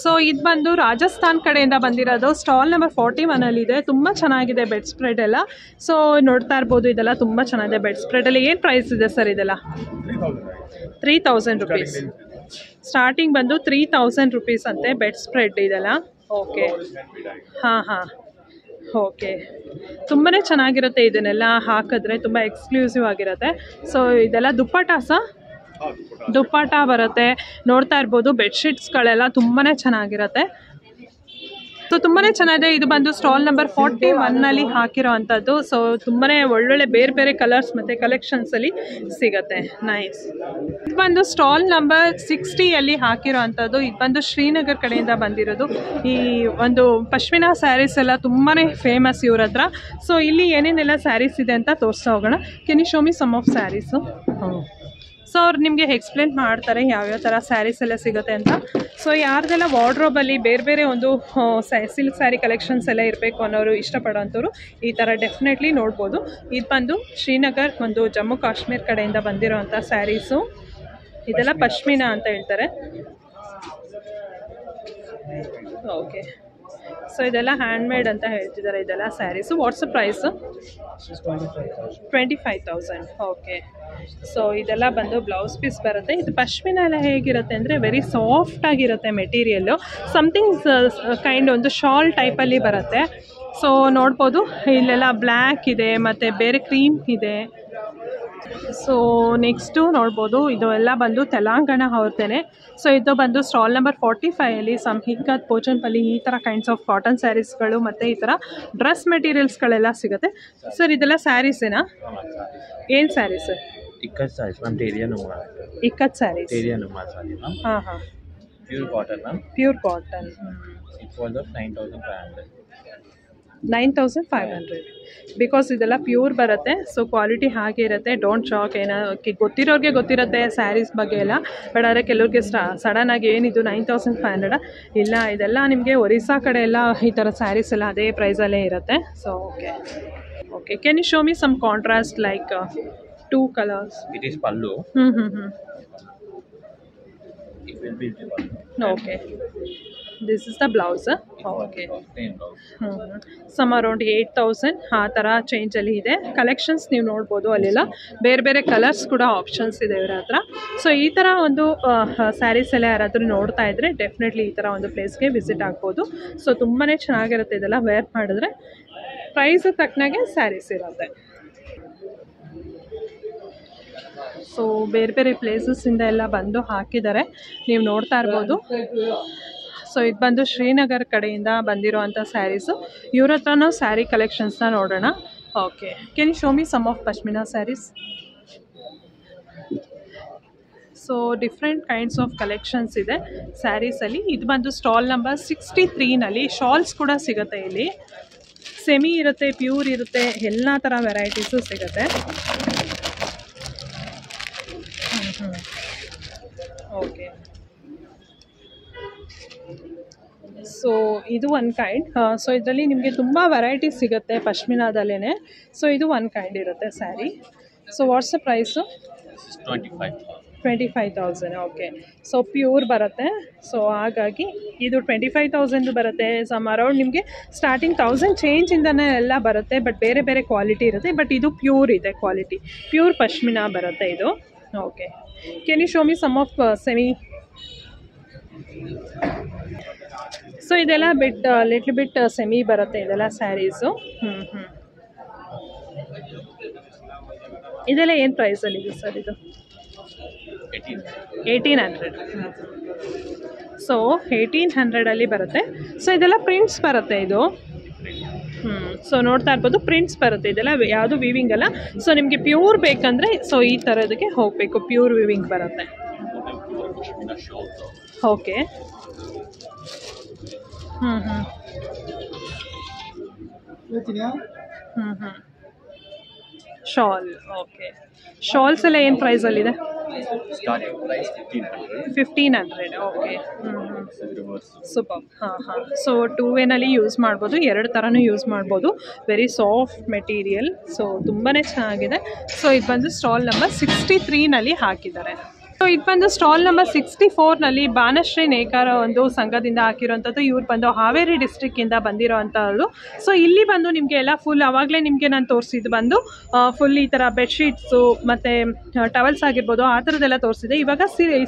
So ಇದು ಬಂದು ರಾಜಸ್ಥಾನ್ ಕಡೆಯಿಂದ ಬಂದಿರೋದು, ಸ್ಟಾಲ್ ನಂಬರ್ 41 ಅಲ್ಲಿ ಇದೆ. ತುಂಬ ಚೆನ್ನಾಗಿದೆ ಬೆಡ್ ಸ್ಪ್ರೆಡ್ ಎಲ್ಲ. ಸೊ ನೋಡ್ತಾ ಇರ್ಬೋದು, ಇದೆಲ್ಲ ತುಂಬ ಚೆನ್ನಾಗಿದೆ ಬೆಡ್ ಸ್ಪ್ರೆಡ್ ಎಲ್ಲ. ಏನು ಪ್ರೈಸ್ ಇದೆ ಸರ್ ಇದೆಲ್ಲ? 3000 ರುಪೀಸ್ ಸ್ಟಾರ್ಟಿಂಗ್ ಬಂದು 3000 ರುಪೀಸ್ ಅಂತೆ ಬೆಡ್ ಸ್ಪ್ರೆಡ್ ಇದೆಲ್ಲ. ಓಕೆ, ಓಕೆ, ತುಂಬಾ ಚೆನ್ನಾಗಿರುತ್ತೆ. ಇದನ್ನೆಲ್ಲ ಹಾಕಿದ್ರೆ ತುಂಬ ಎಕ್ಸ್ಕ್ಲೂಸಿವ್ ಆಗಿರುತ್ತೆ. ಸೊ ಇದೆಲ್ಲ ದುಪ್ಪಟ ಬರುತ್ತೆ. ನೋಡ್ತಾ ಇರ್ಬೋದು, ಬೆಡ್ಶೀಟ್ಸ್ಗಳೆಲ್ಲ ತುಂಬಾ ಚೆನ್ನಾಗಿರುತ್ತೆ. ಸೊ ತುಂಬಾ ಚೆನ್ನಾಗಿದೆ. ಇದು ಬಂದು ಸ್ಟಾಲ್ ನಂಬರ್ 41 ಅಲ್ಲಿ ಹಾಕಿರೋ ಅಂಥದ್ದು. ಸೊ ತುಂಬಾ ಒಳ್ಳೊಳ್ಳೆ ಬೇರೆ ಬೇರೆ ಕಲರ್ಸ್ ಮತ್ತು ಕಲೆಕ್ಷನ್ಸಲ್ಲಿ ಸಿಗುತ್ತೆ. ನೈಸ್. ಇದು ಬಂದು ಸ್ಟಾಲ್ ನಂಬರ್ 60 ಅಲ್ಲಿ ಹಾಕಿರೋ ಅಂಥದ್ದು. ಇದು ಬಂದು ಶ್ರೀನಗರ್ ಕಡೆಯಿಂದ ಬಂದಿರೋದು. ಈ ಒಂದು ಪಶ್ಮಿನಾ ಸ್ಯಾರೀಸ್ ಎಲ್ಲ ತುಂಬಾ ಫೇಮಸ್ ಇವ್ರ ಹತ್ರ. ಸೊ ಇಲ್ಲಿ ಏನೇನೆಲ್ಲ ಸ್ಯಾರೀಸ್ ಇದೆ ಅಂತ ತೋರಿಸ್ತಾ ಹೋಗೋಣ. Can you show me some of saris? So ಅವ್ರು ನಿಮಗೆ ಎಕ್ಸ್ಪ್ಲೇನ್ ಮಾಡ್ತಾರೆ ಯಾವ್ಯಾವ ಥರ ಸ್ಯಾರೀಸ್ ಎಲ್ಲ ಸಿಗುತ್ತೆ ಅಂತ. ಸೊ ಯಾರ್ದೆಲ್ಲ ವಾರ್ಡ್ರೋಬಲ್ಲಿ ಬೇರೆ ಬೇರೆ ಒಂದು ಸಿಲ್ಕ್ ಸ್ಯಾರಿ ಕಲೆಕ್ಷನ್ಸ್ ಎಲ್ಲ ಇರಬೇಕು ಅನ್ನೋರು, ಇಷ್ಟಪಡೋಂಥವ್ರು ಈ ಥರ ಡೆಫಿನೆಟ್ಲಿ ನೋಡ್ಬೋದು. ಇದು ಬಂದು ಶ್ರೀನಗರ್, ಒಂದು ಜಮ್ಮು ಕಾಶ್ಮೀರ್ ಕಡೆಯಿಂದ ಬಂದಿರೋವಂಥ ಸ್ಯಾರೀಸು. ಇದೆಲ್ಲ ಪಶ್ಮಿನಾ ಅಂತ ಹೇಳ್ತಾರೆ. ಓಕೆ, ಸೊ ಇದೆಲ್ಲ ಹ್ಯಾಂಡ್ಮೇಡ್ ಅಂತ ಹೇಳ್ತಿದ್ದಾರೆ ಇದೆಲ್ಲ saris. What's price? 25,000. Okay, so ಇದೆಲ್ಲ ಬಂದು ಬ್ಲೌಸ್ ಪೀಸ್ ಬರುತ್ತೆ. ಇದು ಪಶ್ಮಿನಾ ಎಲ್ಲ ಹೇಗಿರುತ್ತೆ ಅಂದರೆ ವೆರಿ ಸಾಫ್ಟ್ ಆಗಿರುತ್ತೆ ಮೆಟೀರಿಯಲ್ಲು. ಸಮಥಿಂಗ್ ಕೈಂಡ್ ಒಂದು ಶಾಲ್ ಟೈಪಲ್ಲಿ ಬರುತ್ತೆ. ಸೊ ನೋಡ್ಬೋದು, ಇಲ್ಲೆಲ್ಲ ಬ್ಲ್ಯಾಕ್ ಇದೆ ಮತ್ತು ಬೇರೆ ಕ್ರೀಮ್ ಇದೆ. ಸೊ ನೆಕ್ಸ್ಟು ನೋಡ್ಬೋದು, ಇದು ಎಲ್ಲ ಬಂದು ತೆಲಂಗಾಣ ಅವ್ರದ್ದೇನೆ. ಸೊ ಇದು ಬಂದು ಸ್ಟಾಲ್ ನಂಬರ್ 45 ಅಲ್ಲಿ ಸಂಹಿಕತ್, ಪೋಚನ್ಪಲ್ಲಿ ಈ ಥರ ಕೈಂಡ್ಸ್ ಆಫ್ ಕಾಟನ್ ಸ್ಯಾರೀಸ್ಗಳು ಮತ್ತು ಈ ಥರ ಡ್ರೆಸ್ ಮೆಟೀರಿಯಲ್ಸ್ಗಳೆಲ್ಲ ಸಿಗುತ್ತೆ. ಸರ್ ಇದೆಲ್ಲ ಸ್ಯಾರೀಸೇನಾ? ಏನು ಸ್ಯಾರೀಸ್? ಇಕ್ಕತ್ ಸ್ಯಾರೀಸ್ ಮ್ಯಾಮ್, ಇಕ್ಕತ್ ಸ್ಯಾರೀಸ್. ಹಾಂ, pure cotton ma'am. Pure cotton. It's was 9,500. 9,500 because ಇದೆಲ್ಲ ಪ್ಯೂರ್ ಬರುತ್ತೆ. ಸೊ ಕ್ವಾಲಿಟಿ ಹಾಗೆ ಇರುತ್ತೆ. Don't shock. ಗೊತ್ತಿರೋರಿಗೆ ಗೊತ್ತಿರುತ್ತೆ ಸ್ಯಾರೀಸ್ ಬಗ್ಗೆ ಎಲ್ಲ, ಬಟ್ ಆದರೆ ಕೆಲವ್ರಿಗೆ ಸಡನ್ನಾಗಿ ಏನಿದು 9,500 ಇಲ್ಲ, ಇದೆಲ್ಲ ನಿಮಗೆ ಒರಿಸ್ಸಾ ಕಡೆ ಎಲ್ಲ ಈ ಥರ ಸ್ಯಾರೀಸ್ ಎಲ್ಲ ಅದೇ ಪ್ರೈಸಲ್ಲೇ ಇರುತ್ತೆ. So okay, can you show me some contrast like 2 colors? It is pallu. It will be the pallu. Okay. This is the blouse. Okay. Plain blouse. Some around 8,000 ಆ ಥರ ಚೇಂಜಲ್ಲಿ ಇದೆ. ಕಲೆಕ್ಷನ್ಸ್ ನೀವು ನೋಡ್ಬೋದು, ಅಲ್ಲೆಲ್ಲ ಬೇರೆ ಬೇರೆ ಕಲರ್ಸ್ ಕೂಡ ಆಪ್ಷನ್ಸ್ ಇದೆ ಇವ್ರ ಹತ್ರ. ಸೊ ಈ ಥರ ಒಂದು ಸ್ಯಾರೀಸ್ ಎಲ್ಲ ಯಾರಾದರೂ ನೋಡ್ತಾ ಇದ್ದರೆ ಡೆಫಿನೆಟ್ಲಿ ಈ ಥರ ಒಂದು ಪ್ಲೇಸ್ಗೆ ವಿಸಿಟ್ ಆಗ್ಬೋದು. ಸೊ ತುಂಬಾ ಚೆನ್ನಾಗಿರುತ್ತೆ ಇದೆಲ್ಲ ವೇರ್ ಮಾಡಿದ್ರೆ. ಪ್ರೈಸ್ ತಕ್ಕನಾಗೆ ಸ್ಯಾರೀಸ್ ಇರುತ್ತೆ. ಸೊ ಬೇರೆ ಬೇರೆ ಪ್ಲೇಸಸ್ಸಿಂದ ಎಲ್ಲ ಬಂದು ಹಾಕಿದ್ದಾರೆ, ನೀವು ನೋಡ್ತಾ ಇರ್ಬೋದು. ಸೊ ಇದು ಬಂದು ಶ್ರೀನಗರ್ ಕಡೆಯಿಂದ ಬಂದಿರೋವಂಥ ಸ್ಯಾರೀಸು. ಇವ್ರ ಹತ್ರನೂ ಸ್ಯಾರಿ ಕಲೆಕ್ಷನ್ಸ್ನ ನೋಡೋಣ. Okay, can you show me some of pashmina saris? So different kinds of collections ಇದೆ ಸ್ಯಾರೀಸಲ್ಲಿ. ಇದು ಬಂದು ಸ್ಟಾಲ್ ನಂಬರ್ 63ನಲ್ಲಿ ಶಾಲ್ಸ್ ಕೂಡ ಸಿಗುತ್ತೆ. ಇಲ್ಲಿ ಸೆಮಿ ಇರುತ್ತೆ, ಪ್ಯೂರ್ ಇರುತ್ತೆ, ಎಲ್ಲ ಥರ ವೆರೈಟೀಸು ಸಿಗುತ್ತೆ. ಓಕೆ, ಸೊ ಇದು ಒಂದು ಕೈಂಡ್. ಸೊ ಇದರಲ್ಲಿ ನಿಮಗೆ ತುಂಬ ವೆರೈಟೀಸ್ ಸಿಗುತ್ತೆ ಪಶ್ಮಿನಾದಲ್ಲೇ. ಸೊ ಇದು ಒಂದು ಕೈಂಡ್ ಇರುತ್ತೆ sari. So what's the price? 25,000. 25,000. Okay. So pure ಬರುತ್ತೆ. ಸೊ ಹಾಗಾಗಿ ಇದು 25,000 ಬರುತ್ತೆ. ಸಮ್ ಅರೌಂಡ್ ನಿಮಗೆ ಸ್ಟಾರ್ಟಿಂಗ್ 1000 ಚೇಂಜಿಂದನೇ ಎಲ್ಲ ಬರುತ್ತೆ. ಬಟ್ ಬೇರೆ ಬೇರೆ ಕ್ವಾಲಿಟಿ ಇರುತ್ತೆ. ಬಟ್ ಇದು ಪ್ಯೂರ್ ಇದೆ ಕ್ವಾಲಿಟಿ. ಪ್ಯೂರ್ ಪಶ್ಮಿನಾ ಬರುತ್ತೆ ಇದು. Okay. Can you show me some of semi? So ಇದೆಲ್ಲ ಲಿಟ್ಲ್ ಬಿಟ್ ಸೆಮಿ ಬರುತ್ತೆ ಇದೆಲ್ಲ ಸ್ಯಾರೀಸು. ಇದೆಲ್ಲ ಏನು ಪ್ರೈಸಲ್ಲಿದೆ ಸರ್ ಇದು? 1800. ಸೊ 1800 ಬರುತ್ತೆ. ಸೊ ಇದೆಲ್ಲ ಪ್ರಿಂಟ್ಸ್ ಬರುತ್ತೆ ಇದು. ಸೊ ನೋಡ್ತಾ ಇರ್ಬೋದು, ಪ್ರಿಂಟ್ಸ್ ಬರುತ್ತೆ ಇದೆಲ್ಲ, ಯಾವುದು ವೀವಿಂಗ್ ಅಲ್ಲ. ಸೊ ನಿಮಗೆ ಪ್ಯೂರ್ ಬೇಕಂದರೆ ಸೊ ಈ ಥರದಕ್ಕೆ ಹೋಗಬೇಕು. ಪ್ಯೂರ್ ವೀವಿಂಗ್ ಬರುತ್ತೆ. ಓಕೆ. ಶಾಲ್. ಓಕೆ. ಶಾಲ್ಸ್ ಎಲ್ಲ ಏನು ಪ್ರೈಸಲ್ಲಿದೆ? 1500. ಓಕೆ. ಸೂಪರ್. ಸೊ 2 ಯೂಸ್ ಮಾಡ್ಬೋದು, 2 ಥರನೂ ಯೂಸ್ ಮಾಡ್ಬೋದು. Very soft material. ಸೊ ತುಂಬಾ ಚೆನ್ನಾಗಿದೆ. ಸೊ ಇದು ಬಂದು ಸ್ಟಾಲ್ ನಂಬರ್ 63 ಹಾಕಿದ್ದಾರೆ. ಸೊ ಇದು ಬಂದು ಸ್ಟಾಲ್ ನಂಬರ್ 64 ಬಾನಶ್ರೀ ನೇಕಾರ ಒಂದು ಸಂಘದಿಂದ ಹಾಕಿರೋಂಥದ್ದು. ಇವ್ರು ಬಂದು ಹಾವೇರಿ ಡಿಸ್ಟ್ರಿಕ್ಕಿಂದ ಬಂದಿರೋವಂಥದ್ದು. ಸೊ ಇಲ್ಲಿ ಬಂದು ನಿಮಗೆ ಎಲ್ಲ ಫುಲ್ ಆವಾಗಲೇ ನಿಮಗೆ ನಾನು ತೋರಿಸಿದ್ದು ಬಂದು ಫುಲ್ ಈ ಥರ ಬೆಡ್ಶೀಟ್ಸು ಮತ್ತು ಟವಲ್ಸ್ ಆಗಿರ್ಬೋದು ಆ ಥರದ್ದೆಲ್ಲ ತೋರಿಸಿದೆ. ಇವಾಗ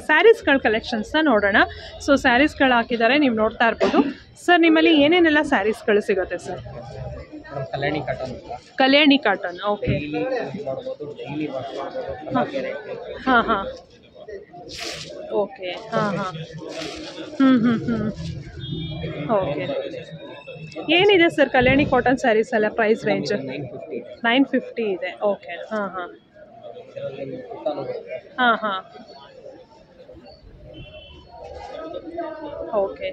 ಸ್ಯಾರೀಸ್ಗಳ ಕಲೆಕ್ಷನ್ಸ್ನ ನೋಡೋಣ. ಸೊ ಸ್ಯಾರೀಸ್ಗಳು ಹಾಕಿದ್ದಾರೆ, ನೀವು ನೋಡ್ತಾ ಇರ್ಬೋದು. ಸರ್ ನಿಮ್ಮಲ್ಲಿ ಏನೇನೆಲ್ಲ ಸ್ಯಾರೀಸ್ಗಳು ಸಿಗುತ್ತೆ ಸರ್? ಕಲ್ಯಾಣಿ ಕಾಟನ್. ಓಕೆ. ಹಾಂ. ಓಕೆ. ಓಕೆ. ಏನಿದೆ ಸರ್ ಕಲ್ಯಾಣಿ ಕಾಟನ್ ಸ್ಯಾರೀಸ್ ಎಲ್ಲ ಪ್ರೈಸ್ ರೇಂಜ್? 950 ಇದೆ. ಓಕೆ. ಓಕೆ.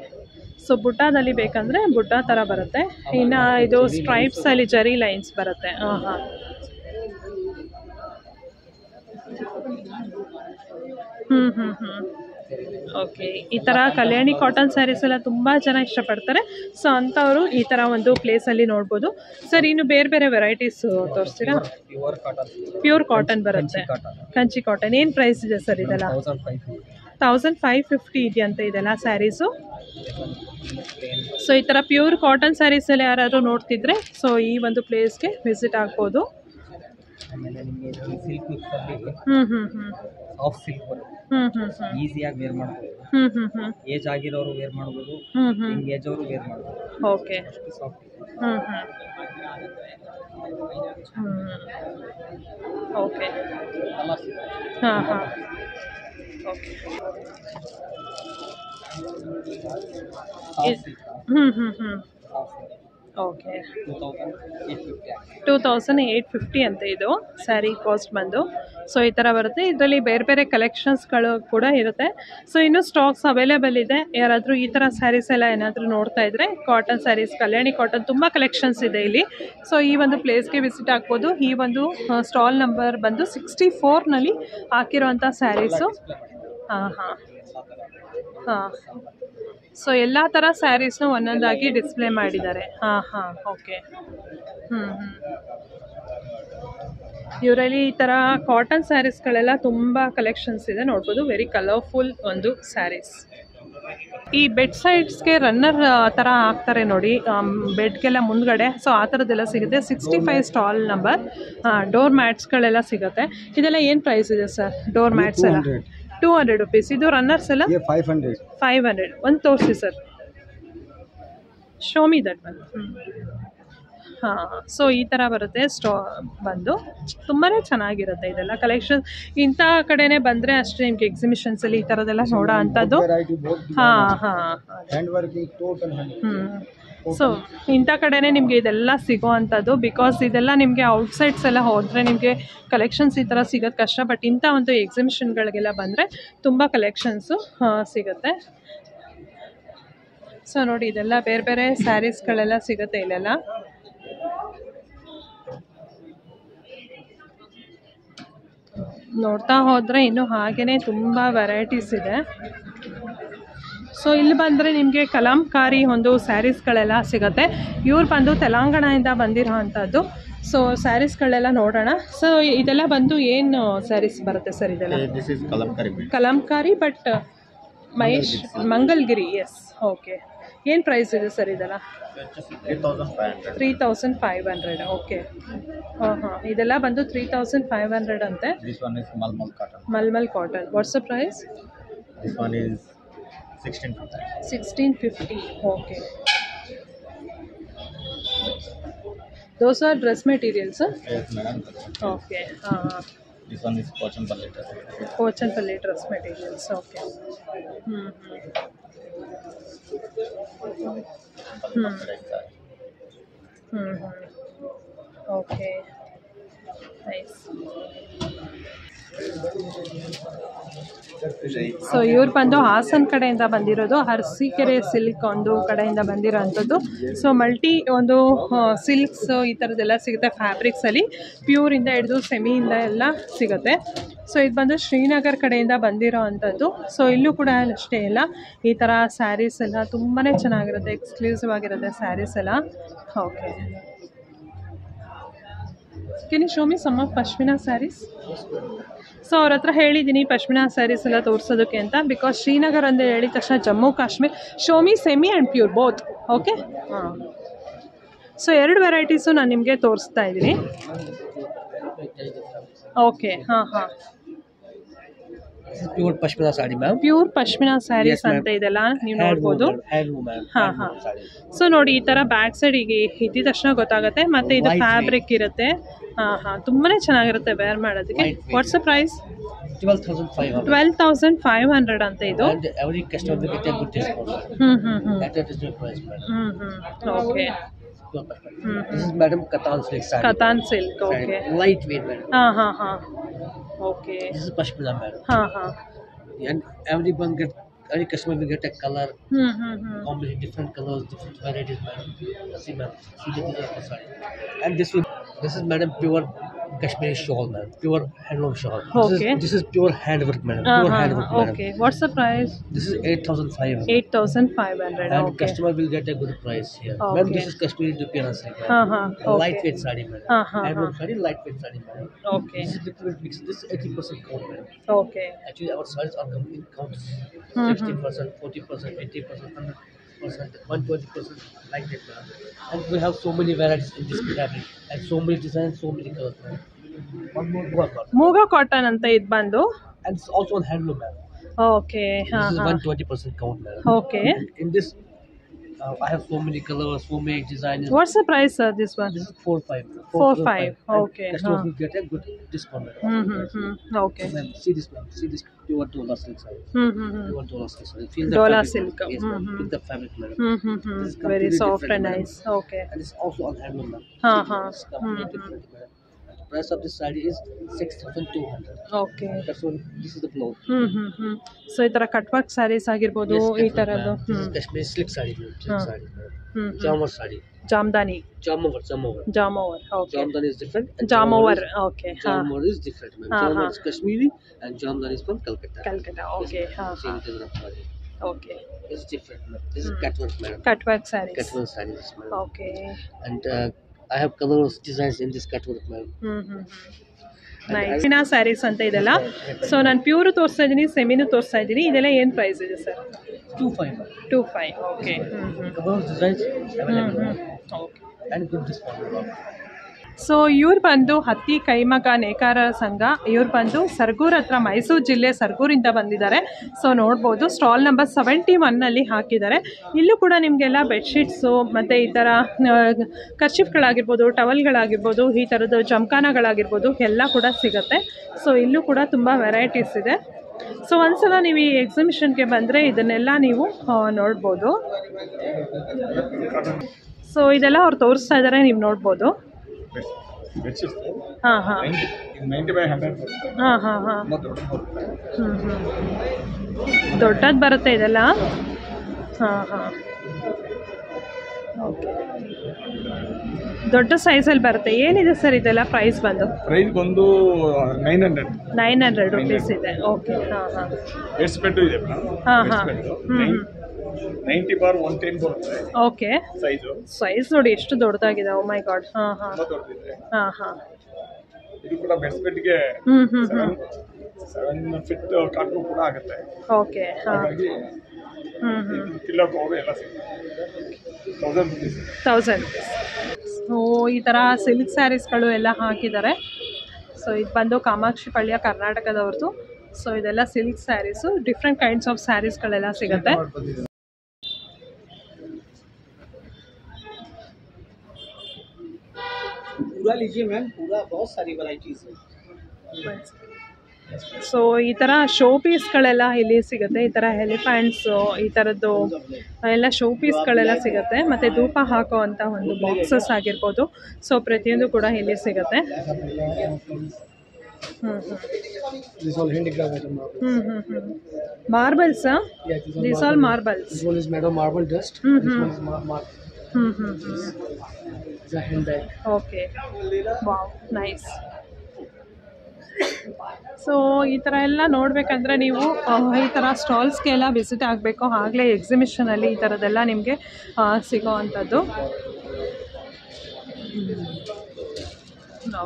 ಸೊ ಬುಟ್ಟಾದಲ್ಲಿ ಬೇಕಂದರೆ ಬುಟ್ಟ ಥರ ಬರುತ್ತೆ. ಇನ್ನು ಇದು ಸ್ಟ್ರೈಪ್ಸಲ್ಲಿ ಜರಿ ಲೈನ್ಸ್ ಬರುತ್ತೆ. ಓಕೆ. ಈ ಥರ ಕಲ್ಯಾಣಿ ಕಾಟನ್ ಸ್ಯಾರೀಸ್ ಎಲ್ಲ ತುಂಬ ಜನ ಇಷ್ಟಪಡ್ತಾರೆ. ಸೊ ಅಂಥವರು ಈ ಥರ ಒಂದು ಪ್ಲೇಸಲ್ಲಿ ನೋಡ್ಬೋದು. ಸರ್ ಇನ್ನು ಬೇರೆ ಬೇರೆ ವೆರೈಟೀಸ್ ತೋರಿಸ್ತೀರಾ? ಪ್ಯೂರ್ ಕಾಟನ್ ಬರುತ್ತೆ. ಕಂಚಿ ಕಾಟನ್ ಏನು ಪ್ರೈಸ್ ಇದೆ ಸರ್ ಇದೆಲ್ಲ? 1550 ಇದೆಯಂತ ಇದೆಲ್ಲ ಸ್ಯಾರೀಸು. ಸೊ ಈ ಥರ ಪ್ಯೂರ್ ಕಾಟನ್ ಸ್ಯಾರೀಸಲ್ಲಿ ಯಾರಾದರೂ ನೋಡ್ತಿದ್ರೆ ಸೊ ಈ ಒಂದು ಪ್ಲೇಸ್ಗೆ ವಿಸಿಟ್ ಆಗ್ಬೋದು. ಸಾಫ್ಟ್ ಸಿಲ್ಕ್ ಈಸಿಯಾಗಿ ವೇರ್ ಮಾಡ್ಬೋದು. ಏಜ್ ಆಗಿರೋರು ವೇರ್ ಮಾಡ್ಬೋದು, ಏಜ್ ಅವರು ವೇರ್ ಮಾಡ್ಬೋದು. ಓಕೆ. ಓಕೆ. ಓಕೆ. ಓಕೆ. 2850 ಅಂತ ಇದು ಸ್ಯಾರಿ ಕಾಸ್ಟ್ ಬಂದು. ಸೊ ಈ ಥರ ಬರುತ್ತೆ. ಇದರಲ್ಲಿ ಬೇರೆ ಬೇರೆ ಕಲೆಕ್ಷನ್ಸ್ಗಳು ಕೂಡ ಇರುತ್ತೆ. ಸೊ ಇನ್ನೂ ಸ್ಟಾಕ್ಸ್ ಅವೈಲೇಬಲ್ ಇದೆ. ಯಾರಾದರೂ ಈ ಥರ ಸ್ಯಾರೀಸ್ ಎಲ್ಲ ಏನಾದರೂ ನೋಡ್ತಾ ಇದ್ದರೆ ಕಾಟನ್ ಸ್ಯಾರೀಸ್, ಕಲ್ಯಾಣಿ ಕಾಟನ್ ತುಂಬ ಕಲೆಕ್ಷನ್ಸ್ ಇದೆ ಇಲ್ಲಿ. ಸೊ ಈ ಒಂದು ಪ್ಲೇಸ್ಗೆ ವಿಸಿಟ್ ಆಗ್ಬೋದು. ಈ ಒಂದು ಸ್ಟಾಲ್ ನಂಬರ್ ಬಂದು 64 ಹಾಕಿರೋವಂಥ ಸ್ಯಾರೀಸು. ಹಾಂ. ಸೊ ಎಲ್ಲ ಥರ ಸ್ಯಾರೀಸ್ನು ಒಂದೊಂದಾಗಿ ಡಿಸ್ಪ್ಲೇ ಮಾಡಿದ್ದಾರೆ. ಓಕೆ. ಇವರಲ್ಲಿ ಈ ಥರ ಕಾಟನ್ ಸ್ಯಾರೀಸ್ಗಳೆಲ್ಲ ತುಂಬ ಕಲೆಕ್ಷನ್ಸ್ ಇದೆ ನೋಡ್ಬೋದು. ವೆರಿ ಕಲರ್ಫುಲ್ ಒಂದು ಸ್ಯಾರೀಸ್. ಈ ಬೆಡ್ ಸೈಡ್ಸ್ಗೆ ರನ್ನರ್ ಥರ ಹಾಕ್ತಾರೆ ನೋಡಿ, ಬೆಡ್ಗೆಲ್ಲ ಮುಂದ್ಗಡೆ. ಸೊ ಆ ಥರದ್ದೆಲ್ಲ ಸಿಗುತ್ತೆ. 65 ಸ್ಟಾಲ್ ನಂಬರ್. ಡೋರ್ ಮ್ಯಾಟ್ಸ್ಗಳೆಲ್ಲ ಸಿಗುತ್ತೆ. ಇದೆಲ್ಲ ಏನು ಪ್ರೈಸ್ ಇದೆ ಸರ್? ಡೋರ್ ಮ್ಯಾಟ್ಸ್ ಎಲ್ಲ 200 ರುಪೀಸ್. ಇದು ರನ್ನರ್ಸ್ ಎಲ್ಲ 500. ಒಂದು ತೋರಿಸಿ sir, show me that one. So ಈ ಥರ ಬರುತ್ತೆ ಬಂದು. ತುಂಬಾ ಚೆನ್ನಾಗಿರುತ್ತೆ ಇದೆಲ್ಲ ಕಲೆಕ್ಷನ್. ಇಂಥ ಕಡೆನೇ ಬಂದರೆ ಅಷ್ಟೇ ನಿಮಗೆ ಎಕ್ಸಿಬಿಷನ್ಸಲ್ಲಿ ಈ ಥರದ್ದೆಲ್ಲ ನೋಡೋ ಅಂಥದ್ದು. ಸೊ ಇಂಥ ಕಡೆನೇ ನಿಮಗೆ ಇದೆಲ್ಲ ಸಿಗೋ ಅಂಥದ್ದು. ಬಿಕಾಸ್ ಇದೆಲ್ಲ ನಿಮಗೆ ಔಟ್ಸೈಡ್ಸ್ ಎಲ್ಲ ಹೋದರೆ ನಿಮಗೆ ಕಲೆಕ್ಷನ್ಸ್ ಈ ಥರ ಸಿಗೋದು ಕಷ್ಟ. ಬಟ್ ಇಂಥ ಒಂದು ಎಕ್ಸಿಬಿಷನ್ಗಳಿಗೆಲ್ಲ ಬಂದರೆ ತುಂಬ ಕಲೆಕ್ಷನ್ಸು ಸಿಗುತ್ತೆ. ಸೊ ನೋಡಿ, ಇದೆಲ್ಲ ಬೇರೆ ಬೇರೆ ಸ್ಯಾರೀಸ್ಗಳೆಲ್ಲ ಸಿಗುತ್ತೆ ಇಲ್ಲೆಲ್ಲ. ನೋಡ್ತಾ ಹೋದರೆ ಇನ್ನೂ ಹಾಗೇ ತುಂಬ ವೆರೈಟೀಸ್ ಇದೆ. ಸೊ ಇಲ್ಲಿ ಬಂದರೆ ನಿಮಗೆ ಕಲಾಂಕಾರಿ ಒಂದು ಸ್ಯಾರೀಸ್ಗಳೆಲ್ಲ ಸಿಗುತ್ತೆ. ಇವ್ರು ಬಂದು ತೆಲಂಗಾಣದಿಂದ ಬಂದಿರೋ ಅಂಥದ್ದು. ಸೊ ಸ್ಯಾರೀಸ್ಗಳೆಲ್ಲ ನೋಡೋಣ. ಸೊ ಇದೆಲ್ಲ ಬಂದು ಏನು ಸ್ಯಾರೀಸ್ ಬರುತ್ತೆ ಸರ್ ಇದೆಲ್ಲ? This is Kalamkari. Kalamkari but Mahesh Mangalgiri. Yes, okay. ಏನು ಪ್ರೈಸ್ ಇದೆ ಸರ್ ಇದೆಲ್ಲ? 3500. ಓಕೆ. ಇದೆಲ್ಲ ಬಂದು 3500 ಅಂತೆ. This one is Malmal cotton. Malmal cotton. What's the price? This one is 1650. 1650. Okay. Those are dress materials, sir? Yes, madam. Okay. This one is Pochanpalli dress. Pochanpalli dress materials. Okay. Okay. Nice. So ಇವ್ರು ಬಂದು ಹಾಸನ್ ಕಡೆಯಿಂದ ಬಂದಿರೋದು, ಅರಸೀಕೆರೆ ಸಿಲ್ಕ್ ಒಂದು ಕಡೆಯಿಂದ ಬಂದಿರೋ ಅಂಥದ್ದು. ಸೊ ಮಲ್ಟಿ ಒಂದು ಸಿಲ್ಕ್ಸ್ ಈ ಥರದ್ದೆಲ್ಲ ಸಿಗುತ್ತೆ ಫ್ಯಾಬ್ರಿಕ್ಸಲ್ಲಿ, ಪ್ಯೂರಿಂದ ಹಿಡಿದು ಸೆಮಿಯಿಂದ ಎಲ್ಲ ಸಿಗುತ್ತೆ. ಸೊ ಇದು ಬಂದು ಶ್ರೀನಗರ್ ಕಡೆಯಿಂದ ಬಂದಿರೋ ಅಂಥದ್ದು. ಸೊ ಇಲ್ಲೂ ಕೂಡ ಅಷ್ಟೇ ಎಲ್ಲ ಈ ಥರ ಸ್ಯಾರೀಸ್ ಎಲ್ಲ ತುಂಬಾ ಚೆನ್ನಾಗಿರುತ್ತೆ, ಎಕ್ಸ್ಕ್ಲೂಸಿವ್ ಆಗಿರುತ್ತೆ ಸ್ಯಾರೀಸ್ ಎಲ್ಲ. Okay. Can you show me some of pashmina saris? So ಅವ್ರ ಹತ್ರ ಹೇಳಿದ್ದೀನಿ ಪಶ್ಮಿನಾ ಸ್ಯಾರೀಸ್ ಎಲ್ಲ ತೋರಿಸೋದಕ್ಕೆ ಅಂತ, ಬಿಕಾಸ್ ಶ್ರೀನಗರ್ ಅಂತ ಹೇಳಿದ ತಕ್ಷಣ Jammu Kashmir. Show me semi and pure both. Okay. So 2 varieties ನಾನು ನಿಮಗೆ ತೋರಿಸ್ತಾ ಇದ್ದೀನಿ. Okay. Pure pashmina sari ma'am. Pure pashmina saris ಅಂತ ಇದೆಲ್ಲ ನೀವು ನೋಡ್ಬೋದು. ಸೊ ನೋಡಿ ಈ ಥರ ಬ್ಯಾಕ್ ಸೈಡ್ ಈಗ ಇದ್ದ ತಕ್ಷಣ ಗೊತ್ತಾಗುತ್ತೆ. ಮತ್ತು ಇದು ಫ್ಯಾಬ್ರಿಕ್ ಇರುತ್ತೆ. ತುಂಬಾ ಚೆನ್ನಾಗಿರುತ್ತೆ ವೇರ್ ಮಾಡೋದಕ್ಕೆ. What's the price? 12,500 ಅಂತ ಇದು. Okay. This is madam Katan silk saree. Katan silk. Okay. Lightweight madam. Okay. This is pashmina madam. And every customer will get a color, combination, different colors, different varieties madam. See ma'am, see the design of the saree. And this is madam pure Kashmiri shawl madam, pure handloom shawl. Okay. This is pure handwork madam, pure handwork madam. Okay. What's the price? This is 8,500. 8,500. And okay. Customer will get a good price here. Okay. Madam, this is Kashmiri Dupiana silk madam. Okay. Lightweight saree madam. Handloom saree, lightweight saree madam. Okay. This is little bit mixed. This is 80% count madam. Okay. Actually, our sarees are coming in counts. 60%, 40%, 80%, 100%, 120%, like that madam. And we have so many varieties in this fabric, and so many designs, so many colors madam. One more Muga cotton anta id bandu. And it's also on handloom madam. Okay. This is 120% count madam. Okay. And in this, I have so many colors, so many designs. What's the price, sir? This one? This is 4,500. 4,500. Okay. Customers will get a good discount madam. Okay. So, ma'am, see this ma'am. See this pure Dola silk saree. Pure Dola silk saree. Feel the Dola fabric, silk. Yes, ma'am. Feel the fabric madam. This is Very completely soft different, and madam. nice. Okay. And it's also on handloom ma'am. It's completely different madam. The price of this saree is 6,200. Okay. That's one. This is the blouse. So ಈ ತರ ಕಟ್ ವರ್ಕ್ ಸ್ಯಾರೀಸ್ ಆಗಿರ್ಬೋದು, ಈ ತರದ್ದು. This is Kashmiri silk saree madam. Silk saree madam. Jamwar saree. Jamdani. Jamwar. Okay. Jamdani is different. ಜಾಮೋವರ್. Okay. Jamwar is different madam. Jamwar is Kashmiri and Jamdani is from Calcutta. Okay. Same design of saree. Okay. It's different madam. This is cut work madam. Cut work sarees. Cut work sarees madam. Okay. And I have colors, designs in this cut work madam. ನೈಸಿನ saris ಅಂತ ಇದೆಲ್ಲ. ಸೊ ನಾನು ಪ್ಯೂರು ತೋರಿಸ್ತಾ ಇದ್ದೀನಿ, ಸೆಮಿನೂ ತೋರಿಸ್ತಾ ಇದ್ದೀನಿ. ಇದೆಲ್ಲ ಏನು ಪ್ರೈಸ್ ಇದೆ sir? 2,500. Okay. Colors, designs available. Okay. And good discount. So ಇವ್ರು ಬಂದು ಹತ್ತಿ ಕೈಮಗ್ಗ ನೇಕಾರ ಸಂಘ. ಇವ್ರು ಬಂದು ಸರ್ಗೂರ್ ಹತ್ರ, ಮೈಸೂರು ಜಿಲ್ಲೆ ಸರ್ಗೂರಿಂದ ಬಂದಿದ್ದಾರೆ. ಸೊ ನೋಡ್ಬೋದು ಸ್ಟಾಲ್ ನಂಬರ್ 71ನಲ್ಲಿ ಹಾಕಿದ್ದಾರೆ. ಇಲ್ಲೂ ಕೂಡ ನಿಮಗೆಲ್ಲ ಬೆಡ್ಶೀಟ್ಸು ಮತ್ತು ಈ ಥರ ಕರ್ಚಿಫ್ಗಳಾಗಿರ್ಬೋದು, ಟವಲ್ಗಳಾಗಿರ್ಬೋದು, ಈ ಥರದ್ದು ಜಮ್ಖಾನಗಳಾಗಿರ್ಬೋದು ಎಲ್ಲ ಕೂಡ ಸಿಗುತ್ತೆ. ಸೊ ಇಲ್ಲೂ ಕೂಡ ತುಂಬ ವೆರೈಟೀಸ್ ಇದೆ. ಸೊ ಒಂದ್ಸಲ ನೀವು ಈ ಎಕ್ಸಿಬಿಷನ್ಗೆ ಬಂದರೆ ಇದನ್ನೆಲ್ಲ ನೀವು ನೋಡ್ಬೋದು. ಸೊ ಇದೆಲ್ಲ ಅವ್ರು ತೋರಿಸ್ತಾ ಇದ್ದಾರೆ, ನೀವು ನೋಡ್ಬೋದು. ದೊಡ್ಡದು ಬರುತ್ತೆ ಇದೆಲ್ಲ. ಓಕೆ. ದೊಡ್ಡ ಸೈಜಲ್ಲಿ ಬರುತ್ತೆ. ಏನಿದೆ ಸರ್ ಇದೆಲ್ಲ ಪ್ರೈಸ್ ಬಂದು? ಪ್ರೈಸ್ ಬಂದು 900 ರುಪೀಸ್ ಇದೆ. ಓಕೆ. ಇದೆ. 90/110 ಬರುತ್ತೆ. ಓಕೆ. ಸೈಜು. ಸೈಜ್ ನೋಡಿ ಎಷ್ಟು ದೊಡ್ಡದಾಗಿದೆ. ಓ ಮೈ ಗಾಡ್. ಹಾಂ ಹಾಂ ಹಾಂ ಹಾಂ. ಇದು ಕೂಡ ಬೆಡ್ಸ್ಬೆಡ್ಗೆ 7 ಫೀಟ್ ಕಾರ್ಗೋ ಕೂಡ ಆಗುತ್ತೆ. ಓಕೆ. ಹಾಗಾಗಿ ಪಿಲ್ಲೋ ಕವರ್ ಎಲ್ಲ ಸಿಗುತ್ತೆ. 1000 rupees. ಸೊ ಈ ಥರ ಸಿಲ್ಕ್ ಸ್ಯಾರೀಸ್ಗಳು ಎಲ್ಲ ಹಾಕಿದ್ದಾರೆ. ಸೊ ಇದು ಬಂದು ಕಾಮಾಕ್ಷಿ ಪಳ್ಳಿಯ ಕರ್ನಾಟಕದವ್ರದ್ದು. ಸೊ ಇದೆಲ್ಲ silk saris, different kinds of ಸ್ಯಾರೀಸ್ಗಳೆಲ್ಲ ಸಿಗುತ್ತೆ. पूरा लीजिए मैम, पूरा बहुत सारी वैरायटीज है. ಸೊ ಈ ಥರ ಶೋ ಪೀಸ್ಗಳೆಲ್ಲ ಇಲ್ಲಿ ಸಿಗುತ್ತೆ. ಈ ಥರ ಎಲಿಫೆಂಟ್ಸು, ಈ ಥರದ್ದು ಎಲ್ಲ ಶೋ ಪೀಸ್ಗಳೆಲ್ಲ ಸಿಗುತ್ತೆ. ಮತ್ತು ಧೂಪ ಹಾಕೋ ಅಂಥ ಒಂದು ಬಾಕ್ಸಸ್ ಆಗಿರ್ಬೋದು. ಸೊ ಪ್ರತಿಯೊಂದು ಕೂಡ ಇಲ್ಲಿ ಸಿಗುತ್ತೆ. Marbles. This all marbles. Okay. Wow, nice. So ಈ ಥರ ಎಲ್ಲ ನೋಡಬೇಕಂದ್ರೆ ನೀವು ಈ ಥರ ಸ್ಟಾಲ್ಸ್ಗೆಲ್ಲ ವಿಸಿಟ್ ಆಗಬೇಕು. ಆಗಲೇ ಎಕ್ಸಿಬಿಷನಲ್ಲಿ ಈ ಥರದ್ದೆಲ್ಲ ನಿಮಗೆ ಸಿಗೋ ಅಂಥದ್ದು.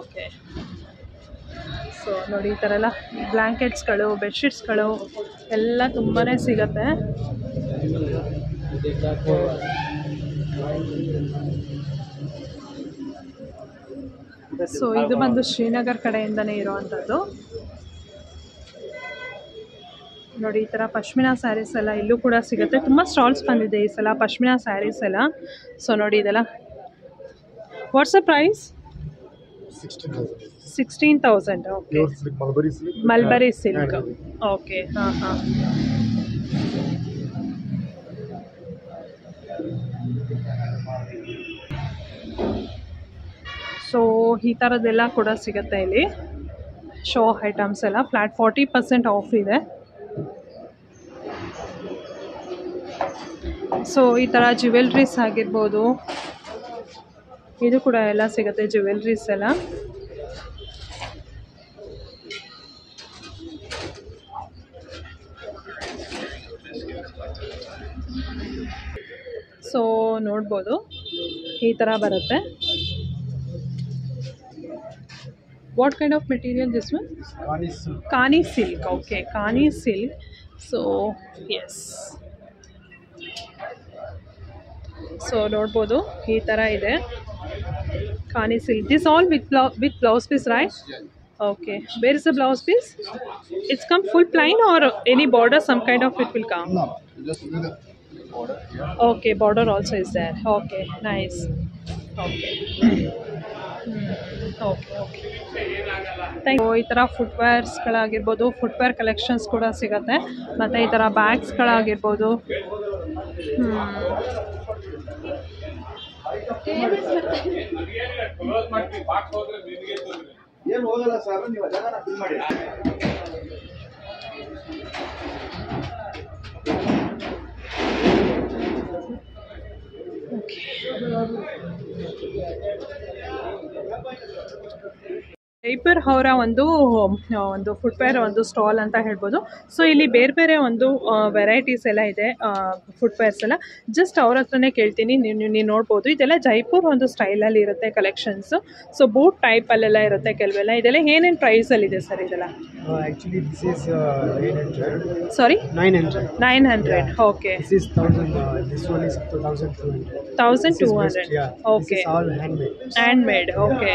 ಓಕೆ. ಸೊ ನೋಡಿ ಈ ಥರ ಎಲ್ಲ ಬ್ಲ್ಯಾಂಕೆಟ್ಸ್ಗಳು, ಬೆಡ್ಶೀಟ್ಸ್ಗಳು ಎಲ್ಲ ತುಂಬಾ ಸಿಗುತ್ತೆ. ಸೊ ಇದು ಬಂದು ಶ್ರೀನಗರ್ ಕಡೆಯಿಂದನೇ ಇರೋವಂಥದ್ದು. ನೋಡಿ ಈ ಥರ ಪಶ್ಮಿನಾ ಸ್ಯಾರೀಸ್ ಎಲ್ಲ ಇಲ್ಲೂ ಕೂಡ ಸಿಗುತ್ತೆ. ತುಂಬ ಸ್ಟಾಲ್ಸ್ ಬಂದಿದೆ ಈ ಸಲ ಪಶ್ಮಿನಾ ಸ್ಯಾರೀಸ್ ಎಲ್ಲ. ಸೊ ನೋಡಿ ಇದೆಲ್ಲ. What's the price? 16,000. Okay. Mulberry silk. Okay. ಹಾಂ ಹಾಂ. ಸೊ ಈ ಥರದ್ದೆಲ್ಲ ಕೂಡ ಸಿಗುತ್ತೆ ಇಲ್ಲಿ. ಶೋ ಐಟಮ್ಸ್ ಎಲ್ಲ ಫ್ಲ್ಯಾಟ್ 40% ಆಫ್ ಇದೆ. ಸೊ ಈ ಥರ ಜ್ಯುವೆಲ್ರೀಸ್ ಆಗಿರ್ಬೋದು, ಇದು ಕೂಡ ಎಲ್ಲ ಸಿಗುತ್ತೆ ಜ್ಯುವೆಲ್ರೀಸ್ ಎಲ್ಲ. ಸೊ ನೋಡ್ಬೋದು ಈ ಥರ ಬರುತ್ತೆ. What kind of material this one? Kani silk. Kani silk. Okay, Kani silk. So yes. So ನೋಡ್ಬೋದು ಈ ಥರ ಇದೆ Kani silk. This all with blouse piece, right? Okay. Where is the blouse piece? It's come full plain or any border? Some kind of it will come. No, just with the border here. Okay, border also is there. Okay, nice. Okay. Okay okay. Thank you. ಈ ಥರ ಫುಟ್ವೇರ್ಸ್ಗಳಾಗಿರ್ಬೋದು, ಫುಟ್ವೇರ್ ಕಲೆಕ್ಷನ್ಸ್ ಕೂಡ ಸಿಗುತ್ತೆ. ಮತ್ತು ಈ ಥರ ಬ್ಯಾಗ್ಸ್ಗಳಾಗಿರ್ಬೋದು. ಏನು ಹೋಗಲ್ಲ ಸರ್, ನೀವು ಜಾಗನ ಫಿಲ್ ಮಾಡಿ. ಜೈಪುರ್ ಅವರ ಒಂದು ಫುಟ್ವೇರ್ ಒಂದು ಸ್ಟಾಲ್ ಅಂತ ಹೇಳ್ಬೋದು. ಸೊ ಇಲ್ಲಿ ಬೇರೆ ಬೇರೆ ಒಂದು ವೆರೈಟೀಸ್ ಎಲ್ಲ ಇದೆ ಫುಟ್ವೇರ್ಸ್ ಎಲ್ಲ. ಜಸ್ಟ್ ಅವ್ರ ಹತ್ರನೇ ಕೇಳ್ತೀನಿ. ನೀವು ನೋಡ್ಬೋದು ಇದೆಲ್ಲ ಜೈಪುರ್ ಒಂದು ಸ್ಟೈಲಲ್ಲಿ ಇರುತ್ತೆ ಕಲೆಕ್ಷನ್ಸು. ಸೊ ಬೂಟ್ ಟೈಪಲ್ಲೆಲ್ಲ ಇರುತ್ತೆ ಕೆಲವೆಲ್ಲ. ಇದೆಲ್ಲ ಏನೇನು ಪ್ರೈಸಲ್ಲಿದೆ ಸರ್ ಇದೆಲ್ಲ? Actually, this is 900. Sorry? 900. 900. Okay. This is 1000. This one is 1200. 1200. Yeah. Okay. This is all handmade. Handmade. Okay.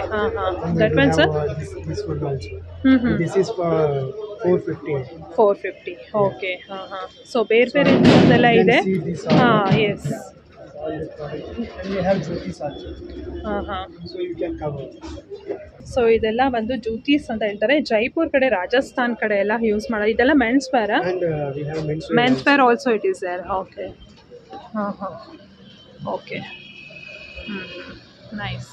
That one, sir? This one also. This is for 450. 450. Okay. So ಬೇರೆ ಬೇರೆ ಎಲ್ಲ ಇದೆ. Yes. And we have jyotis also. So you can cover. So ಇದೆಲ್ಲ ಬಂದು ಜ್ಯೂತೀಸ್ ಅಂತ ಹೇಳ್ತಾರೆ. ಜೈಪುರ್ ಕಡೆ, ರಾಜಸ್ಥಾನ್ ಕಡೆ ಎಲ್ಲ ಯೂಸ್ ಮಾಡೋದು. ಇದೆಲ್ಲ men's wear. Men's wear also it is there. Okay. Okay. Nice.